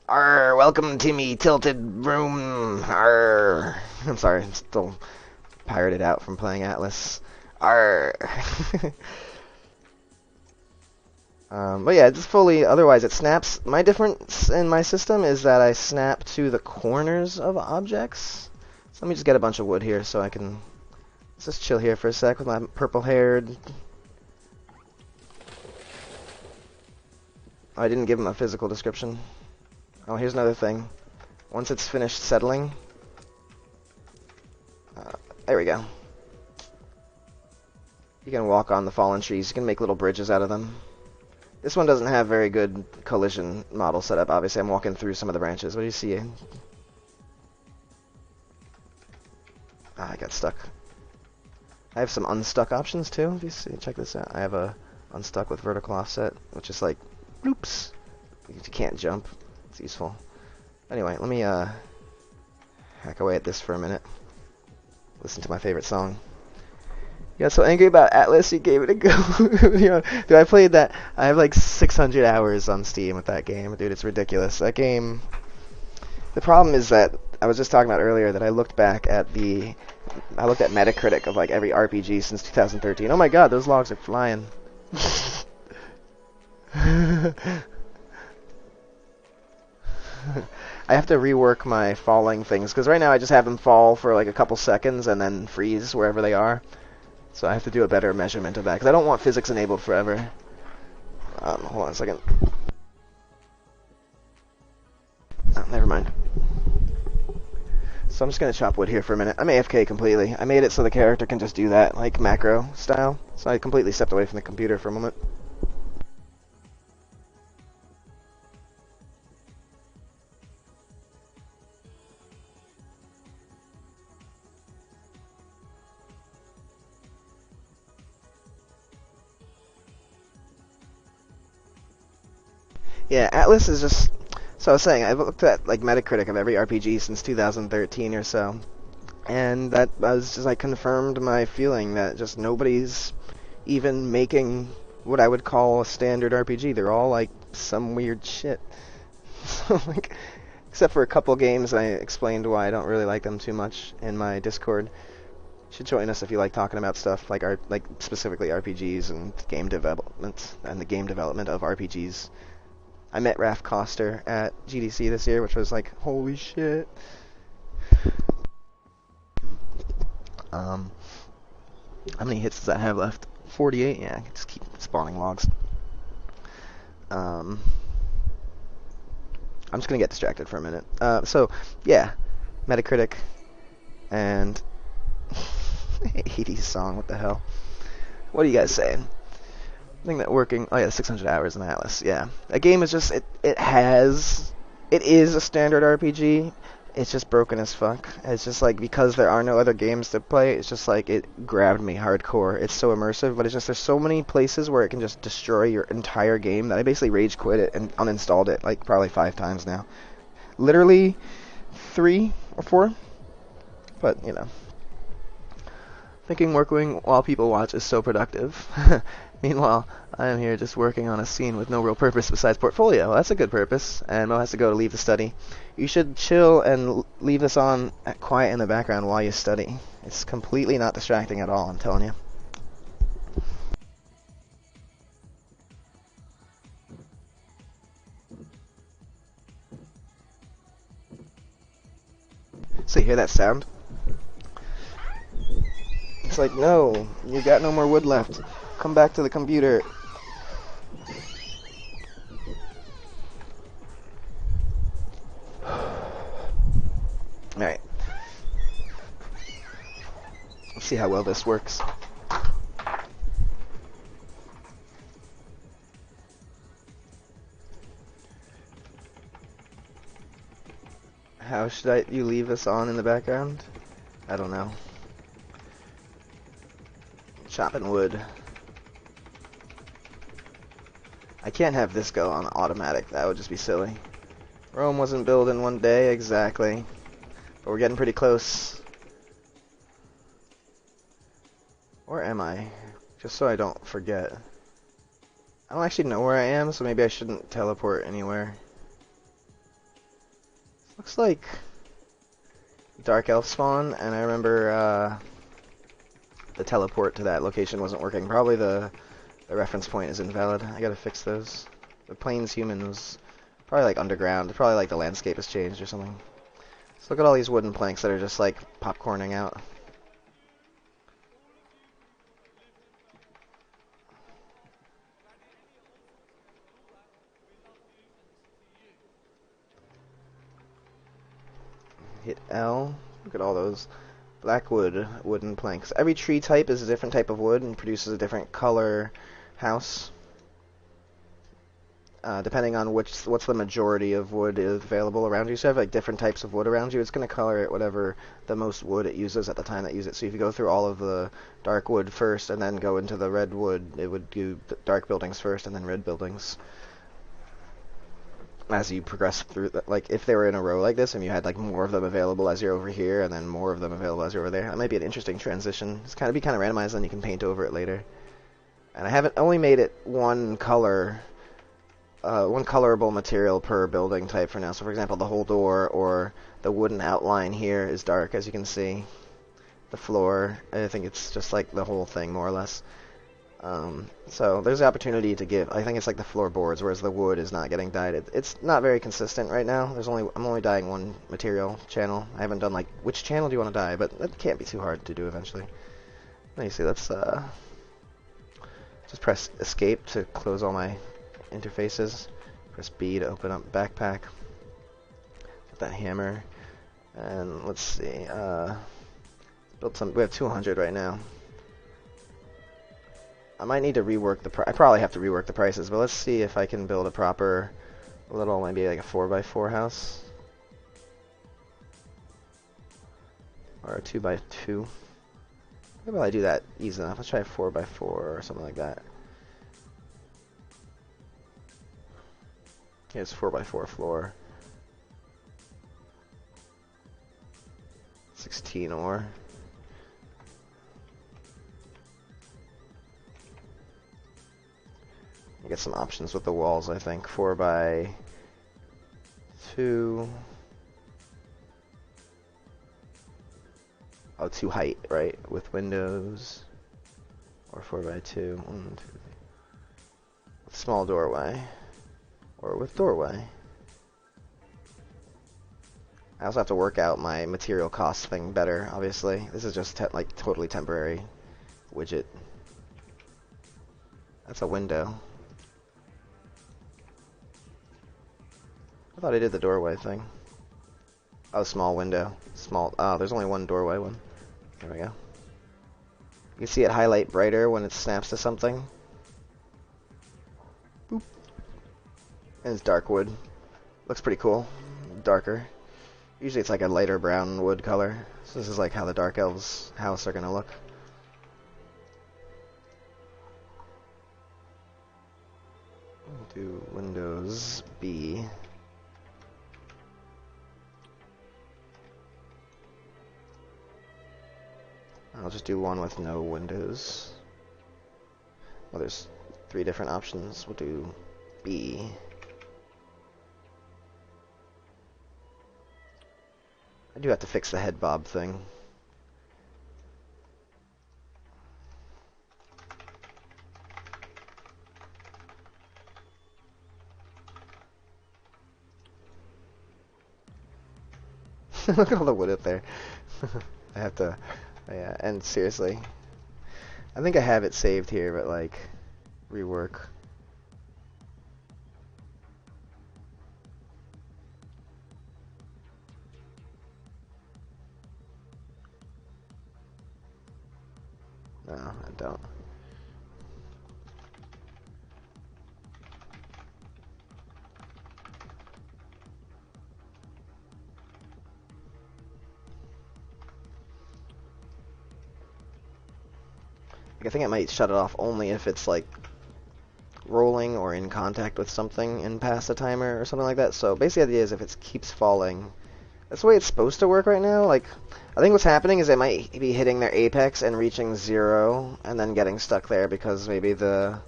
A: Arr, welcome to me tilted room. Arr. I'm sorry, I'm still pirated out from playing Atlas. Arr. But yeah, just fully, otherwise it snaps. My difference in my system is that I snap to the corners of objects. So let me just get a bunch of wood here so I can just chill here for a sec with my purple-haired... Oh, I didn't give him a physical description. Oh, here's another thing. Once it's finished settling... there we go. You can walk on the fallen trees. You can make little bridges out of them. This one doesn't have very good collision model set up. Obviously, I'm walking through some of the branches. What do you see? Ah, I got stuck. I have some unstuck options too. If you see, check this out. I have a unstuck with vertical offset, which is like, oops. You can't jump. It's useful. Anyway, let me hack away at this for a minute. Listen to my favorite song. You got so angry about Atlas, you gave it a go. You know, dude, I played that. I have like 600 hours on Steam with that game. Dude, it's ridiculous. That game... The problem is that, I was just talking about earlier, that I looked back at the... I looked at Metacritic of like every RPG since 2013. Oh my god, those logs are flying. I have to rework my falling things, because right now I just have them fall for like a couple seconds and then freeze wherever they are. So I have to do a better measurement of that, because I don't want physics enabled forever. Hold on a second. Oh, never mind. So I'm just going to chop wood here for a minute. I'm AFK completely. I made it so the character can just do that, like macro style. So I completely stepped away from the computer for a moment. Yeah, Atlas is just... So I was saying, I've looked at like Metacritic of every RPG since 2013 or so, and that was just like confirmed my feeling that just nobody's even making what I would call a standard RPG. They're all like some weird shit. So like, except for a couple games, I explained why I don't really like them too much in my Discord. You should join us if you like talking about stuff like specifically RPGs and game development and the game development of RPGs. I met Raph Koster at GDC this year, which was like, holy shit. How many hits does that have left? 48? Yeah, I can just keep spawning logs. I'm just gonna get distracted for a minute. So, yeah, Metacritic and 80s song, what the hell? What are you guys saying? I think that working, oh yeah, 600 hours in Atlas, yeah. A game is just, it is a standard RPG, it's just broken as fuck. It's just like, because there are no other games to play, it's just like, it grabbed me hardcore. It's so immersive, but it's just, there's so many places where it can just destroy your entire game that I basically rage quit it and uninstalled it, like, probably 5 times now. Literally 3 or 4, but, you know. Thinking working while people watch is so productive. Meanwhile, I am here just working on a scene with no real purpose besides portfolio. Well, that's a good purpose, and Mo has to go to leave the study. You should chill and leave this on quiet in the background while you study. It's completely not distracting at all, I'm telling you. So you hear that sound? It's like, no, you got no more wood left. Come back to the computer. Alright. Let's see how well this works. How should you leave this on in the background? I don't know. Chopping wood. I can't have this go on automatic. That would just be silly. Rome wasn't built in one day, exactly. But we're getting pretty close. Where am I? Just so I don't forget. I don't actually know where I am, so maybe I shouldn't teleport anywhere. Looks like Dark Elf spawn, and I remember the teleport to that location wasn't working. Probably the reference point is invalid. I gotta fix those. The Plains human was probably like underground. Probably like the landscape has changed or something. So look at all these wooden planks that are just like popcorning out. Hit L. Look at all those blackwood wooden planks. Every tree type is a different type of wood and produces a different color house. Depending on what's the majority of wood is available around you. So you have like different types of wood around you. It's going to color it whatever the most wood it uses at the time that you use it. So if you go through all of the dark wood first and then go into the red wood, it would do dark buildings first and then red buildings. As you progress through, like if they were in a row like this and you had like more of them available as you're over here and then more of them available as you're over there, that might be an interesting transition. It's kind of randomized, and you can paint over it later. And I haven't only made it one colorable material per building type for now. So for example, the whole door or the wooden outline here is dark, as you can see. The floor, I think it's just like the whole thing more or less. So there's the opportunity to give. I think it's like the floorboards, whereas the wood is not getting dyed. It's not very consistent right now. I'm only dyeing one material channel. I haven't done like which channel do you want to dye, but that can't be too hard to do eventually. Let me see. Let's just press escape to close all my interfaces. Press B to open up backpack. Get that hammer, and let's see. Build some. We have 200 right now. I might need to rework I probably have to rework the prices, but let's see if I can build a proper little, maybe like a 4x4 house. Or a 2x2. Maybe I do that easy enough. Let's try a 4x4 or something like that. Here's 4x4 floor. 16 ore. Get some options with the walls, I think. 4 by 2. Oh, 2 height, right? With windows. Or 4 by 2. 1, 2, 3. With small doorway. Or with doorway. I also have to work out my material cost thing better, obviously. This is just like totally temporary widget. That's a window. I thought I did the doorway thing. Oh, small window. Small. Oh, there's only one doorway one. There we go. You can see it highlight brighter when it snaps to something. Boop. And it's dark wood. Looks pretty cool. Darker. Usually it's like a lighter brown wood color. So this is like how the Dark Elves' house are gonna look. Do Windows B. I'll just do one with no windows. Well, there's 3 different options. We'll do B. I do have to fix the head bob thing. Look at all the wood up there. I have to, yeah, and seriously, I think I have it saved here, but like, rework. No, I don't. I think I might shut it off only if it's like rolling or in contact with something and past the timer or something like that. So basically the idea is if it keeps falling, that's the way it's supposed to work right now. Like, I think what's happening is they might be hitting their apex and reaching 0 and then getting stuck there because maybe the,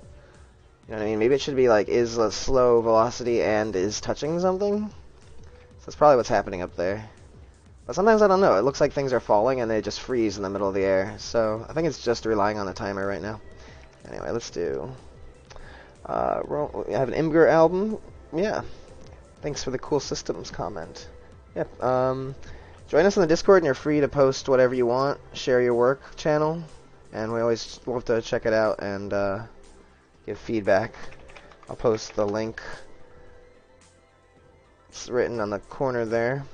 A: you know what I mean? Maybe it should be like, is a slow velocity and is touching something? So that's probably what's happening up there. But sometimes I don't know. It looks like things are falling and they just freeze in the middle of the air. So I think it's just relying on the timer right now. Anyway, let's do. I have an Imgur album. Yeah. Thanks for the cool systems comment. Yep. Join us on the Discord and you're free to post whatever you want. Share your work channel. And we always love to check it out and give feedback. I'll post the link. It's written on the corner there.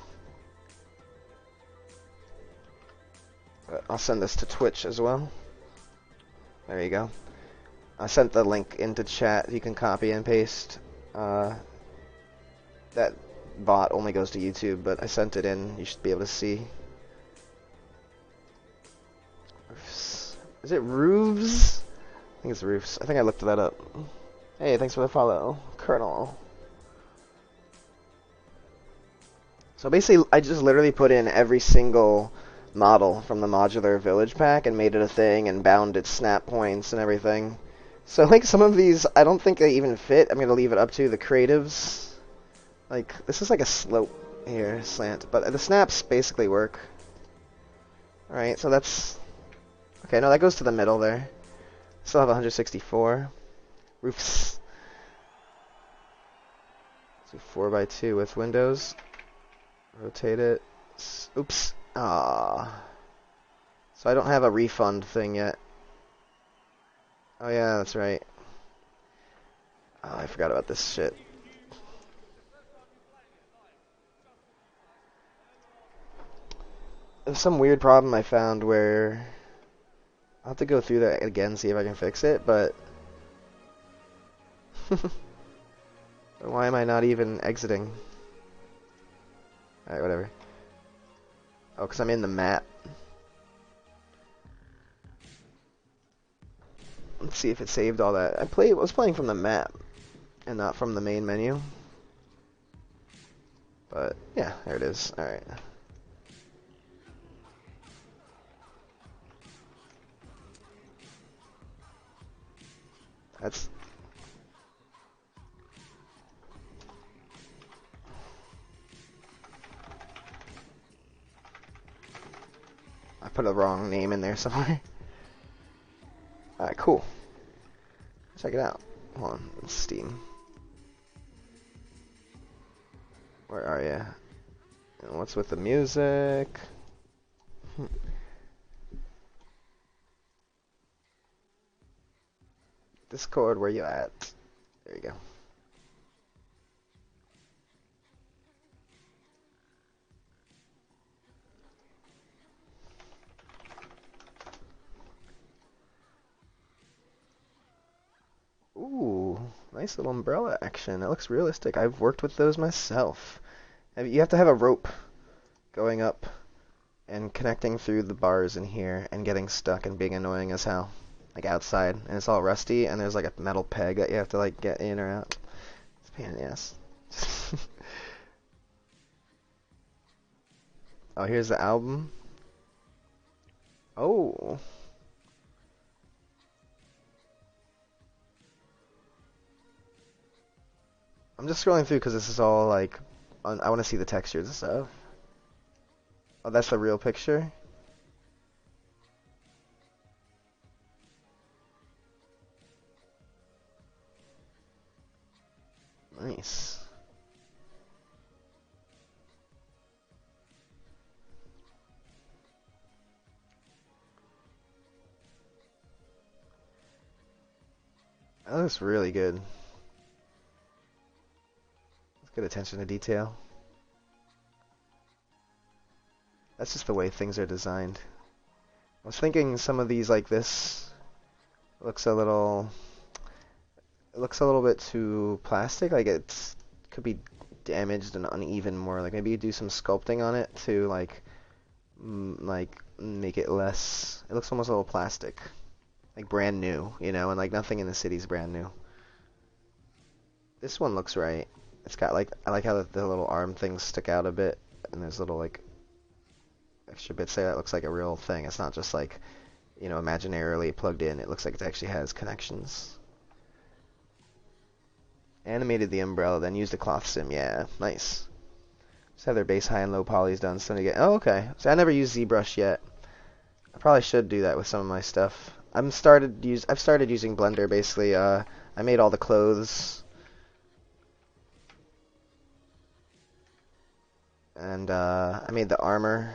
A: I'll send this to Twitch as well. There you go. I sent the link into chat. You can copy and paste. That bot only goes to YouTube, but I sent it in. You should be able to see. Roofs. Is it roofs? I think it's roofs. I think I looked that up. Hey, thanks for the follow, Colonel. So basically, I just literally put in every single model from the Modular Village pack and made it a thing and bound its snap points and everything. So like some of these, I don't think they even fit. I'm going to leave it up to the creatives. Like, this is like a slope here, slant. But the snaps basically work. Alright, so that's... Okay, no, that goes to the middle there. Still have 164. Roofs. So 4 by 2 with windows. Rotate it. Oops. Ah. So I don't have a refund thing yet. Oh yeah, that's right. Oh, I forgot about this shit. There's some weird problem I found where I'll have to go through that again, see if I can fix it, but why am I not even exiting? Alright, whatever. Oh, because I'm in the map. Let's see if it saved all that. I was playing from the map and not from the main menu. But yeah, there it is. Alright. put a wrong name in there somewhere. Alright, cool. Check it out. Hold on, it's Steam. Where are ya? And what's with the music? Discord, where you at? There you go. Ooh, nice little umbrella action. It looks realistic. I've worked with those myself. You have to have a rope going up and connecting through the bars in here and getting stuck and being annoying as hell. Like outside, and it's all rusty, and there's like a metal peg that you have to like get in or out. It's a pain in the ass. Oh, here's the album. Oh. I'm just scrolling through because this is all like, I want to see the textures and stuff. Oh, that's the real picture? Nice. That looks really good. That's good attention to detail. That's just the way things are designed. I was thinking some of these like this looks a little bit too plastic, like it could be damaged and uneven more. Like maybe you do some sculpting on it to like make it less. It looks almost a little plastic, like brand new, you know, and like nothing in the city's brand new. This one looks right. It's got like, I like how the little arm things stick out a bit, and there's little like extra bits there that looks like a real thing. It's not just like, you know, imaginarily plugged in. It looks like it actually has connections. Animated the umbrella, then used a cloth sim. Yeah, nice. Just have their base high and low polys done. So to get. Oh, okay. So I never used ZBrush yet. I probably should do that with some of my stuff. I've started using Blender basically. I made all the clothes, and I made the armor,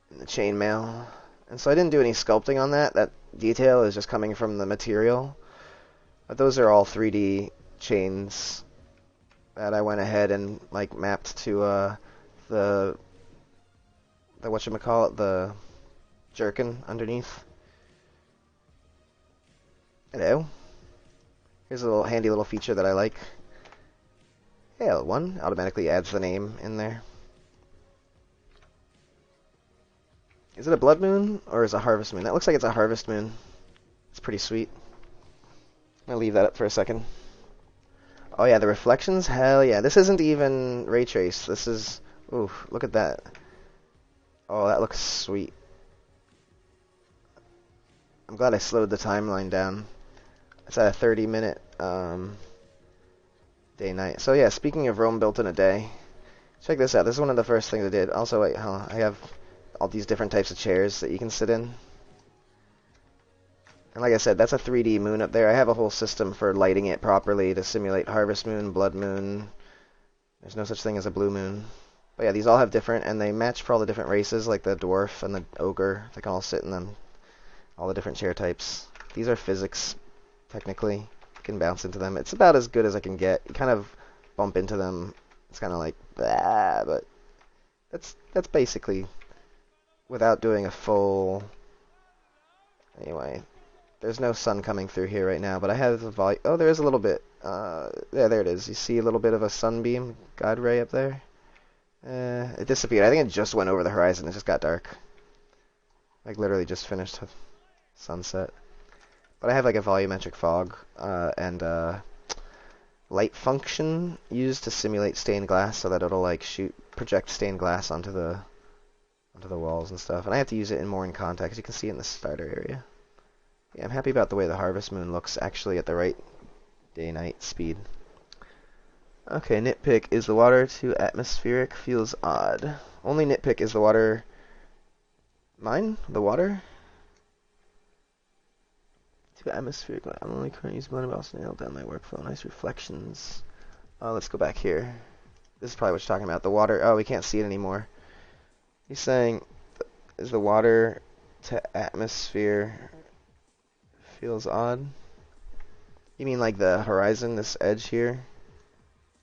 A: and the chainmail. And so I didn't do any sculpting on that. That detail is just coming from the material. But those are all 3D chains that I went ahead and like mapped to the whatchamacallit, the jerkin underneath. Hello. Here's a little handy little feature that I like. Hey, L1 automatically adds the name in there. Is it a blood moon or is it a harvest moon? That looks like it's a harvest moon. It's pretty sweet. I'm gonna leave that up for a second. Oh yeah, the reflections? Hell yeah. This isn't even ray trace. This is... Ooh, look at that. Oh, that looks sweet. I'm glad I slowed the timeline down. It's at a 30-minute day-night. So yeah, speaking of Rome built in a day, check this out. This is one of the first things I did. Also, wait, I have all these different types of chairs that you can sit in. And like I said, that's a 3D moon up there. I have a whole system for lighting it properly to simulate harvest moon, blood moon. There's no such thing as a blue moon. But yeah, these all have different, and they match for all the different races, like the dwarf and the ogre. They can all sit in them. All the different chair types. These are physics, technically. You can bounce into them. It's about as good as I can get. You kind of bump into them. It's kind of like, blah, but that's basically without doing a full... Anyway, there's no sun coming through here right now, but I have the volume... Oh, there is a little bit. There it is. You see a little bit of a sunbeam, God ray up there? It disappeared. I think it just went over the horizon. It just got dark. Like, literally just finished sunset. But I have, like, a volumetric fog, and light function used to simulate stained glass so that it'll, like, project stained glass onto the walls and stuff. And I have to use it more in context. You can see it in the starter area. Yeah, I'm happy about the way the harvest moon looks actually at the right day-night speed. Okay, nitpick is the water too atmospheric feels odd. Only nitpick is the water. Mine? The water? Too atmospheric. I'm only currently using blender, but also nailed down my workflow. Nice reflections. Let's go back here. This is probably what you're talking about. The water. Oh, we can't see it anymore. He's saying, is the water to atmosphere feels odd? You mean like the horizon, this edge here?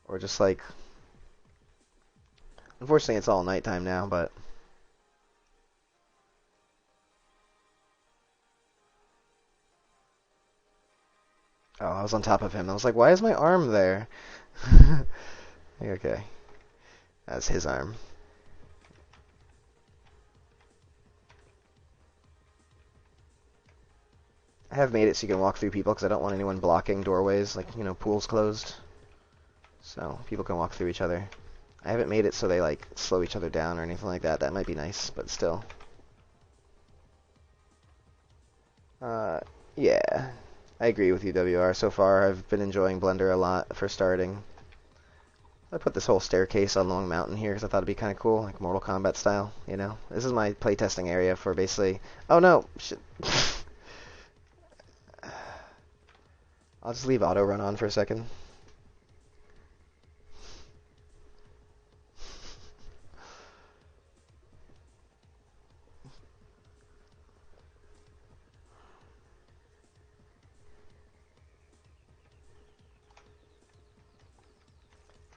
A: Or just like... Unfortunately, it's all nighttime now, but... Oh, I was on top of him. I was like, why is my arm there? Okay. That's his arm. I have made it so you can walk through people because I don't want anyone blocking doorways, like, you know, pools closed. So people can walk through each other. I haven't made it so they, like, slow each other down or anything like that. That might be nice, but still. Yeah. I agree with you, WR. So far, I've been enjoying Blender a lot for starting. I put this whole staircase on Long Mountain here because I thought it'd be kind of cool, like Mortal Kombat style, you know? This is my playtesting area for basically... Oh, no! Shit. I'll just leave auto run on for a second.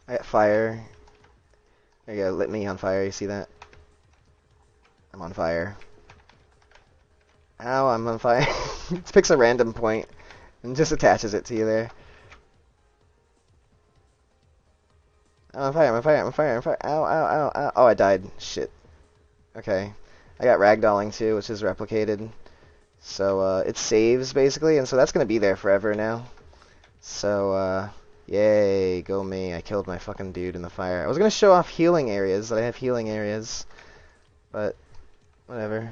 A: I got fire. There you go, lit me on fire, you see that? I'm on fire. Ow, I'm on fire. It picks a random point and just attaches it to you there. I'm on fire, I'm on fire, I'm on fire, I'm on fire. Ow, ow, ow, ow. Oh, I died. Shit. Okay. I got ragdolling too, which is replicated. So, it saves, basically, and so that's gonna be there forever now. So, yay, go me. I killed my fucking dude in the fire. I was gonna show off healing areas, that I have healing areas, but whatever.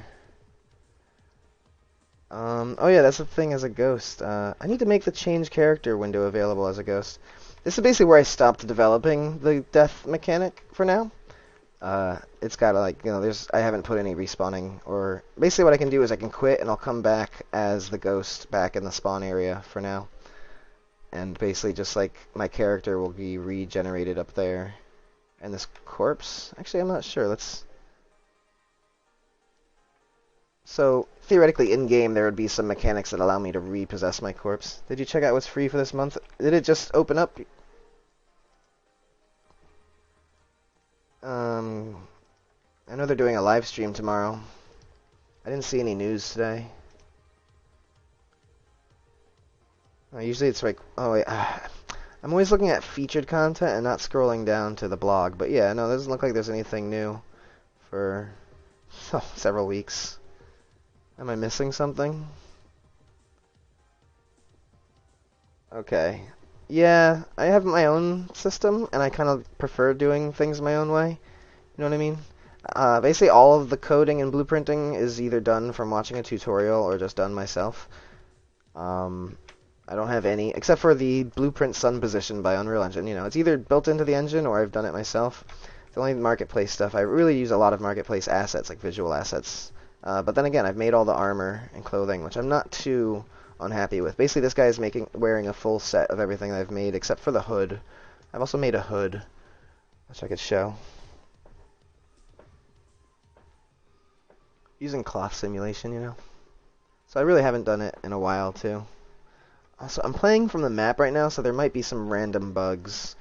A: Oh yeah, that's the thing as a ghost. I need to make the change character window available as a ghost. This is basically where I stopped developing the death mechanic for now. It's got like, you know, I haven't put any respawning, or basically what I can do is I can quit and I'll come back as the ghost back in the spawn area for now. And basically just like my character will be regenerated up there. And this corpse, actually I'm not sure, So, theoretically, in-game, there would be some mechanics that allow me to repossess my corpse. Did you check out what's free for this month? Did it just open up? I know they're doing a live stream tomorrow. I didn't see any news today. Usually it's like, oh wait, I'm always looking at featured content and not scrolling down to the blog. But yeah, no, it doesn't look like there's anything new for several weeks. Am I missing something? Okay. Yeah, I have my own system, and I kind of prefer doing things my own way. You know what I mean? Basically, all of the coding and blueprinting is either done from watching a tutorial or just done myself. I don't have any, except for the blueprint sun position by Unreal Engine. You know, it's either built into the engine or I've done it myself. The only marketplace stuff, I really use a lot of marketplace assets, like visual assets. But then again, I've made all the armor and clothing, which I'm not too unhappy with. Basically, this guy is wearing a full set of everything that I've made, except for the hood. I've also made a hood, which I could show. Using cloth simulation, you know. So I really haven't done it in a while, too. Also, I'm playing from the map right now, so there might be some random bugs.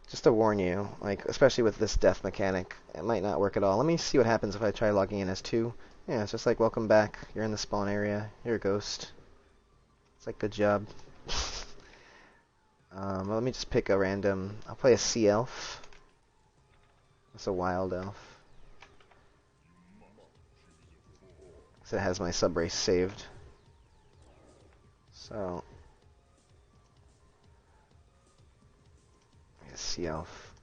A: Just to warn you, like, especially with this death mechanic, it might not work at all. Let me see what happens if I try logging in as 2. Yeah, it's just like, welcome back. You're in the spawn area. You're a ghost. It's like, good job. Well, let me just pick a random... I'll play a sea elf. That's a wild elf. So it has my subrace saved. So... sea elf.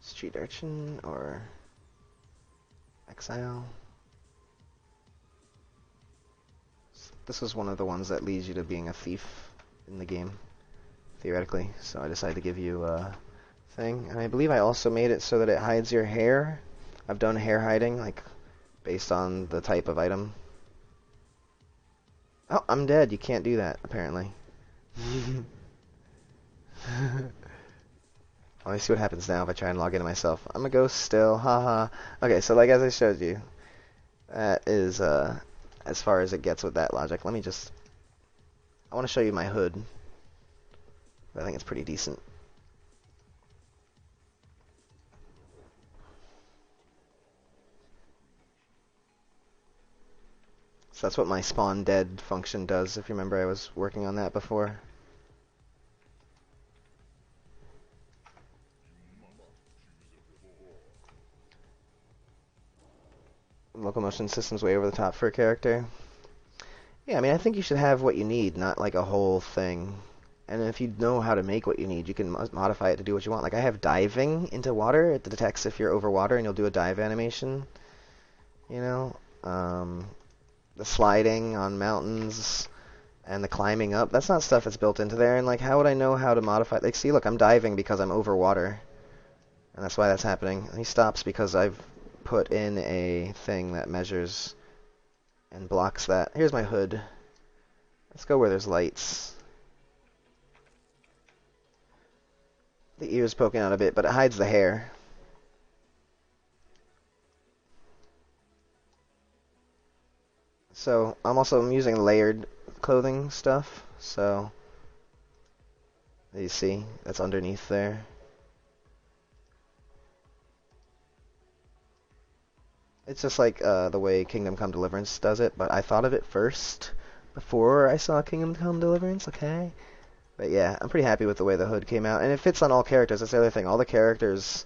A: Street urchin or exile. This is one of the ones that leads you to being a thief in the game. theoretically. So I decided to give you a thing. And I believe I also made it so that it hides your hair. I've done hair hiding, like, based on the type of item. Oh, I'm dead. You can't do that, apparently. Let me see what happens now if I try and log into myself. I'm a ghost still, haha. Okay, so like as I showed you, that is as far as it gets with that logic. Let me just... I want to show you my hood. I think it's pretty decent. So that's what my spawn dead function does, if you remember I was working on that before. Locomotion system's way over the top for a character. Yeah, I mean, I think you should have what you need, not like a whole thing. And if you know how to make what you need, you can modify it to do what you want. Like, I have diving into water. It detects if you're over water, and you'll do a dive animation. You know? The sliding on mountains and the climbing up, that's not stuff that's built into there. And, like, how would I know how to modify... Like, see, look, I'm diving because I'm over water. And that's why that's happening. And he stops because I've put in a thing that measures and blocks that. Here's my hood. Let's go where there's lights. The ear's poking out a bit, but it hides the hair. So I'm using layered clothing stuff. So you see, that's underneath there. It's just like the way Kingdom Come Deliverance does it, but I thought of it first before I saw Kingdom Come Deliverance, okay? But yeah, I'm pretty happy with the way the hood came out. And it fits on all characters, that's the other thing. All the characters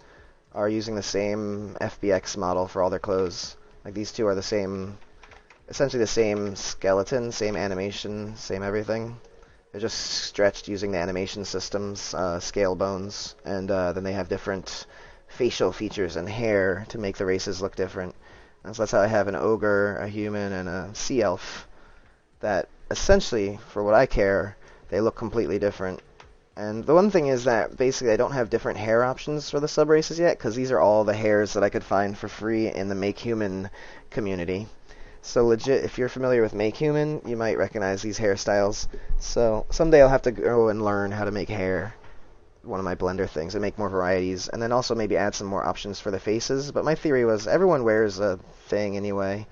A: are using the same FBX model for all their clothes. Like, these two are the same, essentially the same skeleton, same animation, same everything. They're just stretched using the animation system's scale bones, and then they have different facial features and hair to make the races look different. And so that's how I have an ogre, a human, and a sea elf that essentially, for what I care, they look completely different. And the one thing is that basically I don't have different hair options for the sub-races yet, because these are all the hairs that I could find for free in the Make Human community. So legit, if you're familiar with Make Human, you might recognize these hairstyles. So someday I'll have to go and learn how to make hair, one of my Blender things, and make more varieties, and then also maybe add some more options for the faces. But my theory was everyone wears a thing anyway.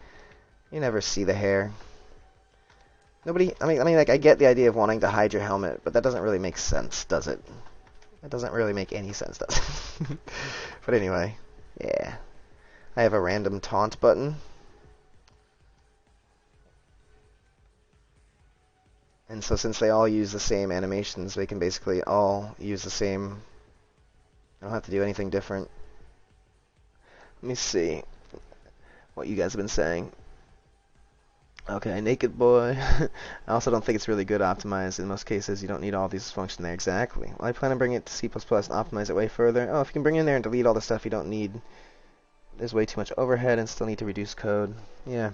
A: You never see the hair. Nobody, I mean, like, I get the idea of wanting to hide your helmet, but that doesn't really make sense, does it? That doesn't really make any sense, does it? But anyway, yeah. I have a random taunt button. And so since they all use the same animations, they can basically all use the same... I don't have to do anything different. Let me see what you guys have been saying. Okay, Naked Boy. I also don't think it's really good optimized. In most cases, you don't need all these functions there. Exactly. Well, I plan on bringing it to C++ and optimize it way further. Oh, if you can bring it in there and delete all the stuff you don't need, there's way too much overhead and still need to reduce code. Yeah.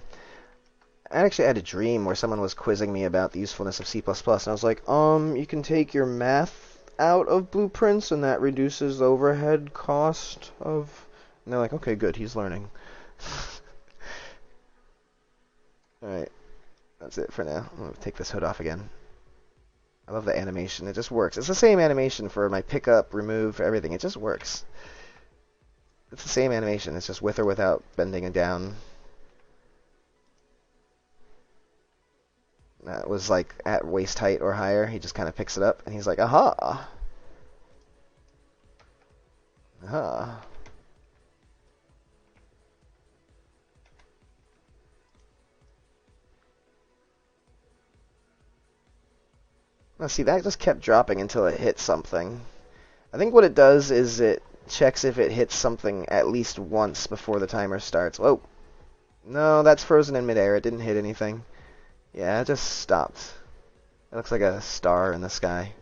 A: I actually had a dream where someone was quizzing me about the usefulness of C++, and I was like, you can take your math out of blueprints, and that reduces the overhead cost of... And they're like, okay, good, he's learning. Alright, that's it for now. I'm going to take this hood off again. I love the animation, it just works. It's the same animation for my pickup, remove, everything. It just works. It's the same animation, it's just with or without bending it down. That was like at waist height or higher. He just kind of picks it up and he's like, aha! Aha. Now see, that just kept dropping until it hit something. I think what it does is it checks if it hits something at least once before the timer starts. Whoa! No, that's frozen in midair. It didn't hit anything. Yeah, it just stopped. It looks like a star in the sky.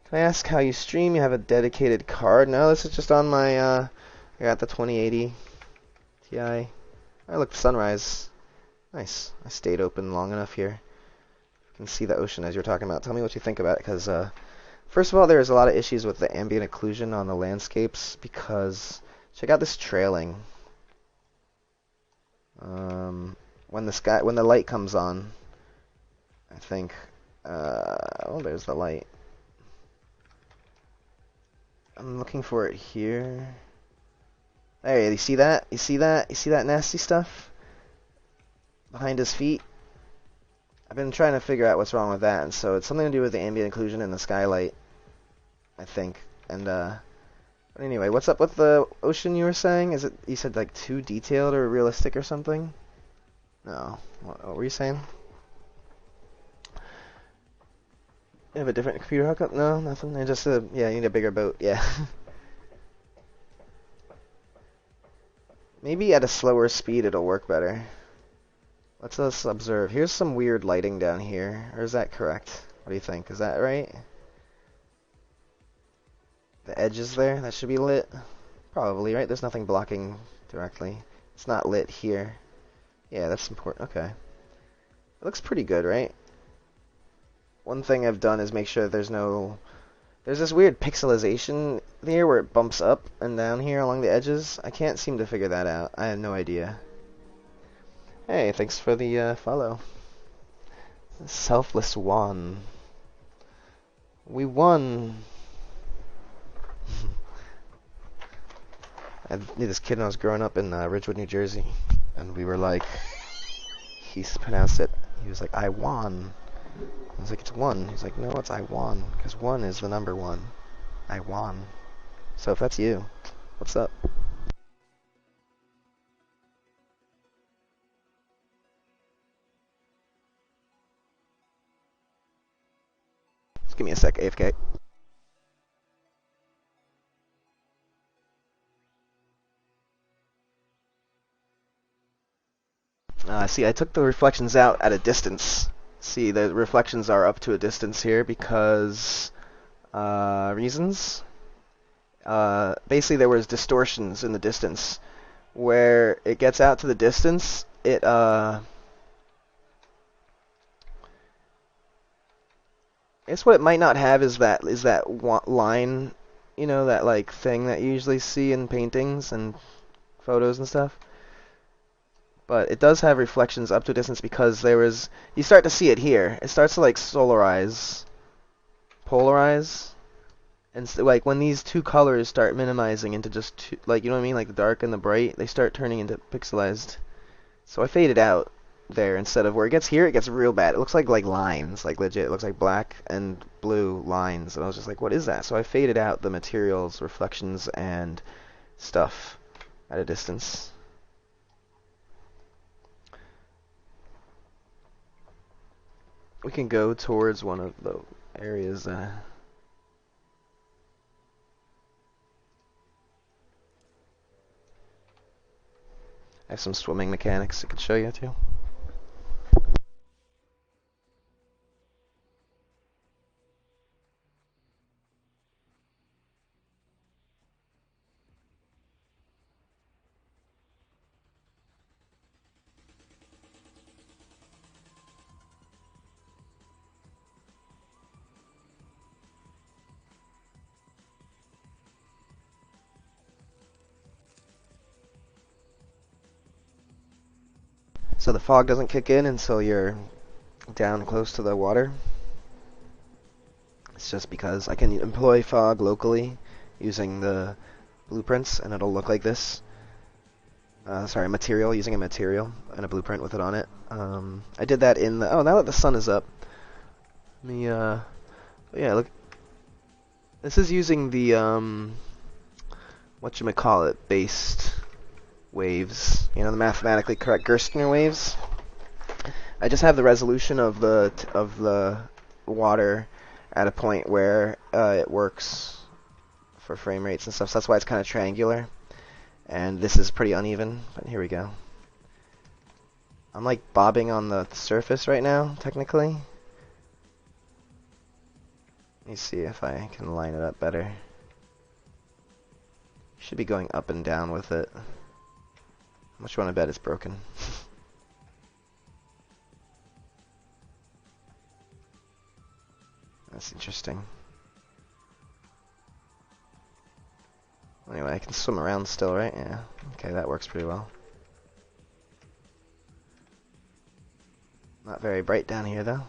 A: Can I ask how you stream? You have a dedicated card? No, this is just on my, I got the 2080 Ti. I look, sunrise. Nice. I stayed open long enough here. can see the ocean as you're talking about. Tell me what you think about it, because first of all, there's a lot of issues with the ambient occlusion on the landscapes, because check out this trailing. When the light comes on, I think. Oh, there's the light. I'm looking for it here. Hey, you see that? You see that? You see that nasty stuff behind his feet? I've been trying to figure out what's wrong with that, and so it's something to do with the ambient occlusion and the skylight, I think. And but anyway, what's up with the ocean you were saying? Is it, you said like too detailed or realistic or something? No. What were you saying? You have a different computer hookup? No, nothing. I just yeah, you need a bigger boat. Yeah. Maybe at a slower speed it'll work better. Let's observe. Here's some weird lighting down here. Or is that correct? What do you think? Is that right? The edges there, that should be lit. Probably, right? There's nothing blocking directly. It's not lit here. Yeah, that's important. Okay. It looks pretty good, right? One thing I've done is make sure there's this weird pixelization here where it bumps up and down here along the edges. I can't seem to figure that out. I have no idea. Hey, thanks for the follow. Selfless won. We won. I knew this kid when I was growing up in Ridgewood, New Jersey, and we were like, he pronounced it. He was like, I won. I was like, it's one. He's like, no, it's I won, because one is the number one. I won. So if that's you, what's up? Just give me a sec, AFK. See, I took the reflections out at a distance. See, the reflections are up to a distance here because reasons. Basically, there was distortions in the distance. Where it gets out to the distance, it I guess what it might not have is that line, you know, that like thing that you usually see in paintings and photos and stuff. But it does have reflections up to a distance because you start to see it here. It starts to like polarize, and like when these two colors start minimizing into just two, like, you know what I mean, like the dark and the bright, they start turning into pixelized. So I faded out there instead of where it gets here. It gets real bad. It looks like lines, like legit. It looks like black and blue lines, and I was just like, what is that? So I faded out the materials, reflections, and stuff at a distance. We can go towards one of the areas. I have some swimming mechanics I could show you too. So the fog doesn't kick in until you're down close to the water. It's just because I can employ fog locally using the blueprints, and it'll look like this. Material, using a material and a blueprint with it on it. I did that in the... Oh, now that the sun is up, yeah, look. This is using the, whatchamacallit, based waves. You know, the mathematically correct Gerstner waves. I just have the resolution of the water at a point where it works for frame rates and stuff. So that's why it's kind of triangular. And this is pretty uneven, but here we go. I'm like bobbing on the surface right now, technically. Let me see if I can line it up better. Should be going up and down with it. How much you want to bet it's broken? That's interesting. Anyway, I can swim around still, right? Yeah. Okay, that works pretty well. Not very bright down here, though.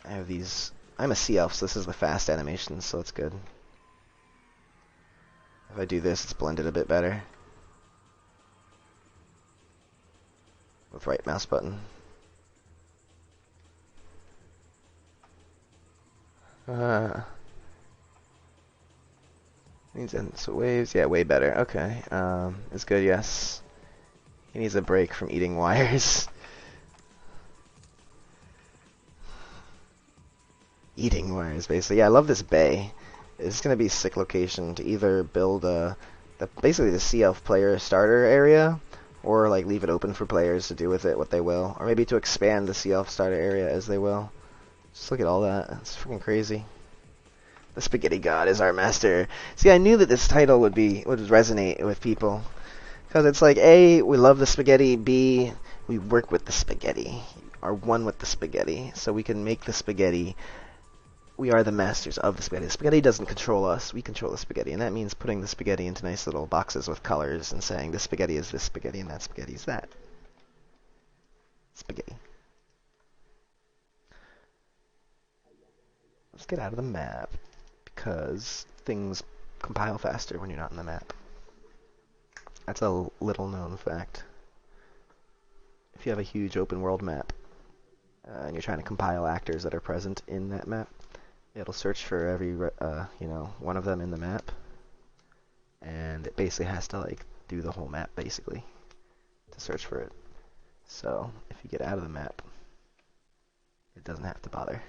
A: I have these... I'm a sea elf, so this is the fast animation, so it's good. If I do this, it's blended a bit better. With right mouse button. Needs so waves, yeah, way better. Okay, it's good. Yes, he needs a break from eating wires. Eating wires, basically. Yeah, I love this bay. It's gonna be a sick location to either build basically the Sea Elf player starter area, or like leave it open for players to do with it what they will, or maybe to expand the Sea Elf starter area as they will. Just look at all that. It's freaking crazy. The Spaghetti God is our master. See, I knew that this title would resonate with people. Because it's like, A, we love the spaghetti, B, we work with the spaghetti, are one with the spaghetti, so we can make the spaghetti. We are the masters of the spaghetti. The spaghetti doesn't control us, we control the spaghetti, and that means putting the spaghetti into nice little boxes with colors and saying this spaghetti is this spaghetti and that spaghetti is that spaghetti. Let's get out of the map, because things compile faster when you're not in the map. That's a little known fact. If you have a huge open world map, and you're trying to compile actors that are present in that map, it'll search for every, one of them in the map, and it basically has to, like, do the whole map, basically, to search for it. So, if you get out of the map, it doesn't have to bother.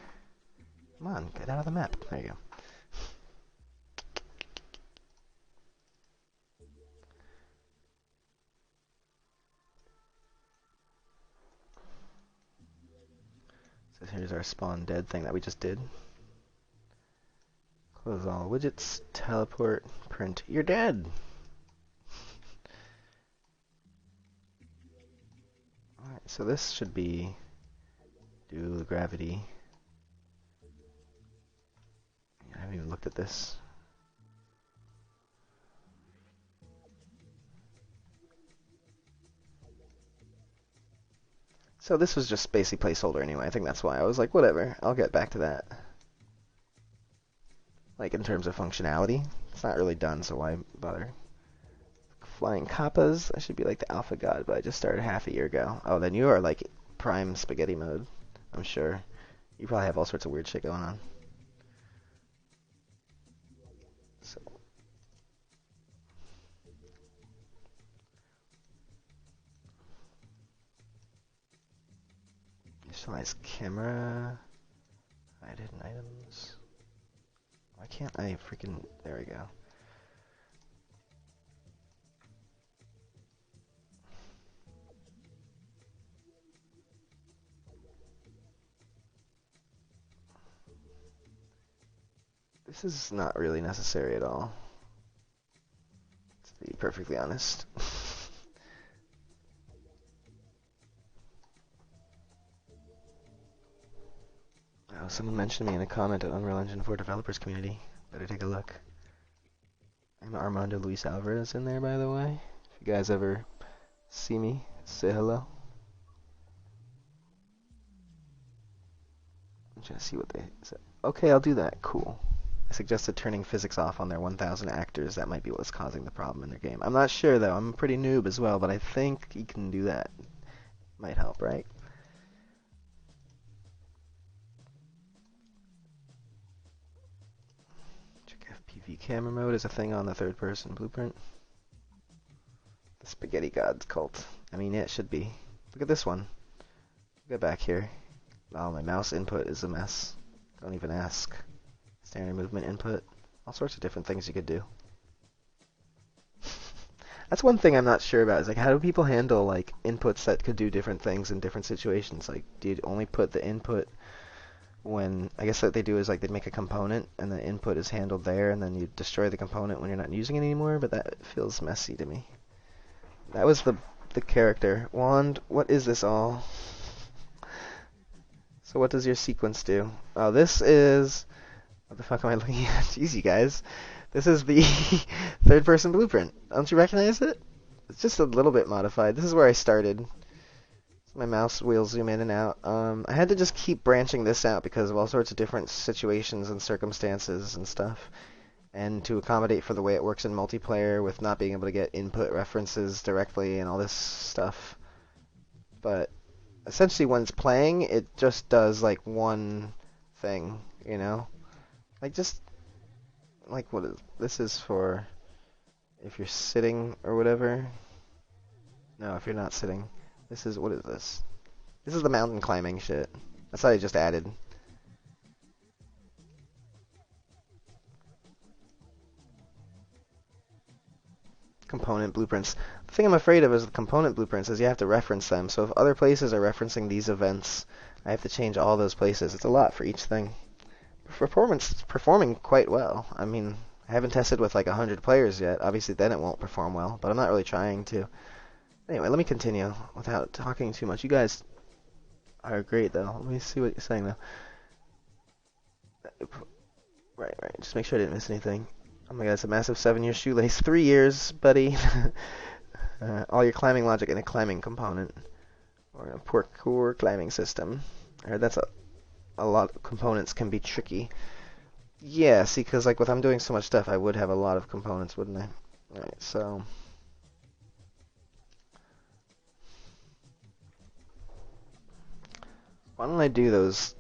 A: Come on, get out of the map. There you go. So here's our spawn dead thing that we just did. Close all widgets, teleport, print. You're dead! Alright, so this should be do the gravity. I haven't even looked at this. So this was just basically placeholder anyway. I think that's why I was like, whatever, I'll get back to that. Like, in terms of functionality, it's not really done, so why bother? Flying Kappas, I should be like the Alpha God, but I just started half a year ago. Oh, then you are like prime spaghetti mode, I'm sure. You probably have all sorts of weird shit going on. So. Initialize camera. Hide hidden items. Why can't I freaking... There we go. This is not really necessary at all, to be perfectly honest. Oh, someone mentioned me in a comment at Unreal Engine 4 developers community. Better take a look. I'm Armando Luis Alvarez in there, by the way. If you guys ever see me, say hello. I'm trying to see what they said. Okay, I'll do that. Cool. I suggested turning physics off on their 1,000 actors. That might be what's causing the problem in their game. I'm not sure, though. I'm a pretty noob as well, but I think you can do that. Might help, right? Check FPV camera mode is a thing on the third-person blueprint. The Spaghetti Gods cult. I mean, yeah, it should be. Look at this one. Get back here. Oh, my mouse input is a mess. Don't even ask. Standard movement input. All sorts of different things you could do. That's one thing I'm not sure about. Is like, how do people handle like inputs that could do different things in different situations? Like, do you only put the input when... I guess what they do is like they make a component and the input is handled there, and then you destroy the component when you're not using it anymore. But that feels messy to me. That was the character. Wand, what is this all? So what does your sequence do? Oh, this is... What the fuck am I looking at? Jeez, you guys. This is the third-person blueprint. Don't you recognize it? It's just a little bit modified. This is where I started. My mouse wheels zoom in and out. I had to just keep branching this out because of all sorts of different situations and circumstances and stuff. And to accommodate for the way it works in multiplayer with not being able to get input references directly and all this stuff. But essentially when it's playing, it just does like one thing, you know? Like just, like what is, this is for if you're sitting or whatever. No, if you're not sitting. This is, what is this? This is the mountain climbing shit. That's what I just added. Component blueprints. The thing I'm afraid of is the component blueprints is you have to reference them. So if other places are referencing these events, I have to change all those places. It's a lot for each thing. Performance is performing quite well. I mean, I haven't tested with like 100 players yet. Obviously then it won't perform well, but I'm not really trying to. Anyway, let me continue without talking too much. You guys are great though. Let me see what you're saying though. Right. Just make sure I didn't miss anything. Oh my god, it's a massive 7-year shoelace. 3 years, buddy. All your climbing logic in a climbing component. Or a parkour climbing system. I heard that's a lot of components can be tricky. Yeah, see, because like, if I'm doing so much stuff, I would have a lot of components, wouldn't I? Alright, so... Why don't I do those?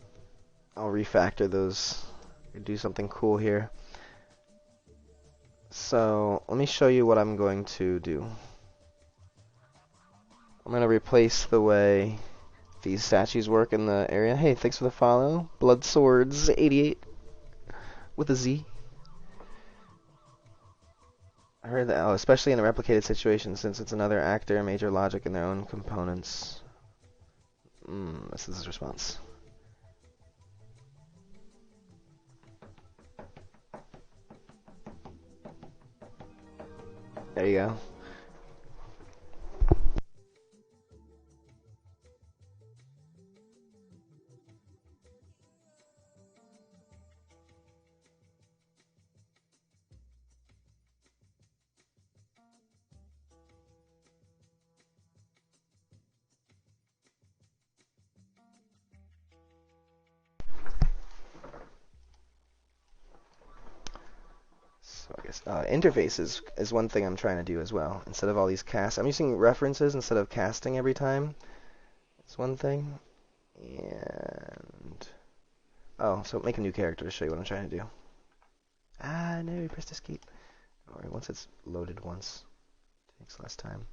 A: I'll refactor those. Do something cool here. So, let me show you what I'm going to do. I'm going to replace the way these statues work in the area. Hey, thanks for the follow. Blood Swords 88 with a Z. I heard that, especially in a replicated situation, since it's another actor, major logic in their own components. This is his response. There you go. So I guess interface is one thing I'm trying to do as well. Instead of all these casts, I'm using references instead of casting every time. It's one thing. And oh, so make a new character to show you what I'm trying to do. Ah, no, you pressed escape. Alright, once it's loaded once, it takes less time.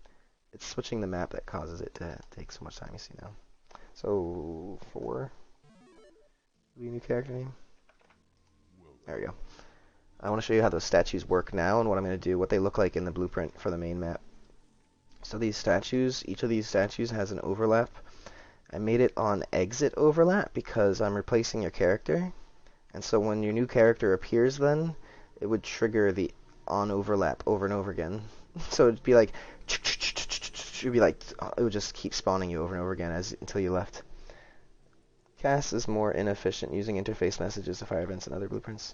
A: It's switching the map that causes it to take so much time, you see now. So, 4. Be a new character name. There we go. I want to show you how those statues work now and what I'm going to do, what they look like in the blueprint for the main map. So these statues, each of these statues has an overlap. I made it on exit overlap because I'm replacing your character. And so when your new character appears then, it would trigger the on overlap over and over again. So it'd be like, it would just keep spawning you over and over again until you left. Cast is more inefficient using interface messages to fire events and other blueprints.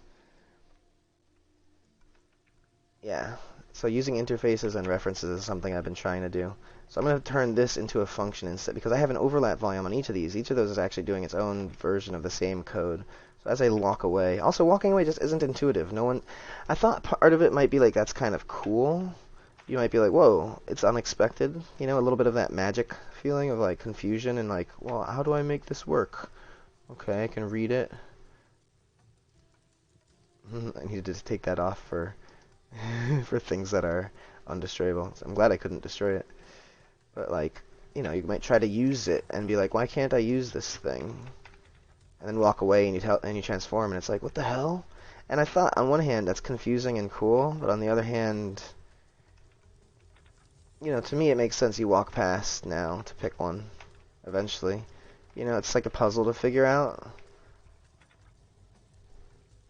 A: Yeah, so using interfaces and references is something I've been trying to do. So I'm going to turn this into a function instead, because I have an overlap volume on each of these. Each of those is actually doing its own version of the same code. So as I walk away, also walking away just isn't intuitive. I thought part of it might be like, that's kind of cool. You might be like, whoa, it's unexpected. You know, a little bit of that magic feeling of like confusion and like, well, how do I make this work? Okay, I can read it. I needed to take that off for things that are undestroyable. So I'm glad I couldn't destroy it. But like, you know, you might try to use it and be like, why can't I use this thing? And then walk away and you transform and it's like, what the hell? And I thought on one hand that's confusing and cool, but on the other hand, you know, to me it makes sense you walk past now to pick one eventually. You know, it's like a puzzle to figure out.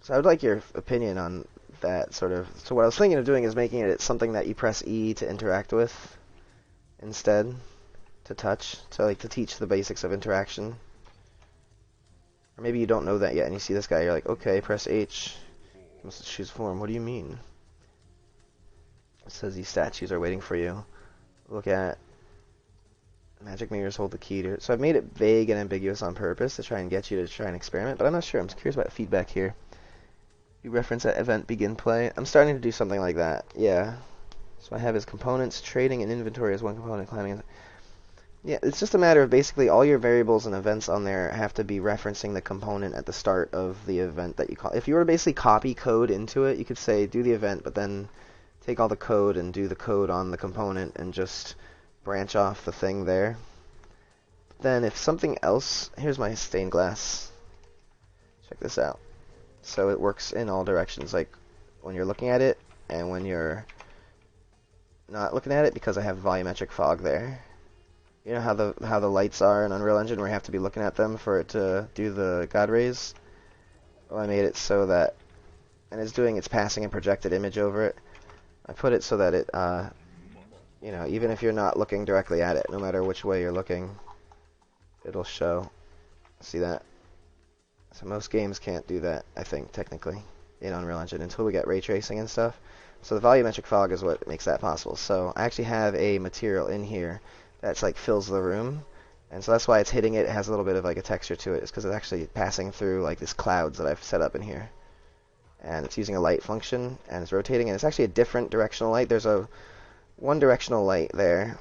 A: So I would like your opinion on that sort of. So what I was thinking of doing is making it something that you press E to interact with instead, to touch, so like to teach the basics of interaction. Or maybe you don't know that yet, and you see this guy, you're like, okay, press H. You must choose form. What do you mean? It says these statues are waiting for you. Look at magic mirrors hold the key to it. So I've made it vague and ambiguous on purpose to try and get you to try and experiment, but I'm not sure. I'm curious about feedback here. You reference that event begin play. I'm starting to do something like that. Yeah. So I have his components, trading and inventory as one component, climbing. Yeah, it's just a matter of basically all your variables and events on there have to be referencing the component at the start of the event that you call. If you were to basically copy code into it, you could say do the event, but then take all the code and do the code on the component and just branch off the thing there. Then if something else, here's my stained glass. Check this out. So it works in all directions, like when you're looking at it and when you're not looking at it, because I have volumetric fog there. You know how the lights are in Unreal Engine where you have to be looking at them for it to do the God rays? Well, I made it so that, and it's passing a projected image over it. I put it so that it, you know, even if you're not looking directly at it, no matter which way you're looking, it'll show. See that? So most games can't do that, I think, technically, in Unreal Engine until we get ray tracing and stuff. So the volumetric fog is what makes that possible. So I actually have a material in here that's like fills the room, and so that's why it's hitting it. It has a little bit of like a texture to it. It's because it's actually passing through like these clouds that I've set up in here, and it's using a light function, and it's rotating, and it's actually a different directional light. There's a one directional light there,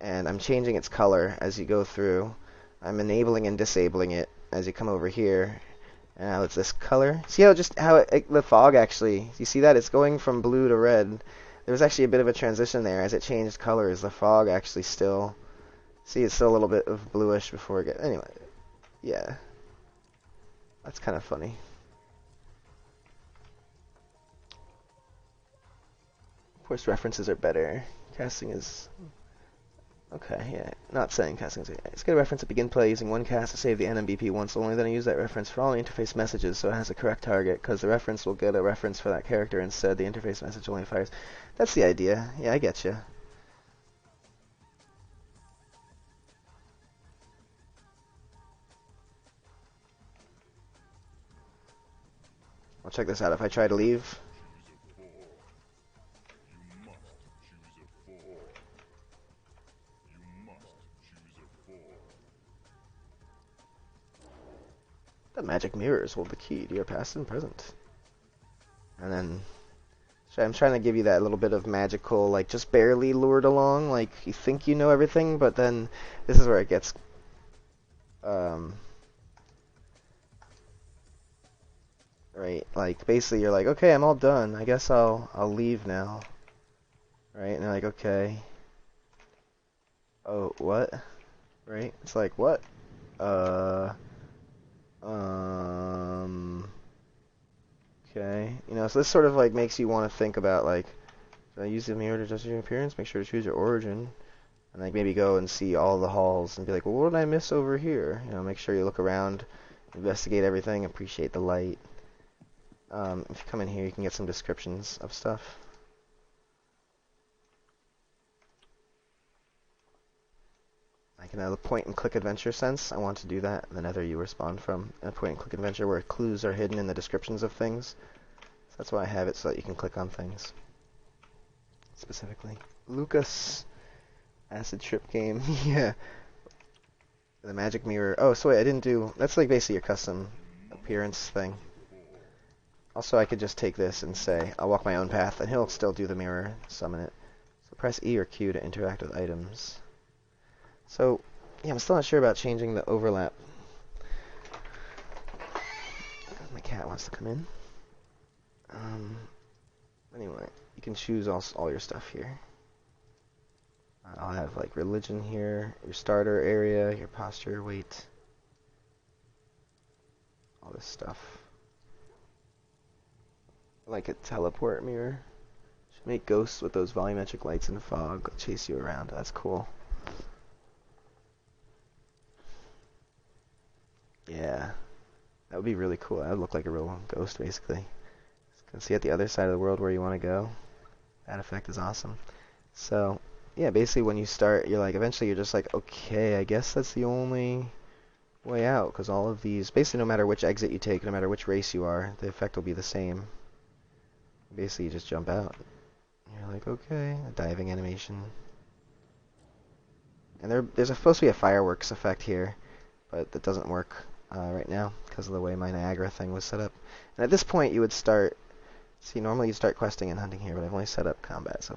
A: and I'm changing its color as you go through. I'm enabling and disabling it as you come over here. And now it's this color. See how the fog actually, you see that? It's going from blue to red. There was actually a bit of a transition there as it changed colors. The fog actually still, see, it's still a little bit of bluish before it gets, anyway, yeah. That's kind of funny. Of course, references are better. Casting is, okay, yeah, not saying casting is, it's get a reference at begin play using one cast to save the NMBP once only, then I use that reference for all the interface messages so it has a correct target, because the reference will get a reference for that character instead. The interface message only fires. That's the idea. Yeah, I get you. Well, check this out. If I try to leave, the magic mirrors hold the key to your past and present. And then, so I'm trying to give you that little bit of magical, like just barely lured along, like you think you know everything, but then this is where it gets, right, like basically you're like, okay, I'm all done. I guess I'll leave now. Right, and they're like, okay. Oh, what? Right? It's like, what? Okay. You know, so this sort of like makes you want to think about like, should I use the mirror to adjust your appearance? Make sure to choose your origin. And like maybe go and see all the halls and be like, well, what did I miss over here? You know, make sure you look around, investigate everything, appreciate the light. If you come in here, you can get some descriptions of stuff. Like in a point-and-click adventure sense, I want to do that. The nether you respond from a point-and-click adventure where clues are hidden in the descriptions of things. So that's why I have it, so that you can click on things. Specifically. Lucas. Acid trip game. Yeah. The magic mirror. Oh, so wait, I didn't do... That's like basically your custom appearance thing. Also, I could just take this and say, I'll walk my own path, and he'll still do the mirror, summon it. So press E or Q to interact with items. So, yeah, I'm still not sure about changing the overlap. My cat wants to come in. Anyway, you can choose all your stuff here. I'll have like religion here, your starter area, your posture, weight, all this stuff. Like a teleport mirror. Should make ghosts with those volumetric lights and fog chase you around. That's cool. Yeah, that would be really cool. That would look like a real ghost, basically. You can see at the other side of the world where you want to go. That effect is awesome. So, yeah, basically when you start, you're like, eventually you're just like, okay, I guess that's the only way out, because all of these, basically no matter which exit you take, no matter which race you are, the effect will be the same. Basically, you just jump out. You're like, okay, a diving animation. And there's supposed to be a fireworks effect here, but that doesn't work right now because of the way my Niagara thing was set up. And at this point, you would start. See, normally you start questing and hunting here, but I've only set up combat. So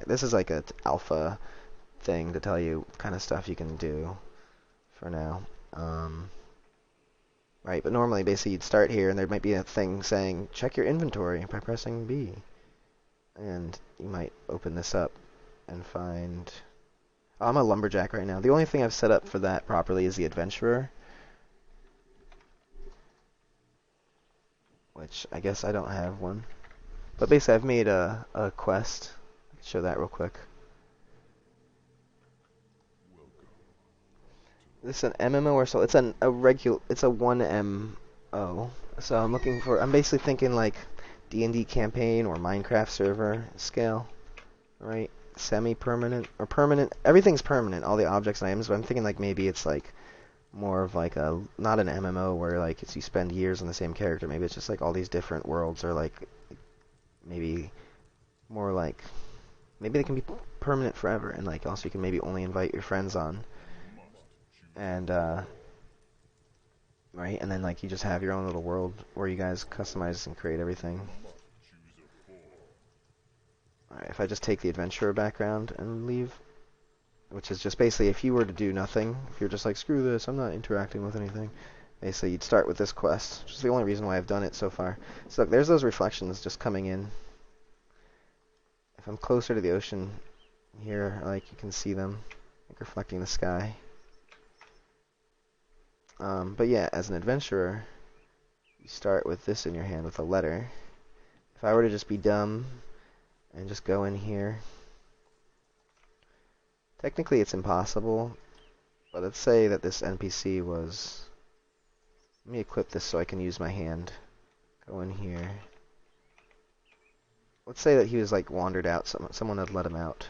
A: this is like an alpha thing to tell you what kind of stuff you can do for now. Right, but normally, basically, you'd start here, and there might be a thing saying, check your inventory by pressing B. And you might open this up and find... Oh, I'm a lumberjack right now. The only thing I've set up for that properly is the adventurer. Which, I guess I don't have one. But basically, I've made a quest. Let's show that real quick. This is an MMO or so. It's a regular. It's a 1MO. So I'm basically thinking like D&D campaign or Minecraft server scale, right? Semi-permanent or permanent. Everything's permanent. All the objects and items. But I'm thinking like maybe it's like more of like a not an MMO where like you spend years on the same character. Maybe it's just like all these different worlds are like maybe more like maybe they can be permanent forever, and like also you can maybe only invite your friends on. And right, and then like you just have your own little world where you guys customize and create everything. Alright, if I just take the adventurer background and leave, which is just basically if you were to do nothing, if you're just like, screw this, I'm not interacting with anything, basically you'd start with this quest, which is the only reason why I've done it so far. So look, there's those reflections just coming in. If I'm closer to the ocean here, like you can see them like reflecting the sky. But yeah, as an adventurer, you start with this in your hand with a letter. If I were to just be dumb and just go in here, technically it's impossible, but let's say that this NPC was... Let me equip this so I can use my hand. Go in here. Let's say that he was like wandered out, someone had let him out.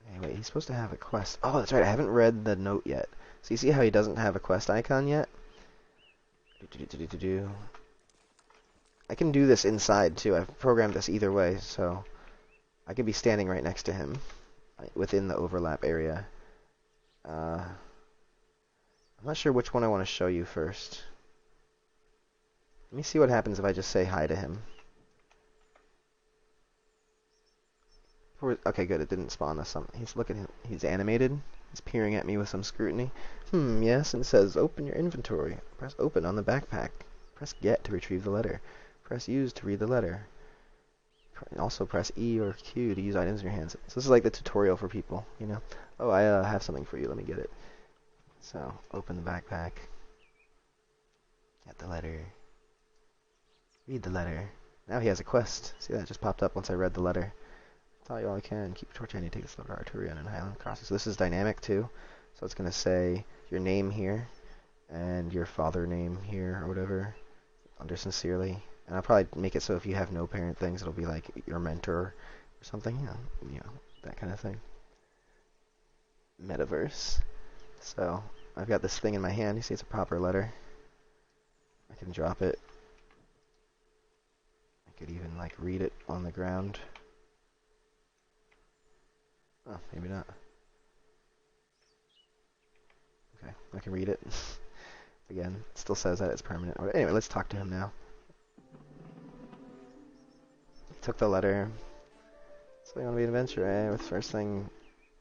A: Hey, wait, he's supposed to have a quest. Oh, that's right, I haven't read the note yet. So you see how he doesn't have a quest icon yet? I can do this inside too. I've programmed this either way, so I could be standing right next to him within the overlap area. I'm not sure which one I want to show you first. Let me see what happens if I just say hi to him. Okay, good. It didn't spawn us something. He's looking. He's animated. He's peering at me with some scrutiny. Yes, and it says, open your inventory. Press open on the backpack. Press get to retrieve the letter. Press use to read the letter. Also press E or Q to use items in your hands. So this is like the tutorial for people, you know. Oh, I have something for you. Let me get it. So, open the backpack. Get the letter. Read the letter. Now he has a quest. See, that just popped up once I read the letter. Tell you all I can. Keep your torch handy. Take a slow artillery on an island crossing. So this is dynamic too. So it's going to say your name here and your father name here or whatever under sincerely. And I'll probably make it so if you have no parent things, it'll be like your mentor or something. You know, that kind of thing. Metaverse. So I've got this thing in my hand. You see it's a proper letter. I can drop it. I could even like read it on the ground. Oh, maybe not. Okay, I can read it. Again, it still says that it's permanent. Anyway, let's talk to him now. He took the letter. So you want to be an adventurer, eh? With first thing,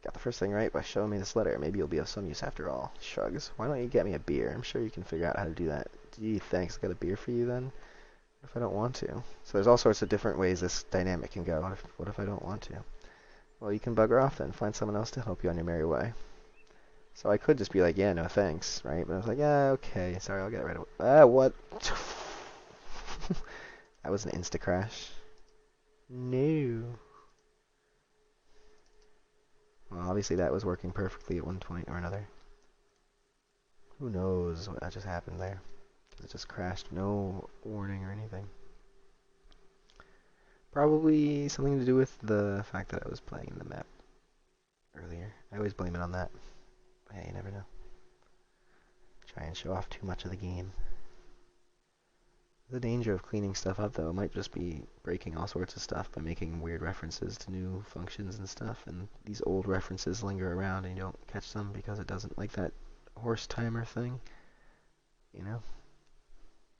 A: got the first thing right by showing me this letter. Maybe you'll be of some use after all. Shrugs. Why don't you get me a beer? I'm sure you can figure out how to do that. Gee, thanks. Got a beer for you then? What if I don't want to? So there's all sorts of different ways this dynamic can go. What if I don't want to? Well, you can bugger off then. Find someone else to help you on your merry way. So I could just be like, yeah, no thanks, right? But I was like, yeah, okay, sorry, I'll get it right away. What? That was an insta-crash. No. Well, obviously that was working perfectly at one point or another. Who knows what just happened there? Because it just crashed, no warning or anything. Probably something to do with the fact that I was playing the map earlier. I always blame it on that. But hey, you never know. try and show off too much of the game. The danger of cleaning stuff up, though, might just be breaking all sorts of stuff by making weird references to new functions and stuff, and these old references linger around and you don't catch them because it doesn't, like that horse timer thing, you know?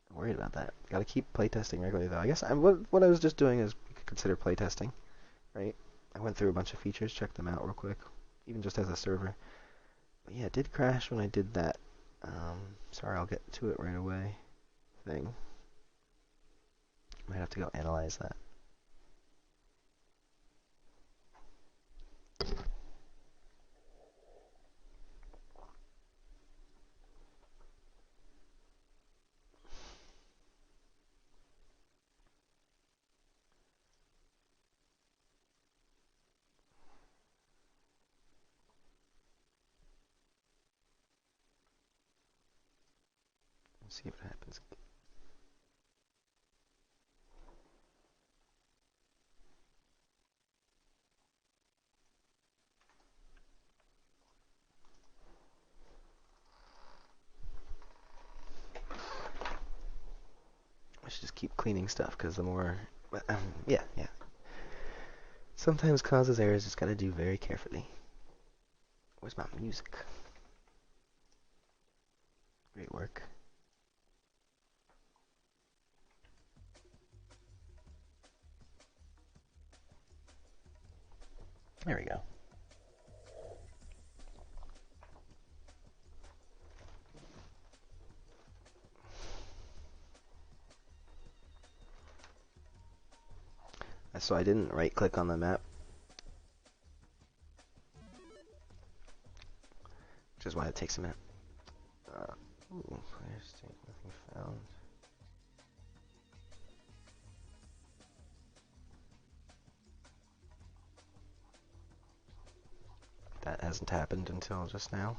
A: I'm worried about that. Gotta keep playtesting regularly, though. I guess what I was just doing is you could consider playtesting, right? I went through a bunch of features, checked them out real quick, even just as a server. But yeah, it did crash when I did that. Sorry, I'll get to it right away thing. Might have to go analyze that. Let's see what happens. I should just keep cleaning stuff, because the more... yeah. Sometimes causes errors, just gotta do very carefully. Where's my music? Great work. There we go. So I didn't right-click on the map, which is why it takes a minute. Ooh, player state, nothing found. That hasn't happened until just now.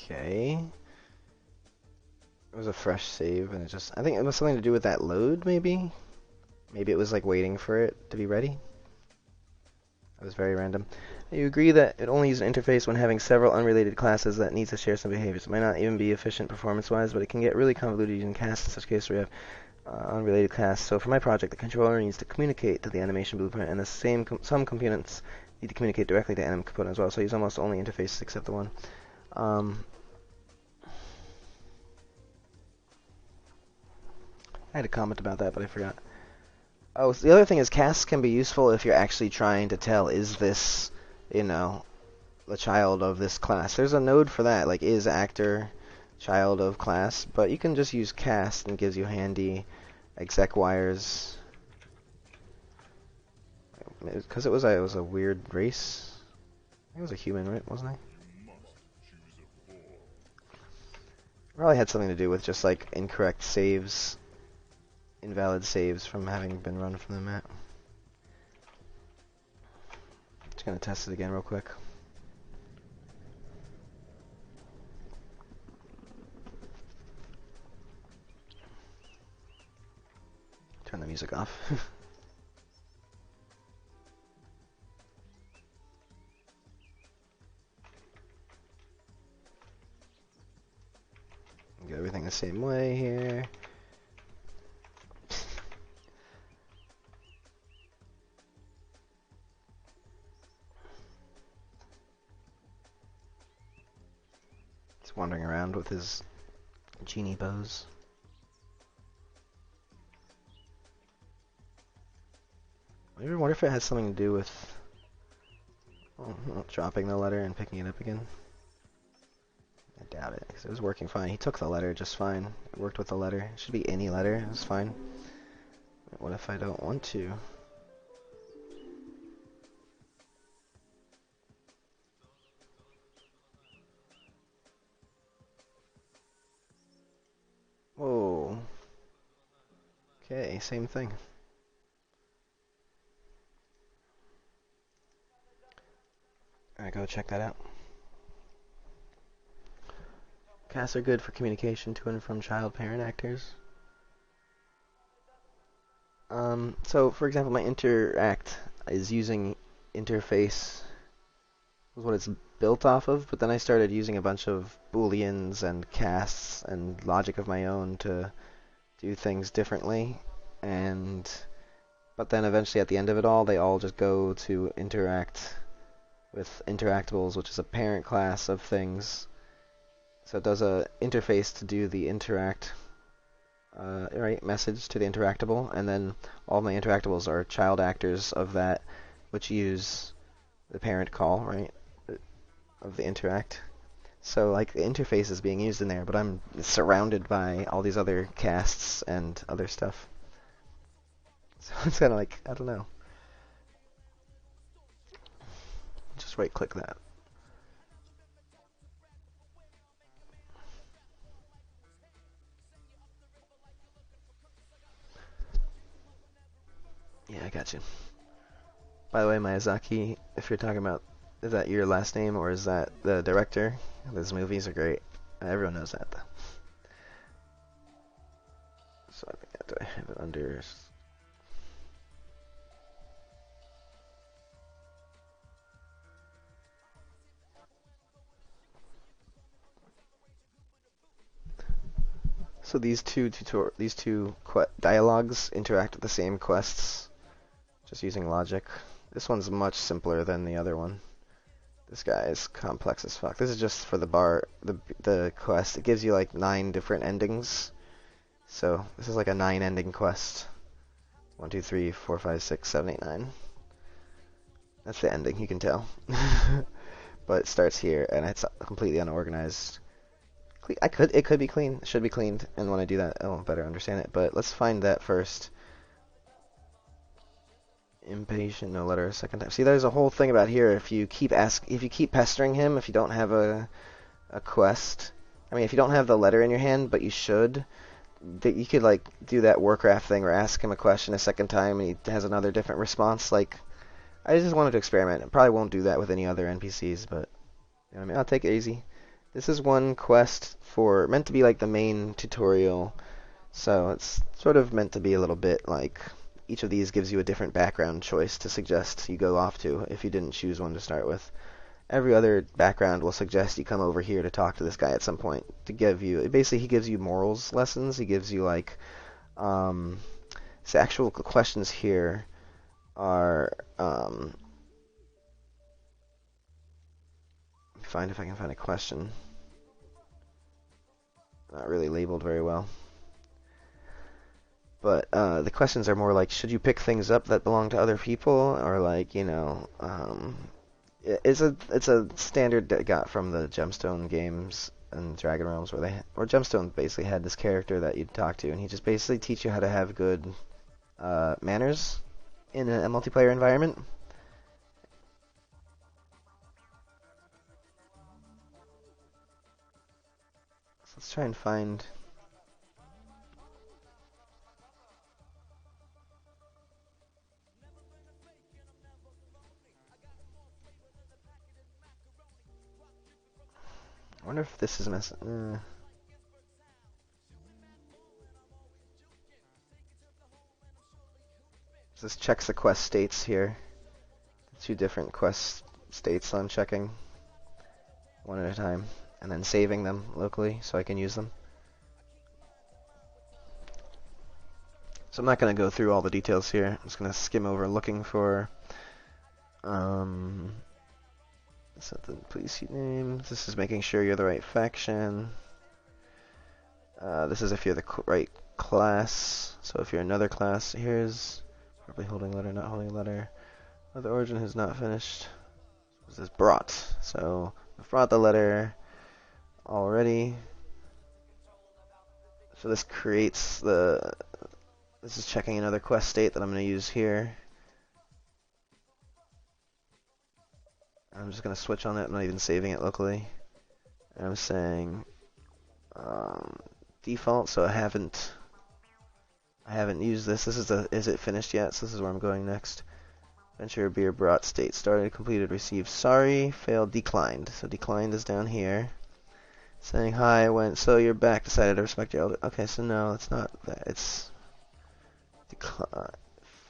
A: Okay. It was a fresh save, and I think it was something to do with that load, maybe? Maybe it was like waiting for it to be ready? That was very random. You agree that it only uses an interface when having several unrelated classes that needs to share some behaviors. It might not even be efficient performance-wise, but it can get really convoluted using casts in such cases where you have unrelated class. So for my project, the controller needs to communicate to the animation blueprint, and some components need to communicate directly to anim component as well. So I use almost only interfaces except the one. I had a comment about that, but I forgot. Oh, so the other thing is casts can be useful if you're actually trying to tell, is this, the child of this class. There's a node for that, like is actor child of class, but you can just use cast and it gives you handy exec wires. Because it was a weird race. I was a human, right? Wasn't I? Probably had something to do with just like incorrect saves, invalid saves from having been run from the map. Just gonna test it again real quick. Turn the music off. Get everything the same way here. He's wandering around with his genie bows. I wonder if it has something to do with dropping the letter and picking it up again. I doubt it, because it was working fine. He took the letter just fine. It worked with the letter. It should be any letter. It was fine. What if I don't want to? Whoa. Okay, same thing. Alright, go check that out. Casts are good for communication to and from child-parent actors. So for example, my interact is using interface, is what it's built off of, but then I started using a bunch of booleans and casts and logic of my own to do things differently, but then eventually at the end of it all, they all just go to interact with interactables, which is a parent class of things. So it does a interface to do the interact message to the interactable, and then all my interactables are child actors of that, which use the parent call, right, of the interact. So like the interface is being used in there, but I'm surrounded by all these other casts and other stuff. So it's kind of like, I don't know. Just right click that. Yeah, I got you. By the way, Miyazaki, if you're talking about, is that your last name or is that the director? Those movies are great. Everyone knows that, though. So I think do I have it under? So these two dialogues interact with the same quests, just using logic. This one's much simpler than the other one. This guy is complex as fuck. This is just for the quest. It gives you like 9 different endings. So this is like a 9 ending quest. 1, 2, 3, 4, 5, 6, 7, 8, 9. That's the ending, you can tell. But it starts here, and it's completely unorganized. It could be clean. It should be cleaned, and when I do that, I'll better understand it. But let's find that first. Impatient, no letter a second time. See, there's a whole thing about here. If you keep pestering him, if you don't have a quest, I mean, if you don't have the letter in your hand, but you should, that you could like do that Warcraft thing or ask him a question a second time, and he has another different response. Like, I just wanted to experiment. I probably won't do that with any other NPCs, but you know what I mean, I'll take it easy. This is one quest meant to be like the main tutorial, so it's sort of meant to be a little bit like each of these gives you a different background choice to suggest you go off to if you didn't choose one to start with. Every other background will suggest you come over here to talk to this guy at some point to give you, basically he gives you morals lessons. He gives you like, the actual questions here are, find if I can find a question. Not really labeled very well. But the questions are more like, should you pick things up that belong to other people, or like, you know, it's a standard that I got from the Gemstone games and Dragon Realms, where Gemstone basically had this character that you'd talk to, and he just basically teach you how to have good manners in a multiplayer environment. So let's try and find. I wonder if this is messing. This checks the quest states here. 2 different quest states I'm checking one at a time, and then saving them locally so I can use them. So I'm not going to go through all the details here. I'm just going to skim over looking for set the police seat name. This is making sure you're the right faction. This is if you're the right class. So if you're another class, here's probably holding letter, not holding letter. The origin has not finished. This is brought. So I've brought the letter already. So this creates this is checking another quest state that I'm going to use here. I'm just going to switch on it. I'm not even saving it locally. And I'm saying default, so I haven't I haven't used this. This is is it finished yet? So this is where I'm going next. Venture beer brought state started, completed, received, sorry, failed, declined. So declined is down here. Saying hi, went, so you're back, decided to respect your elder. Okay, so no, it's not that. It's declined,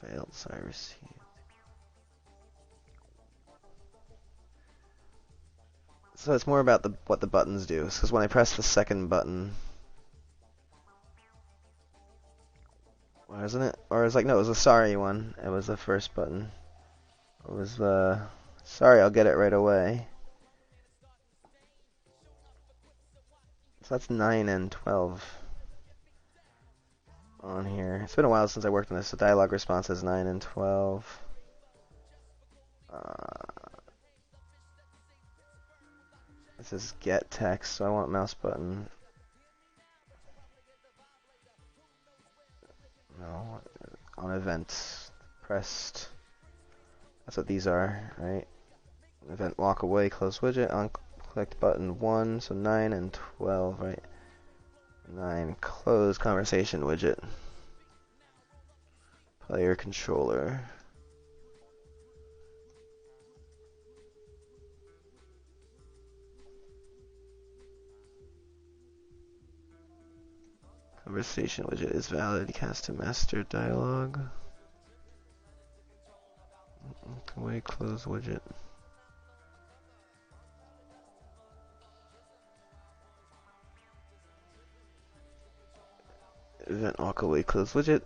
A: failed, sorry, received. So it's more about what the buttons do. Because when I press the second button, wasn't it? Or it was like, no, it was the sorry one. It was the first button. It was the sorry, I'll get it right away. So that's 9 and 12 on here. It's been a while since I worked on this. So dialogue response is 9 and 12. This is get text, so I want mouse button. No, on event pressed. That's what these are, right? Event walk away, close widget, on clicked button 1, so 9 and 12, right? 9, close conversation widget. Player controller. Conversation widget is valid. Cast to master dialogue. Away, close widget. Event walk away, close widget.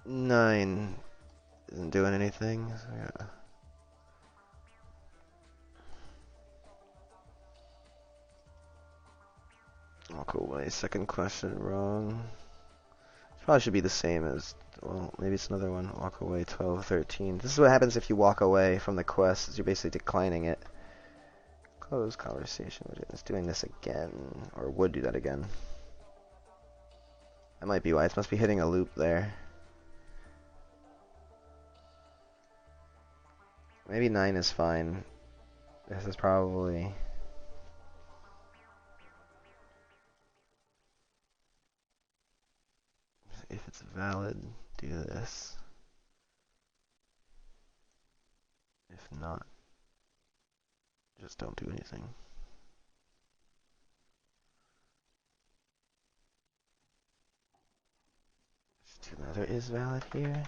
A: 9 isn't doing anything. So yeah. Walk away. Second question wrong. Probably should be the same as, well, maybe it's another one. Walk away 12, 13. This is what happens if you walk away from the quest, is you're basically declining it. Close conversation widget. It's doing this again, or would do that again. That might be why. It must be hitting a loop there. Maybe 9 is fine. This is probably... If it's valid, do this. If not, just don't do anything. Another is valid here.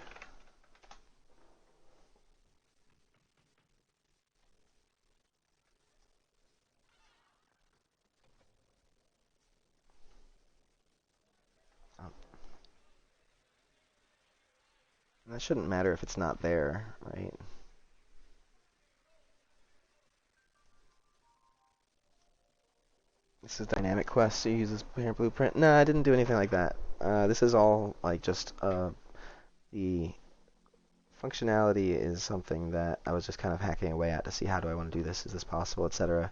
A: That shouldn't matter if it's not there, right? This is dynamic quest, so you use this player blueprint. No, I didn't do anything like that. This is all like just the functionality is something that I was just kind of hacking away at to see how do I want to do this, is this possible, etc.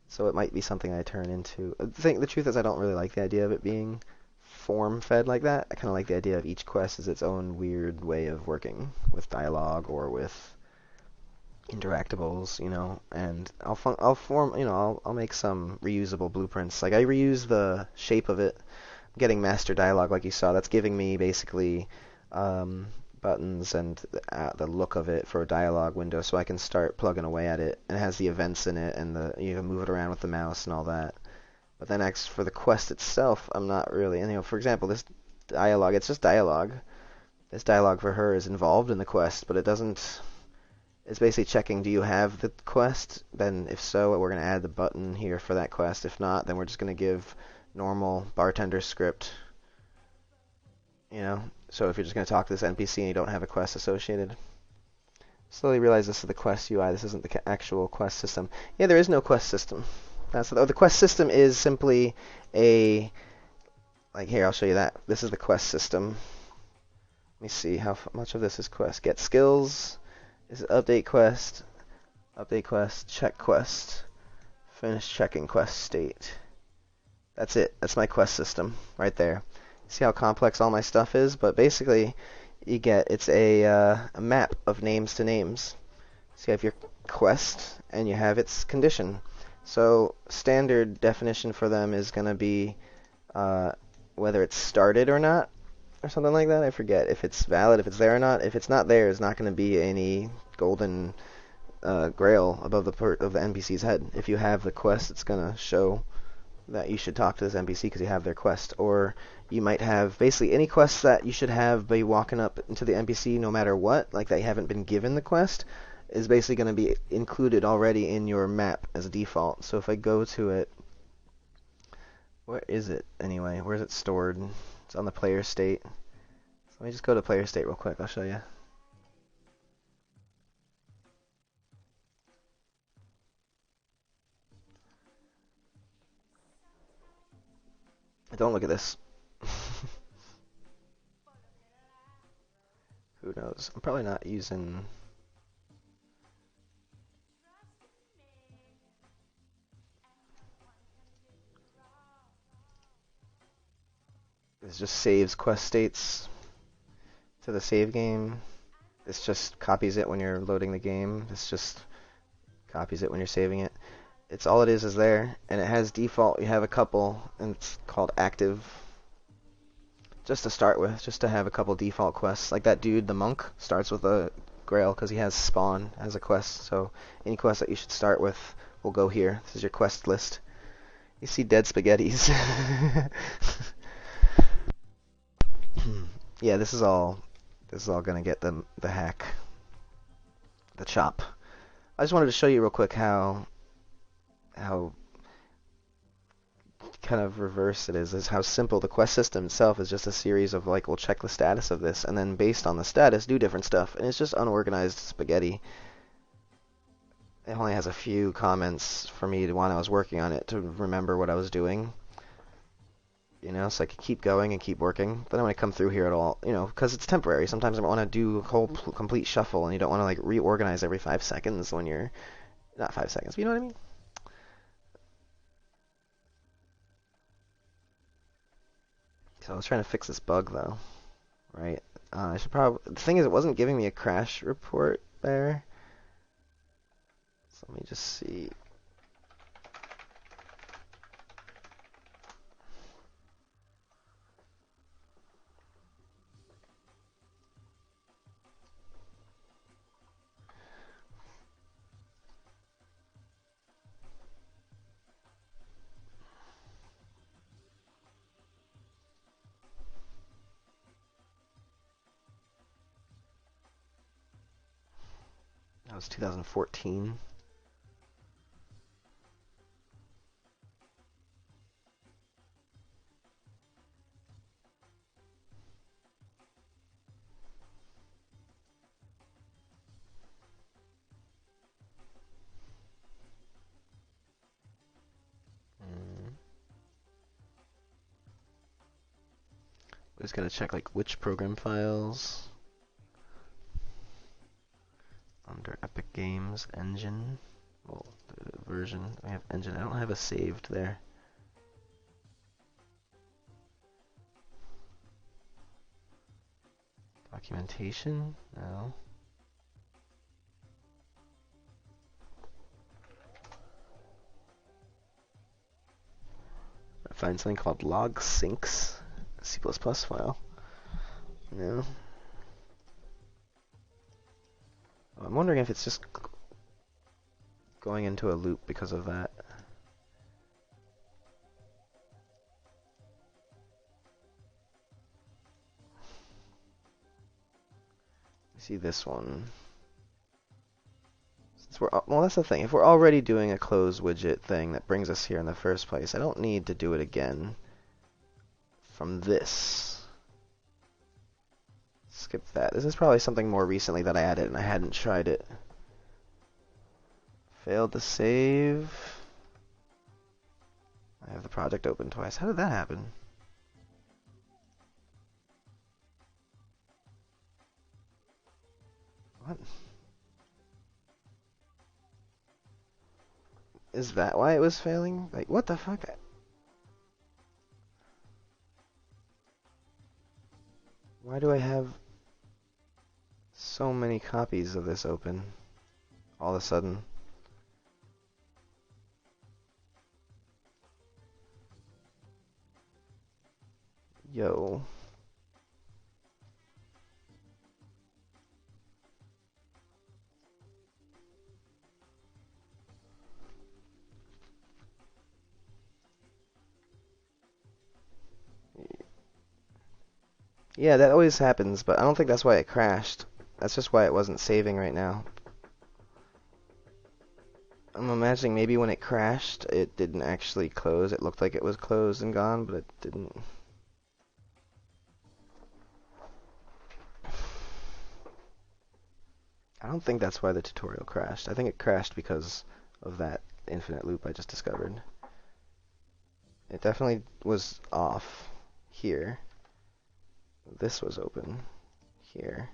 A: So it might be something I turn into. The truth is I don't really like the idea of it being form-fed like that. I kind of like the idea of each quest as its own weird way of working with dialogue or with interactables, you know. And I'll make some reusable blueprints. Like I reuse the shape of it. I'm getting master dialogue, like you saw. That's giving me basically buttons and the look of it for a dialogue window, so I can start plugging away at it. And it has the events in it, and you can move it around with the mouse and all that. But then for the quest itself, I'm not really. And for example, this dialogue, it's just dialogue. This dialogue for her is involved in the quest, but it doesn't. It's basically checking, do you have the quest? Then if so, we're going to add the button here for that quest. If not, then we're just going to give normal bartender script. You know, so if you're just going to talk to this NPC and you don't have a quest associated. Slowly realize this is the quest UI. This isn't the actual quest system. Yeah, there is no quest system. The quest system is simply like here, I'll show you that. This is the quest system. Let me see how much of this is quest. Get skills, is update quest, check quest, finish checking quest state. That's it. That's my quest system right there. See how complex all my stuff is? But basically, it's a map of names to names. So you have your quest, and you have its condition. So standard definition for them is going to be whether it's started or not. or something like that. I forget if it's valid, if it's there or not. If it's not there, it's not going to be any golden grail above the NPC's head. If you have the quest, it's going to show that you should talk to this NPC because you have their quest. Or you might have basically any quest that you should have by walking up into the NPC no matter what, like that you haven't been given the quest, is basically going to be included already in your map as a default. So if I go to it, where is it anyway? Where is it stored? It's on the player state. So let me just go to player state real quick. I'll show you. Don't look at this. Who knows? I'm probably not using... This just saves quest states to the save game. This just copies it when you're loading the game. This just copies it when you're saving it. It's all it is there, and it has default. You have a couple, and it's called active. Just to start with, just to have a couple default quests. Like that dude, the monk, starts with a grail because he has spawn as a quest. So any quest that you should start with will go here. This is your quest list. You see dead spaghettis. Yeah, this is all gonna get the hack, the chop. I just wanted to show you real quick how kind of reverse it is how simple the quest system itself is. Just a series of like, we'll check the status of this, and then based on the status, do different stuff. And it's just unorganized spaghetti. It only has a few comments for me when I was working on it to remember what I was doing. You know, so I could keep going and keep working. But then when I come through here at all, you know, because it's temporary. Sometimes I want to do a whole complete shuffle, and you don't want to like reorganize every 5 seconds when you're not 5 seconds. But you know what I mean? So I was trying to fix this bug though, right? I should probably. The thing is, it wasn't giving me a crash report there. So let me just see. That was 2014. We're just gonna check like which program files under Epic Games Engine. Well, the version we have engine. I don't have a saved there. Documentation? No. I find something called log syncs, C++ file. No. I'm wondering if it's just going into a loop because of that. See this one. Since well, that's the thing. If we're already doing a close widget thing that brings us here in the first place, I don't need to do it again from this. Skip that. This is probably something more recently that I added and I hadn't tried it. Failed to save. I have the project open twice. How did that happen? What? Is that why it was failing? Like, what the fuck? Why do I have so many copies of this open all of a sudden? Yo. Yeah, that always happens, but I don't think that's why it crashed. That's just why it wasn't saving right now. I'm imagining maybe when it crashed, it didn't actually close. It looked like it was closed and gone, but it didn't. I don't think that's why the tutorial crashed. I think it crashed because of that infinite loop I just discovered. It definitely was off here. This was open here.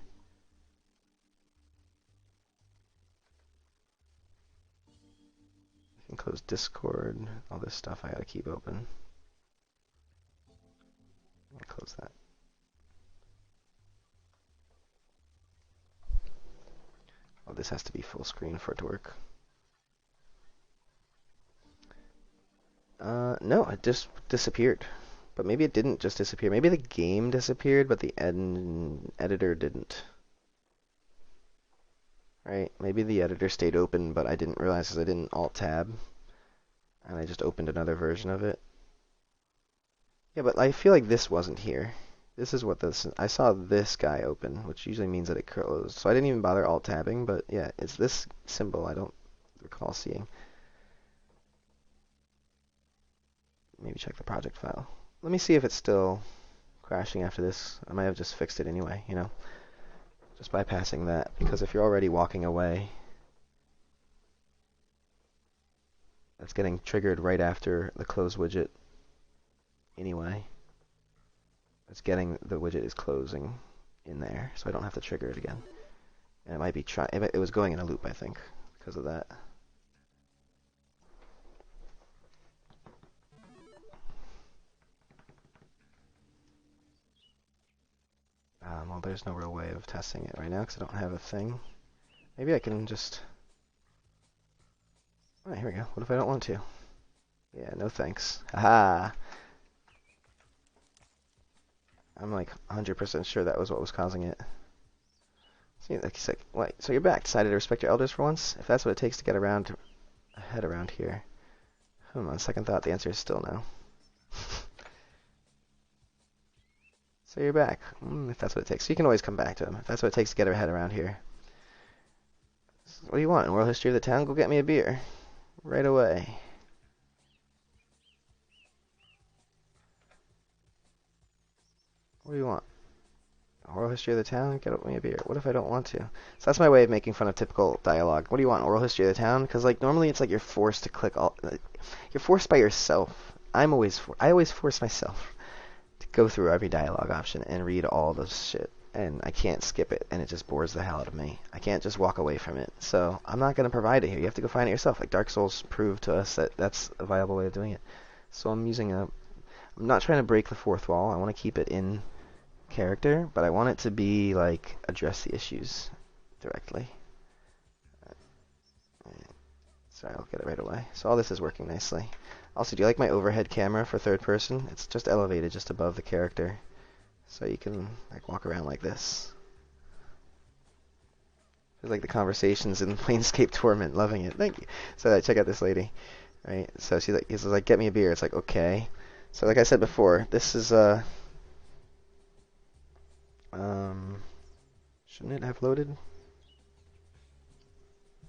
A: I can close Discord. All this stuff I gotta keep open. Close that. Oh, this has to be full screen for it to work. No, it just disappeared. But maybe it didn't just disappear. Maybe the game disappeared, but the editor didn't. Right? Maybe the editor stayed open, but I didn't realize because I didn't Alt-Tab. And I just opened another version of it. Yeah, but I feel like this wasn't here. This is what this... I saw this guy open, which usually means that it closed. So I didn't even bother Alt-Tabbing, but yeah, it's this symbol I don't recall seeing. Maybe check the project file. Let me see if it's still crashing after this. I might have just fixed it anyway, you know, just bypassing that, because if you're already walking away, that's getting triggered right after the close widget anyway. It's getting the widget is closing in there, so I don't have to trigger it again. And it might be it was going in a loop, I think, because of that. Well, there's no real way of testing it right now because I don't have a thing. Maybe I can just... Alright, here we go. What if I don't want to? Yeah, no thanks. Haha! I'm like 100% sure that was what was causing it. See, like, wait, so you're back. Decided to respect your elders for once? If that's what it takes to get around ahead around here. On second thought, the answer is still no. So you're back. If that's what it takes. So you can always come back to him. If that's what it takes to get ahead around here. So what do you want? World history of the town? Go get me a beer. Right away. What do you want? Oral history of the town? Get me a beer. What if I don't want to? So that's my way of making fun of typical dialogue. What do you want? Oral history of the town? Because like normally it's like you're forced to click all. You're forced by yourself. I always force myself to go through every dialogue option and read all this shit, and I can't skip it, and it just bores the hell out of me. I can't just walk away from it. So I'm not going to provide it here. You have to go find it yourself. Like Dark Souls proved to us that that's a viable way of doing it. So I'm not trying to break the fourth wall. I want to keep it in character, but I want it to be like address the issues directly. Sorry, I'll get it right away. So all this is working nicely. Also, do you like my overhead camera for third person? It's just elevated just above the character, so you can like walk around like this. It's like the conversations in Planescape Torment. Loving it. Thank you. So check out this lady, right? So he's like, get me a beer. It's like, okay. So like I said before, this is shouldn't it have loaded?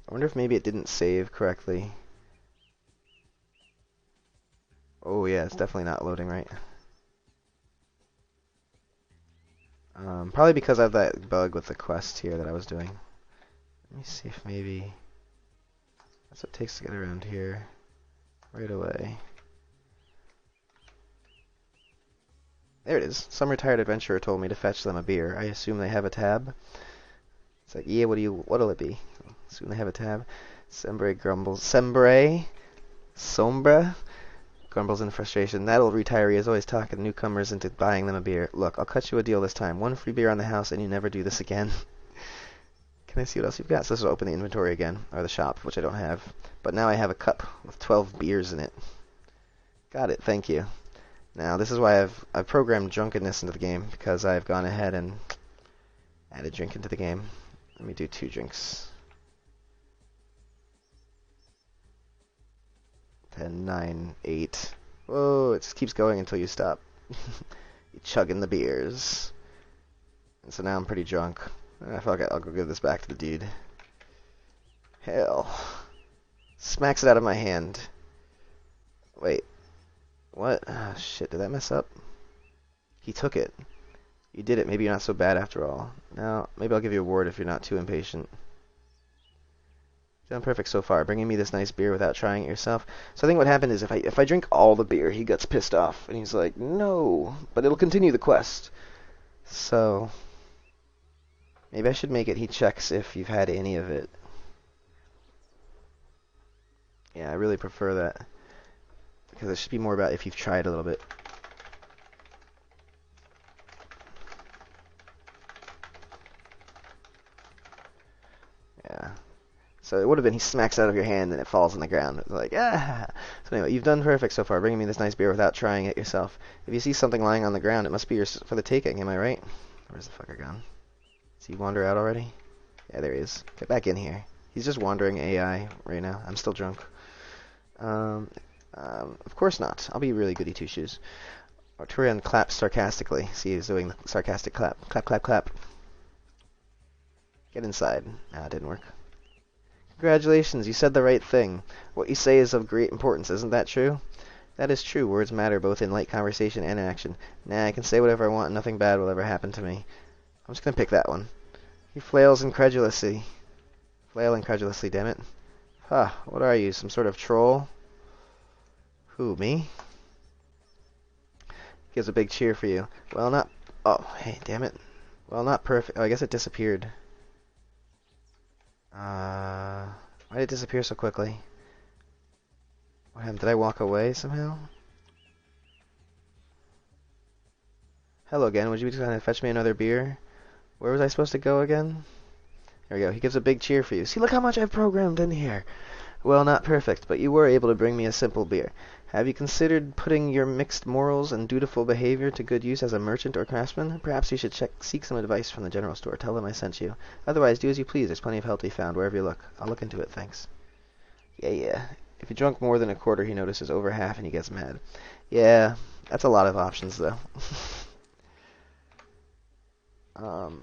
A: I wonder if maybe it didn't save correctly. Oh yeah, it's definitely not loading right. Probably because I have that bug with the quest here that I was doing. Let me see if maybe that's what it takes to get around here right away. There it is. Some retired adventurer told me to fetch them a beer. I assume they have a tab. It's like, yeah, what'll it be? Assume they have a tab. Sombra grumbles in frustration. That old retiree is always talking newcomers into buying them a beer. Look, I'll cut you a deal this time. 1 free beer on the house and you never do this again. Can I see what else you've got? So this will open the inventory again, or the shop, which I don't have. But now I have a cup with 12 beers in it. Got it, thank you. Now, this is why I've programmed drunkenness into the game, because I've gone ahead and added drink into the game. Let me do 2 drinks. 10, 9, 8. Whoa, it just keeps going until you stop. You chugging the beers. And so now I'm pretty drunk. Fuck it, I'll go give this back to the dude. Hell. Smacks it out of my hand. Wait. What? Ah, shit, did that mess up? He took it. You did it. Maybe you're not so bad after all. Now, maybe I'll give you a award if you're not too impatient. Done perfect so far, bringing me this nice beer without trying it yourself. So I think what happened is if I drink all the beer, he gets pissed off. And he's like, no. But it'll continue the quest. So maybe I should make it he checks if you've had any of it. Yeah, I really prefer that. Because it should be more about if you've tried a little bit. Yeah. So it would have been he smacks it out of your hand and it falls on the ground. It's like, ah. So anyway, you've done perfect so far, bringing me this nice beer without trying it yourself. If you see something lying on the ground, it must be yours for the taking, am I right? Where's the fucker gone? Does he wander out already? Yeah, there he is. Get back in here. He's just wandering AI right now. I'm still drunk. Of course not. I'll be really goody two-shoes. Arturian claps sarcastically. See, he's doing the sarcastic clap. Clap, clap, clap. Get inside. Ah, it didn't work. Congratulations, you said the right thing. What you say is of great importance, isn't that true? That is true. Words matter both in light conversation and action. Nah, I can say whatever I want and nothing bad will ever happen to me. I'm just gonna pick that one. He flails incredulously. Flail incredulously, damn it. Huh, what are you, some sort of troll? Who, me? Gives a big cheer for you. Well, not... Oh, hey, damn it. Well, not perfect. Oh, I guess it disappeared. Why did it disappear so quickly? What happened? Did I walk away somehow? Hello again. Would you be trying to fetch me another beer? Where was I supposed to go again? There we go. He gives a big cheer for you. See, look how much I've programmed in here. Well, not perfect, but you were able to bring me a simple beer. Have you considered putting your mixed morals and dutiful behavior to good use as a merchant or craftsman? Perhaps you should seek some advice from the general store. Tell them I sent you. Otherwise, do as you please. There's plenty of help to be found wherever you look. I'll look into it, thanks. Yeah. If you drunk more than a quarter, he notices over half and he gets mad. Yeah, that's a lot of options, though. Well,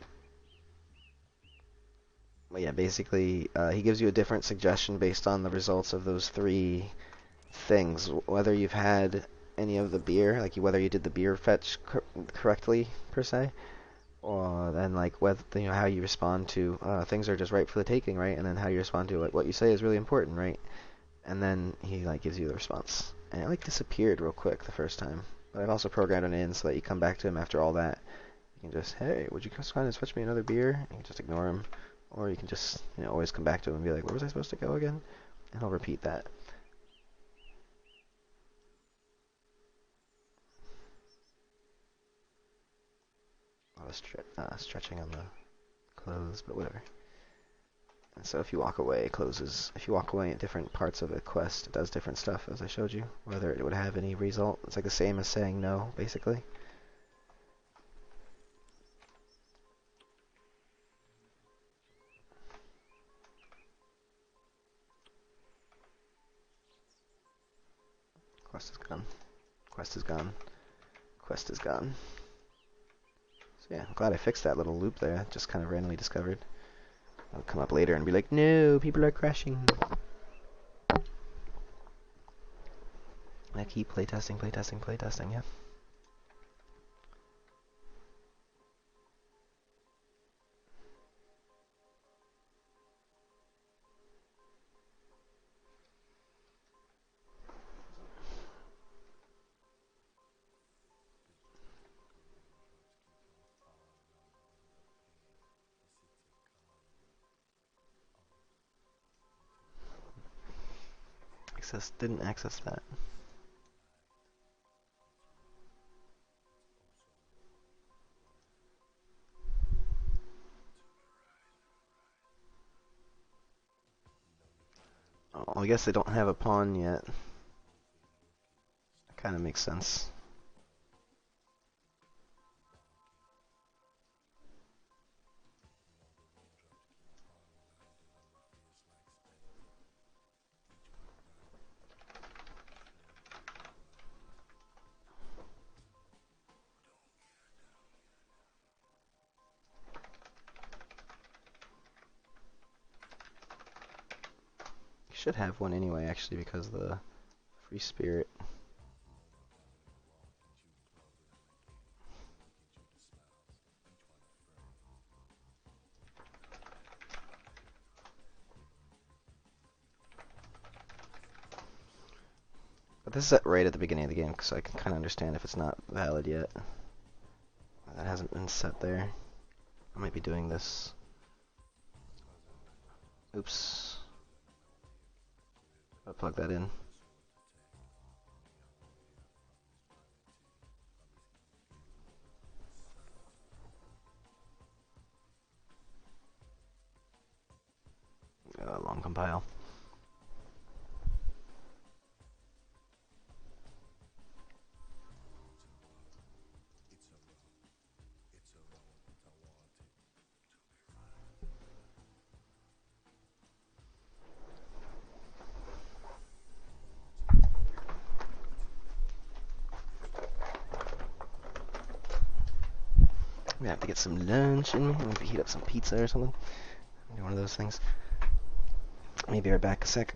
A: yeah, basically, he gives you a different suggestion based on the results of those three things. Whether you've had any of the beer, like whether you did the beer fetch correctly, per se, or then like whether how you respond to things are just right for the taking, right? And then how you respond to what you say is really important, right? And then he like gives you the response. And it like disappeared real quick the first time. But I've also programmed it in so that you come back to him after all that. You can just, hey, would you come and fetch me another beer? And you can just ignore him. Or you can just, always come back to him and be like, where was I supposed to go again? And he'll repeat that. I was stretching on the clothes, but whatever. And so if you walk away, it closes. If you walk away at different parts of a quest, it does different stuff, as I showed you. Whether it would have any result. It's like the same as saying no, basically. Quest is gone. Quest is gone. Quest is gone. So yeah, I'm glad I fixed that little loop there. Just kind of randomly discovered. I'll come up later and be like, no, people are crashing. I keep playtesting, yeah. Didn't access that. Oh, I guess they don't have a pawn yet. That kind of makes sense. should have one anyway, actually, because of the free spirit. But this is right at the beginning of the game, so I can kind of understand if it's not valid yet. That hasn't been set there. I might be doing this. Oops. I'll plug that in. Long compile. I'm gonna have to get some lunch in me. I'm gonna heat up some pizza or something. Do one of those things. Maybe right back a sec.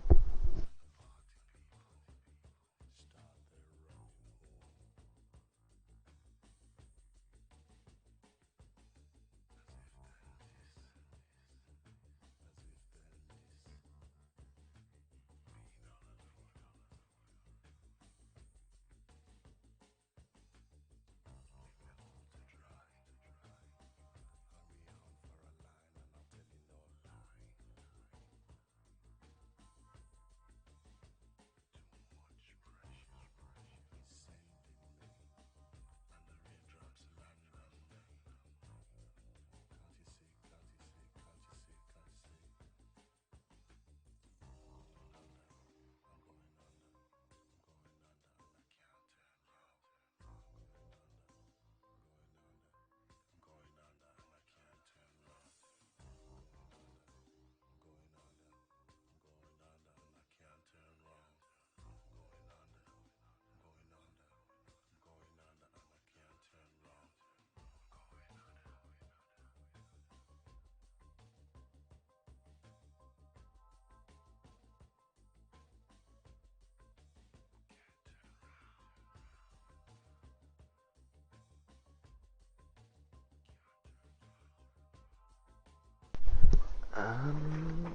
A: Um,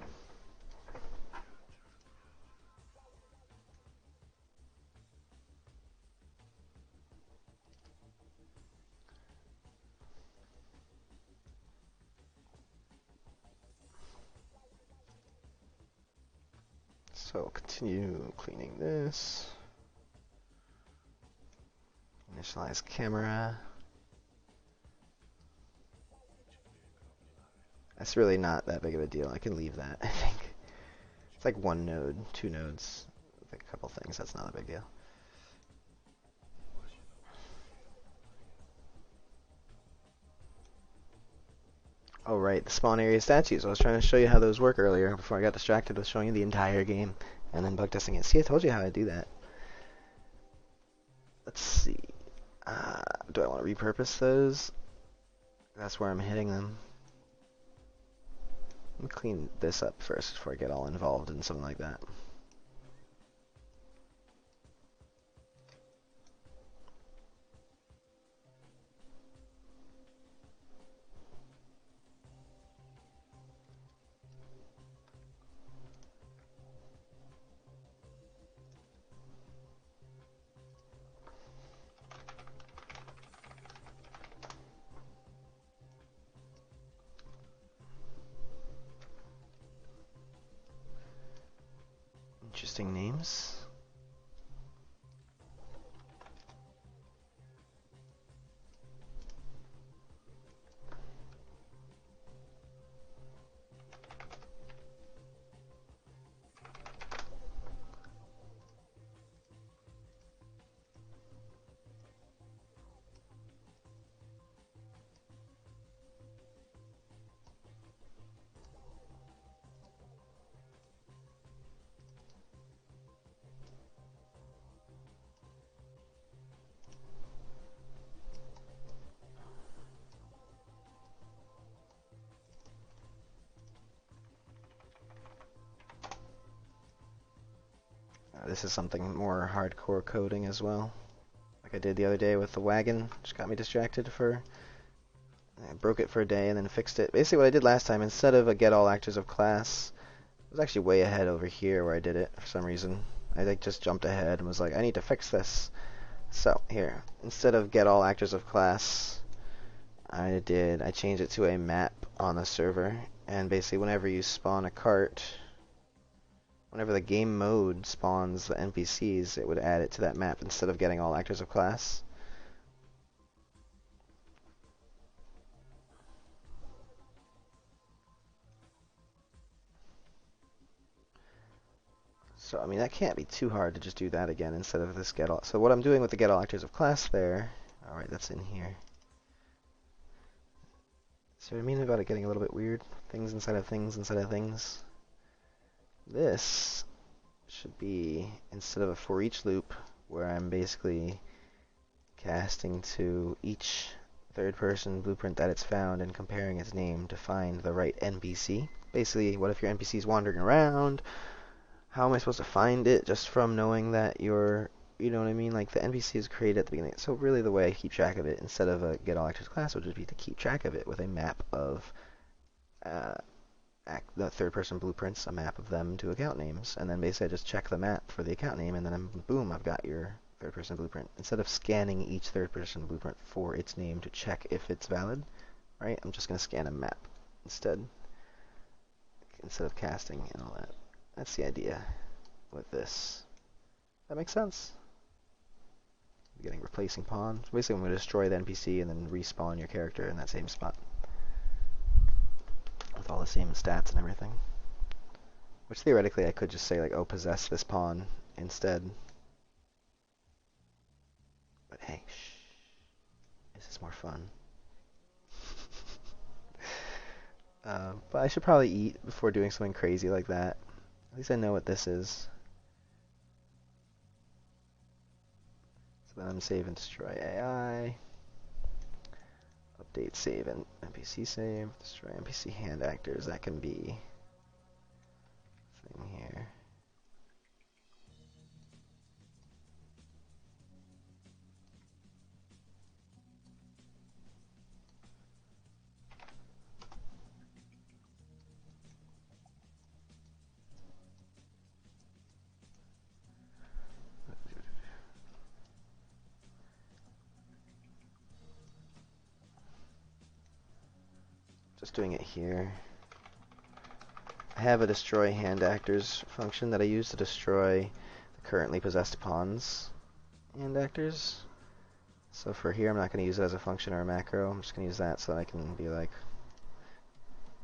A: so continue cleaning this. Initialize camera. That's really not that big of a deal. I can leave that, I think. It's like one node, two nodes, like a couple things. That's not a big deal. Oh, right, the spawn area statues. I was trying to show you how those work earlier before I got distracted with showing you the entire game and then bug testing it. See, I told you how I do that. Let's see. Do I want to repurpose those? That's where I'm hitting them. Let me clean this up first before I get all involved in something like that. Interesting names. This is something more hardcore coding as well. Like I did the other day with the wagon, just got me distracted for... I broke it for a day and then fixed it. Basically what I did last time, instead of a get all actors of class, I was actually way ahead over here where I did it for some reason. I like just jumped ahead and was like, I need to fix this. So here, instead of get all actors of class, I changed it to a map on the server, and basically whenever you spawn a cart, whenever the game mode spawns the NPCs, it would add it to that map instead of getting all actors of class. So, I mean, that can't be too hard to just do that again instead of this get all. So what I'm doing with the get all actors of class there, alright, that's in here. See what I mean about it getting a little bit weird? Things inside of things inside of things. This should be, instead of a for each loop, where I'm basically casting to each third-person blueprint that it's found and comparing its name to find the right NPC. Basically, what if your NPC is wandering around? How am I supposed to find it just from knowing that you're, you know what I mean? Like the NPC is created at the beginning. So really the way I keep track of it, instead of a get all actors class, would just be to keep track of it with a map of the third-person blueprints, a map of them to account names. And then basically I just check the map for the account name, and then boom, I've got your third-person blueprint. Instead of scanning each third-person blueprint for its name to check if it's valid, right? I'm just going to scan a map instead of casting and all that. That's the idea with this. That makes sense? You're getting replacing pawns. Basically, I'm going to destroy the NPC and then respawn your character in that same spot with all the same stats and everything. Which theoretically, I could just say like, oh, possess this pawn instead. But hey, shh. This is more fun. But I should probably eat before doing something crazy like that. At least I know what this is. So then I'm save and destroy AI. Update save and NPC save. Destroy NPC hand actors. That can be thing here. Just doing it here. I have a destroy hand actors function that I use to destroy the currently possessed pawns hand actors. So for here, I'm not going to use it as a function or a macro. I'm just going to use that so that I can be like,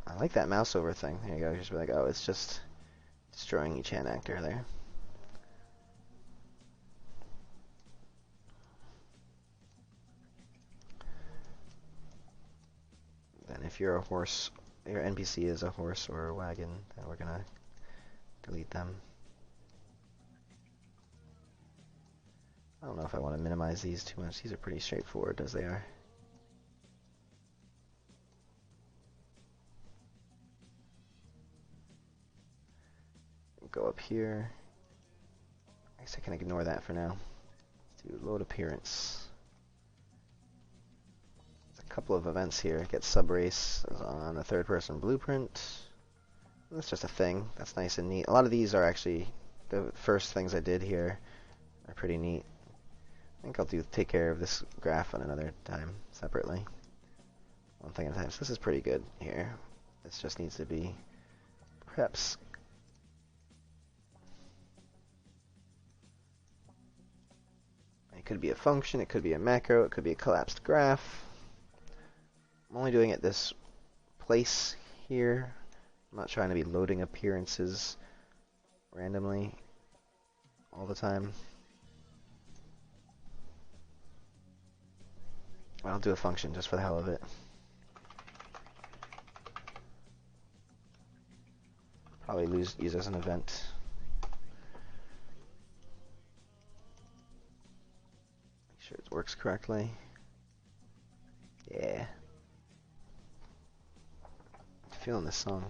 A: I like that mouse over thing. There you go. Just be like, oh, it's just destroying each hand actor there. Then if you're a horse, your NPC is a horse or a wagon, then we're going to delete them. I don't know if I want to minimize these too much. These are pretty straightforward as they are. Go up here. I guess I can ignore that for now. Let's do load appearance. There's a couple of events here. Get sub race on the third person blueprint. That's just a thing. That's nice and neat. A lot of these are actually the first things I did here are pretty neat. I think I'll take care of this graph on another time separately. One thing at a time. So this is pretty good here. This just needs to be perhaps it could be a function, it could be a macro, it could be a collapsed graph. I'm only doing it this place here. I'm not trying to be loading appearances randomly all the time. I'll do a function just for the hell of it. Probably use as an event. Make sure it works correctly. Yeah. I'm feeling this song.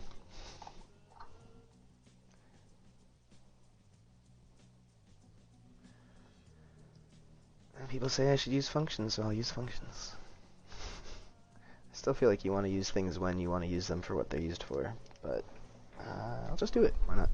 A: People say I should use functions, so I'll use functions. I still feel like you want to use things when you want to use them for what they're used for, but I'll just do it. Why not?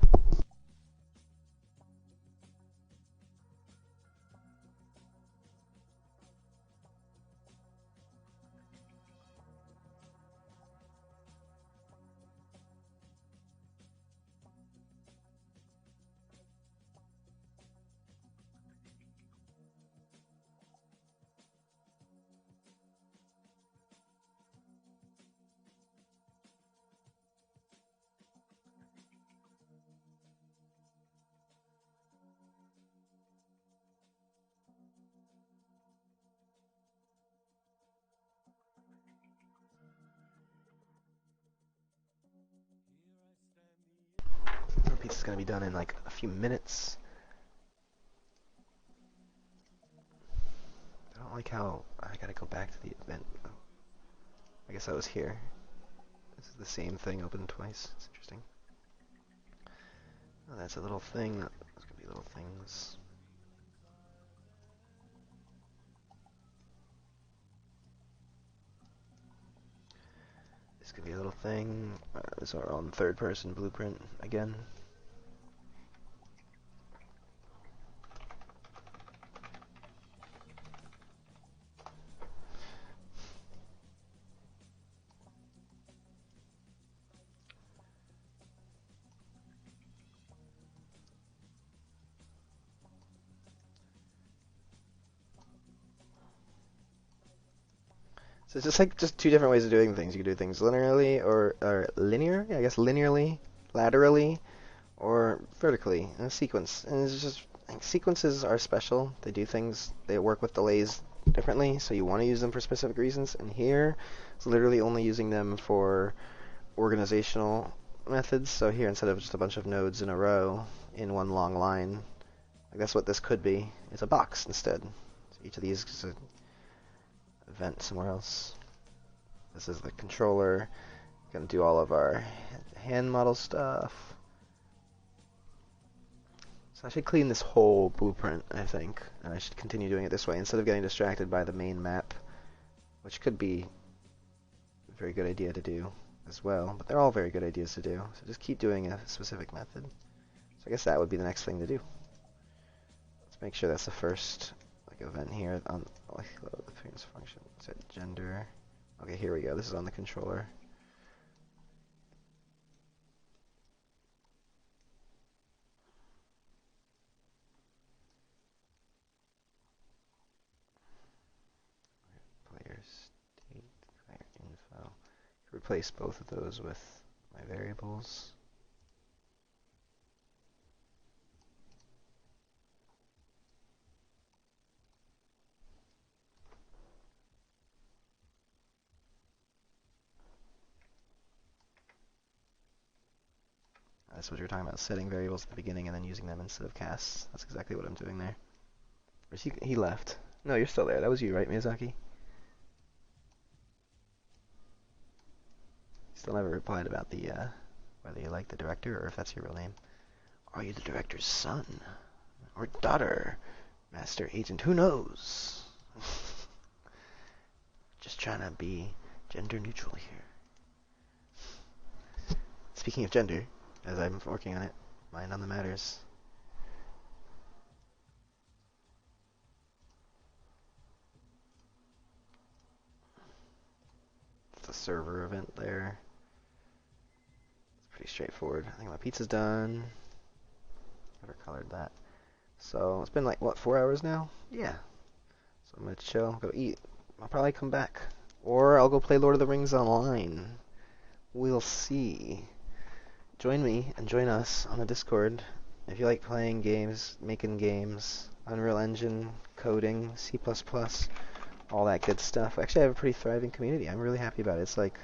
A: Our pizza's gonna be done in like a few minutes. I don't like how I gotta go back to the event. I guess I was here. This is the same thing open twice. It's interesting. Oh, that's a little thing. There's gonna be little things. This could be a little thing. This is our own third-person blueprint again. So it's just like just two different ways of doing things. You can do things linearly or linear, yeah, I guess linearly, laterally, or vertically in a sequence. And it's just like, sequences are special. They do things. They work with delays differently. So you want to use them for specific reasons. And here, it's literally only using them for organizational methods. So here, instead of just a bunch of nodes in a row in one long line, I guess what this could be is a box instead. So each of these is a event somewhere else. This is the controller. Gonna do all of our hand model stuff. So I should clean this whole blueprint, I think, and I should continue doing it this way instead of getting distracted by the main map, which could be a very good idea to do as well, but they're all very good ideas to do. So just keep doing a specific method. So I guess that would be the next thing to do. Let's make sure that's the first event here on the appearance function. Set gender. Okay, here we go. This is on the controller. Player state, player info. Replace both of those with my variables. That's what you're talking about, setting variables at the beginning and then using them instead of casts. That's exactly what I'm doing there. He left. No, you're still there. That was you, right, Miyazaki? Still never replied about the whether you like the director or if that's your real name. Are you the director's son? Or daughter? Master Agent, who knows? Just trying to be gender neutral here. Speaking of gender, as I'm working on it, mind on the matters. It's a server event there. It's pretty straightforward. I think my pizza's done. Never colored that. So it's been like, what, 4 hours now? Yeah. So I'm going to chill, go eat. I'll probably come back. Or I'll go play Lord of the Rings online. We'll see. Join me and join us on the Discord if you like playing games, making games, Unreal Engine, coding, C++, all that good stuff. Actually, I have a pretty thriving community. I'm really happy about it. It's like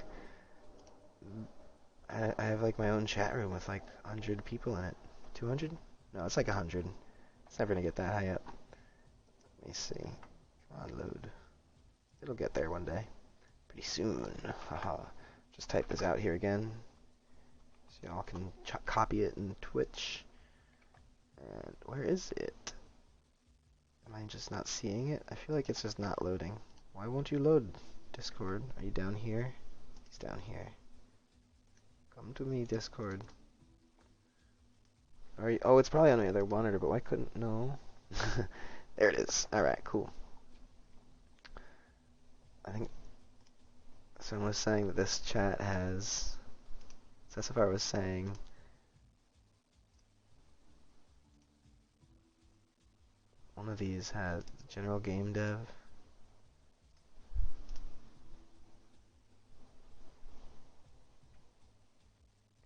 A: I have like my own chat room with like 100 people in it. 200? No, it's like 100. It's never gonna get that high up. Let me see. Come on, load. It'll get there one day. Pretty soon. Haha. Just type this out here again. So y'all can copy it in Twitch. And where is it? Am I just not seeing it? I feel like it's just not loading. Why won't you load, Discord? Are you down here? He's down here. Come to me, Discord. Are you? Oh, it's probably on my other monitor, but why couldn't? No. There it is. Alright, cool. I think someone was saying that this chat has... Sessifar was saying... One of these has general game dev.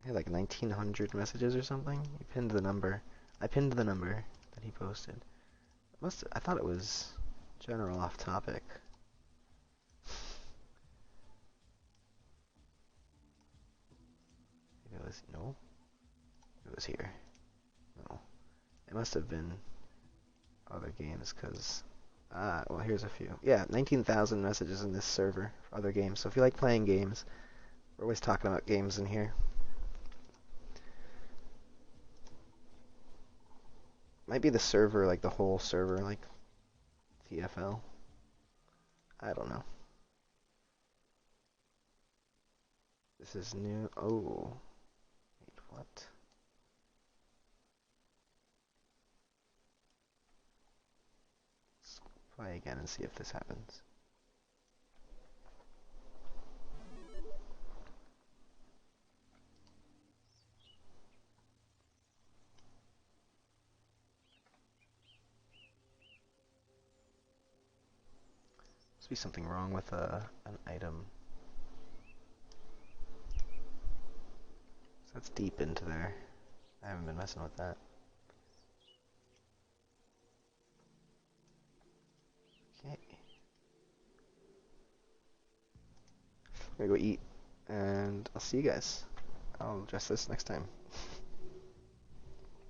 A: He had like 1900 messages or something. He pinned the number. I pinned the number that he posted. I thought it was general off topic. Maybe it was, no? It was here. No. It must have been other games, because... well, here's a few. Yeah, 19,000 messages in this server for other games. So if you like playing games, we're always talking about games in here. Might be the server, like the whole server, like TFL. I don't know. This is new. Oh. Wait, what? Let's play again and see if this happens. Must be something wrong with an item. So that's deep into there. I haven't been messing with that. Okay. I'm gonna go eat, and I'll see you guys. I'll address this next time.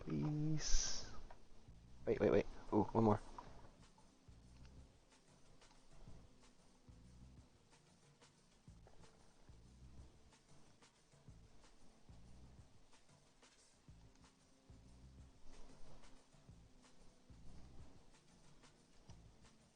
A: Peace. Wait. Ooh, one more.